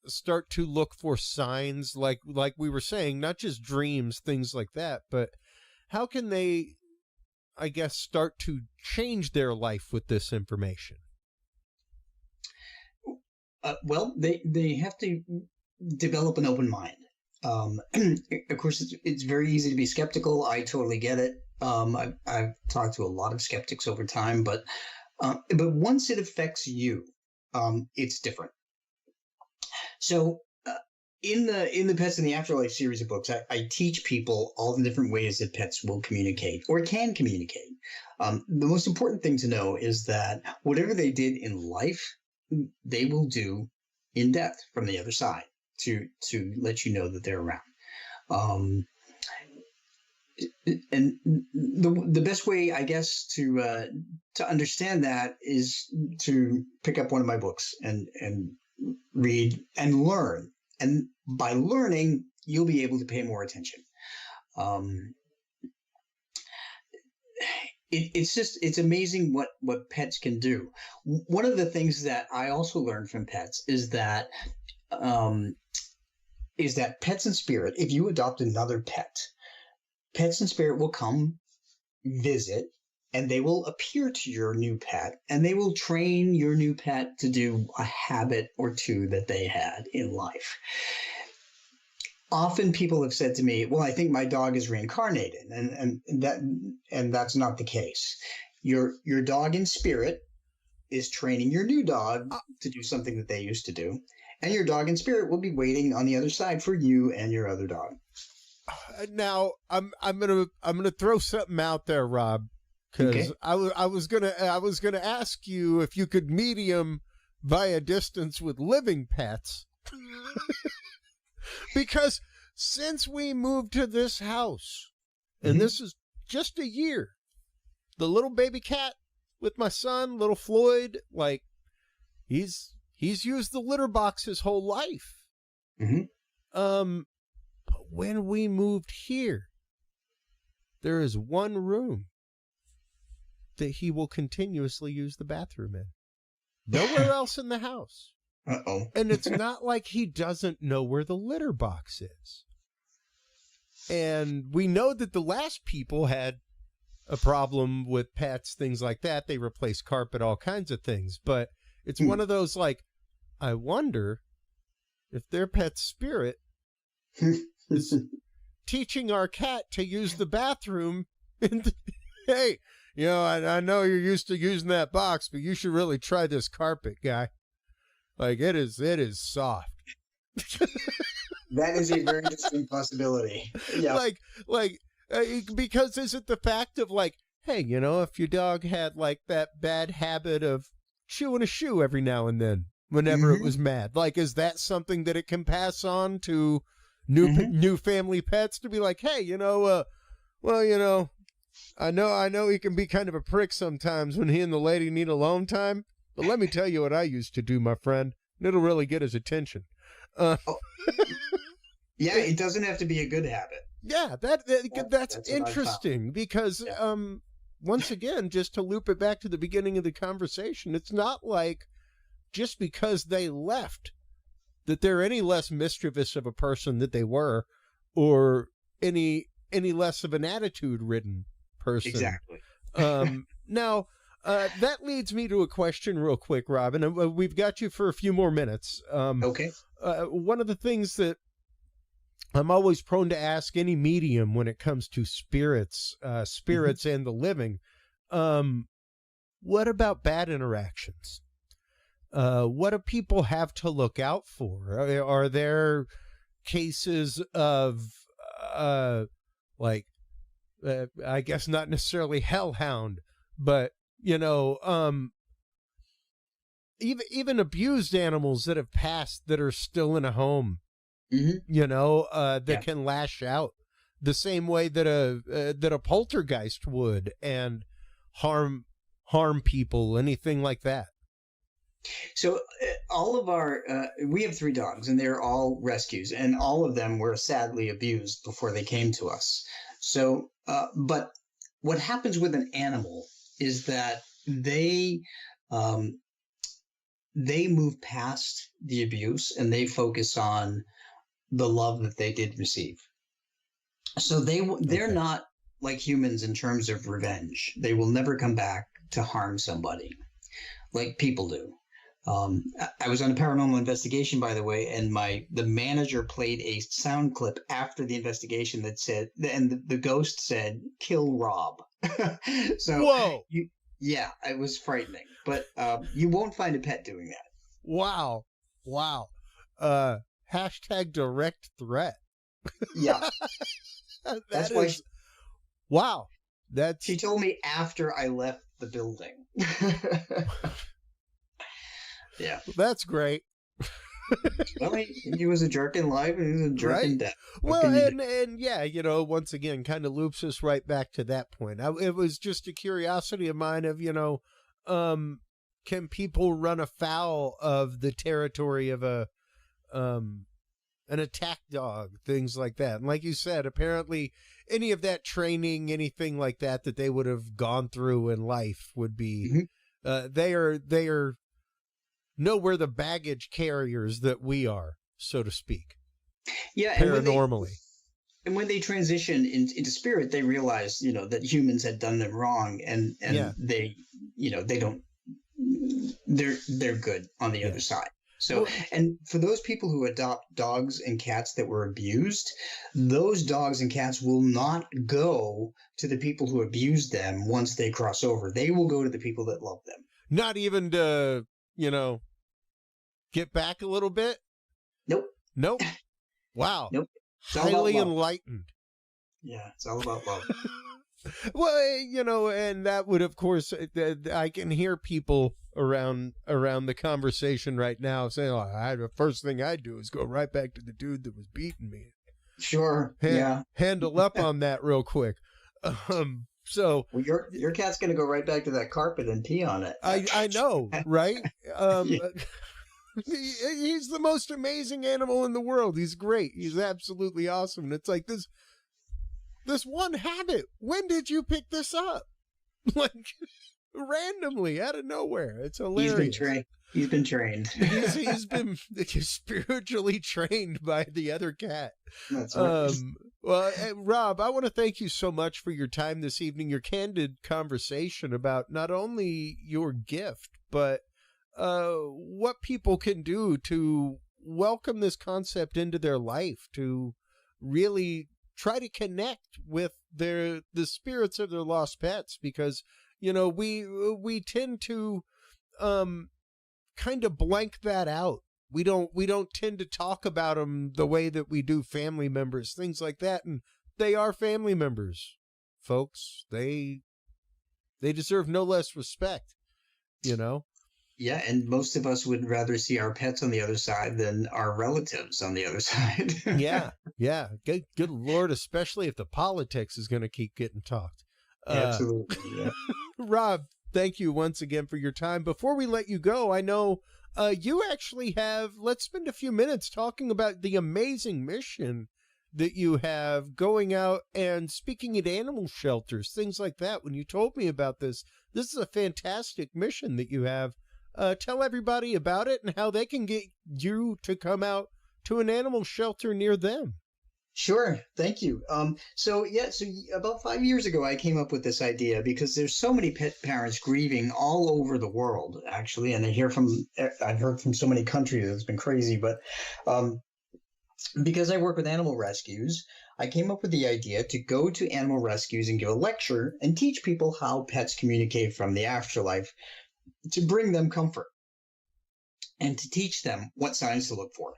start to look for signs like we were saying, not just dreams, things like that, but how can they, I guess, start to change their life with this information? Well, they have to develop an open mind. Of course, it's very easy to be skeptical. I totally get it. I've talked to a lot of skeptics over time, but once it affects you, it's different. So in the Pets in the Afterlife series of books, I teach people all the different ways that pets will communicate or can communicate. The most important thing to know is that whatever they did in life, they will do in death from the other side to let you know that they're around. the best way, I guess, to understand that is to pick up one of my books and read and learn. And by learning, you'll be able to pay more attention. It's amazing what pets can do. One of the things that I also learned from pets is that pets in spirit, if you adopt another pet, pets in spirit will come visit, and they will appear to your new pet, and they will train your new pet to do a habit or two that they had in life. Often people have said to me, well, I think my dog is reincarnated, and that's not the case. Your dog in spirit is training your new dog to do something that they used to do, and your dog in spirit will be waiting on the other side for you and your other dog. Now, I'm gonna throw something out there, Rob, because I was gonna ask you if you could medium via distance with living pets. Because since we moved to this house, and this is just a year, the little baby cat with my son, little Floyd, like he's used the litter box his whole life. But when we moved here, there is one room that he will continuously use the bathroom in. Nowhere else in the house. And it's not like he doesn't know where the litter box is. And we know that the last people had a problem with pets, things like that. They replaced carpet, all kinds of things. But it's one of those, like, I wonder if their pet spirit is teaching our cat to use the bathroom. Hey, I know you're used to using that box, but you should really try this carpet, guy. Like, it is soft. That is a very distinct possibility. Yeah. Because is it the fact of like, hey, if your dog had like that bad habit of chewing a shoe every now and then, whenever it was mad, like, is that something that it can pass on to new family pets to be like, hey, I know he can be kind of a prick sometimes when he and the lady need alone time. But let me tell you what I used to do, my friend. It'll really get his attention. Yeah, it doesn't have to be a good habit. Yeah, that's interesting because, once again, just to loop it back to the beginning of the conversation, it's not like just because they left that they're any less mischievous of a person that they were, or any less of an attitude-ridden person. Exactly. Now, that leads me to a question real quick, Robin, and we've got you for a few more minutes. Okay. One of the things that I'm always prone to ask any medium when it comes to spirits and the living, what about bad interactions? What do people have to look out for? Are there cases of, I guess not necessarily hellhound, but even abused animals that have passed that are still in a home, that can lash out the same way that a poltergeist would and harm people, anything like that? So all of our, we have 3 dogs, and they're all rescues, and all of them were sadly abused before they came to us. So, but what happens with an animal is that they move past the abuse and they focus on the love that they did receive. So they're not like humans in terms of revenge. They will never come back to harm somebody like people do. I was on a paranormal investigation, by the way, and the manager played a sound clip after the investigation that said, and the ghost said, "Kill Rob." So, whoa. Yeah, it was frightening, but you won't find a pet doing that. Wow. Hashtag direct threat. Yeah. That's why. Wow. She told me after I left the building. Yeah. That's great. Well, he was a jerk in life and he was a jerk in death. Well, and yeah, you know, once again, kind of loops us right back to that point. It was just a curiosity of mine of, you know, can people run afoul of the territory of an attack dog, things like that. And like you said, apparently any of that training, anything like that they would have gone through in life would be, they are nowhere the baggage carriers that we are, so to speak. Yeah. Paranormally. And when they transition into spirit, they realize, you know, that humans had done them wrong, and they, you know, they don't, they're good on the other side. So, and for those people who adopt dogs and cats that were abused, those dogs and cats will not go to the people who abused them once they cross over. They will go to the people that love them. Not even to, you know, get back a little bit? Nope. Wow. Nope. Highly enlightened. Yeah, it's all about love. Well, you know, and that would, of course, I can hear people around the conversation right now saying, "Oh, the first thing I'd do is go right back to the dude that was beating me." Sure. Handle up on that real quick. So well, your cat's going to go right back to that carpet and pee on it. I know, right? He's the most amazing animal in the world. He's great. He's absolutely awesome. And it's like this one habit. When did you pick this up? Like randomly out of nowhere. It's hilarious. He's been trained. He's been spiritually trained by the other cat. That's right. Well, Rob, I want to thank you so much for your time this evening, your candid conversation about not only your gift, but what people can do to welcome this concept into their life, to really try to connect with the spirits of their lost pets, because, you know, we tend to kind of blank that out. We don't tend to talk about them the way that we do family members, things like that. And they are family members, folks. They deserve no less respect, you know? Yeah, and most of us would rather see our pets on the other side than our relatives on the other side. Yeah. Good Lord, especially if the politics is going to keep getting talked. Absolutely. Yeah. Rob, thank you once again for your time. Before we let you go, I know you actually let's spend a few minutes talking about the amazing mission that you have going out and speaking at animal shelters, things like that. When you told me about this is a fantastic mission that you have. Tell everybody about it and how they can get you to come out to an animal shelter near them. Sure. Thank you. So about 5 years ago, I came up with this idea because there's so many pet parents grieving all over the world, actually. And I've heard from so many countries, it's been crazy. But because I work with animal rescues, I came up with the idea to go to animal rescues and give a lecture and teach people how pets communicate from the afterlife, to bring them comfort and to teach them what signs to look for.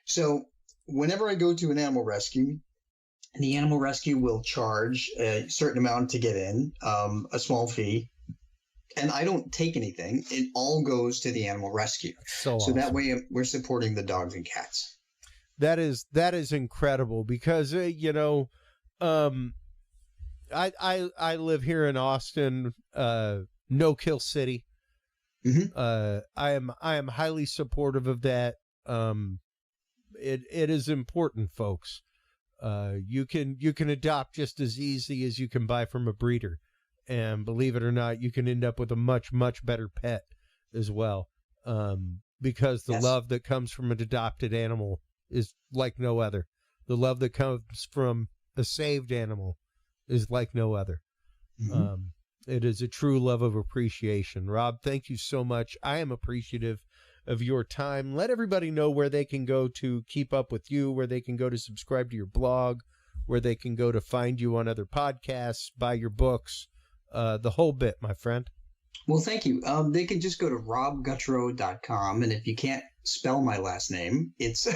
So whenever I go to an animal rescue, the animal rescue will charge a certain amount to get in, a small fee, and I don't take anything. It all goes to the animal rescue. So awesome. That way we're supporting the dogs and cats. That is incredible because, you know, I live here in Austin, no kill city. Mm-hmm. I am highly supportive of that. It is important, folks. You can adopt just as easy as you can buy from a breeder, and believe it or not, you can end up with a much better pet as well. Because the love that comes from an adopted animal is like no other. The love that comes from a saved animal is like no other. Mm-hmm. It is a true love of appreciation. Rob, thank you so much. I am appreciative of your time. Let everybody know where they can go to keep up with you, where they can go to subscribe to your blog, where they can go to find you on other podcasts, buy your books, the whole bit, my friend. Well, thank you. They can just go to robgutro.com, and if you can't spell my last name, it's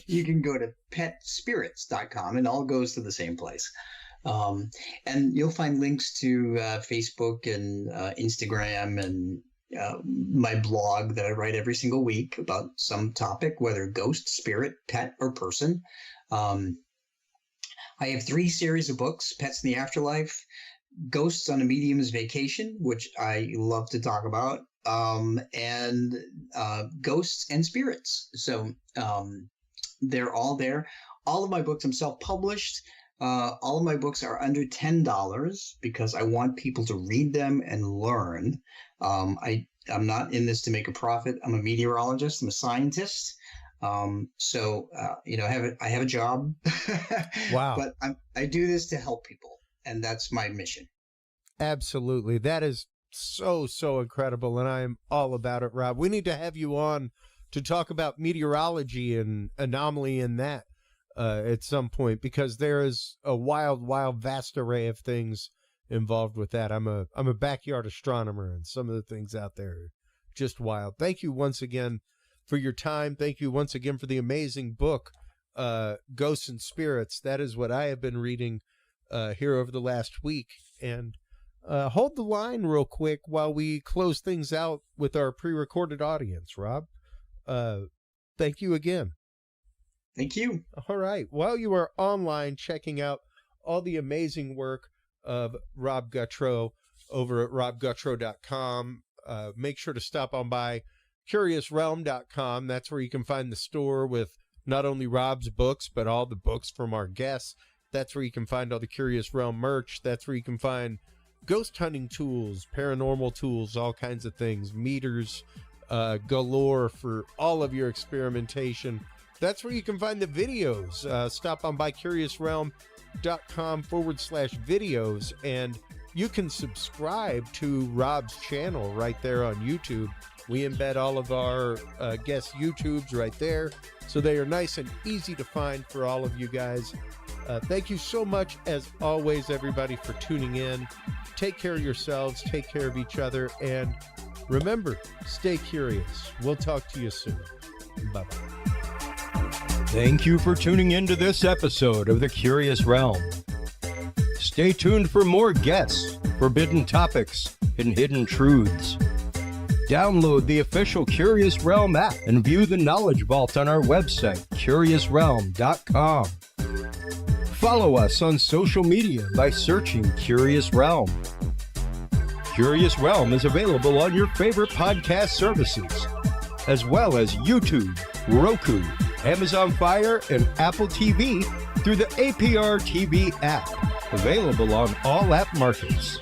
you can go to petspirits.com, and all goes to the same place. And you'll find links to Facebook and Instagram my blog that I write every single week about some topic, whether ghost, spirit, pet, or person. I have 3 series of books: Pets in the Afterlife, Ghosts on a Medium's Vacation, which I love to talk about, and Ghosts and Spirits. So they're all there. All of my books, I'm self-published. All of my books are under $10 because I want people to read them and learn. I'm not in this to make a profit. I'm a meteorologist. I'm a scientist. So I have a job. Wow. But I do this to help people, and that's my mission. Absolutely. That is so incredible, and I am all about it, Rob. We need to have you on to talk about meteorology and anomaly in that at some point, because there is a wild, vast array of things involved with that. I'm a backyard astronomer, and some of the things out there are just wild. Thank you once again for your time. Thank you once again for the amazing book, Ghosts and Spirits. That is what I have been reading here over the last week. And hold the line real quick while we close things out with our pre-recorded audience, Rob. Thank you again. Thank you. All right. While you are online checking out all the amazing work of Rob Gutro over at robgutro.com, make sure to stop on by curiousrealm.com. That's where you can find the store with not only Rob's books, but all the books from our guests. That's where you can find all the Curious Realm merch. That's where you can find ghost hunting tools, paranormal tools, all kinds of things, meters galore for all of your experimentation. That's where you can find the videos. Stop on by curiousrealm.com/videos, and you can subscribe to Rob's channel right there on YouTube. We embed all of our guest YouTubes right there, so they are nice and easy to find for all of you guys. Thank you so much, as always, everybody, for tuning in. Take care of yourselves, take care of each other, and remember, stay curious. We'll talk to you soon. Bye-bye. Thank you for tuning in to this episode of The Curious Realm. Stay tuned for more guests, forbidden topics, and hidden truths. Download the official Curious Realm app and view the Knowledge Vault on our website, curiousrealm.com. Follow us on social media by searching Curious Realm. Curious Realm is available on your favorite podcast services, as well as YouTube, Roku, Amazon Fire, and Apple TV through the APR TV app, available on all app markets.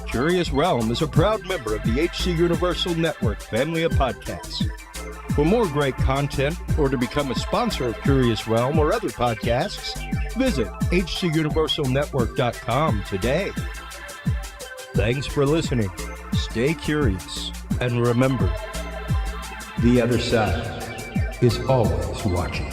Curious Realm is a proud member of the HC Universal Network family of podcasts. For more great content, or to become a sponsor of Curious Realm or other podcasts, visit hcuniversalnetwork.com today. Thanks for listening. Stay curious, and remember, the other side is always watching.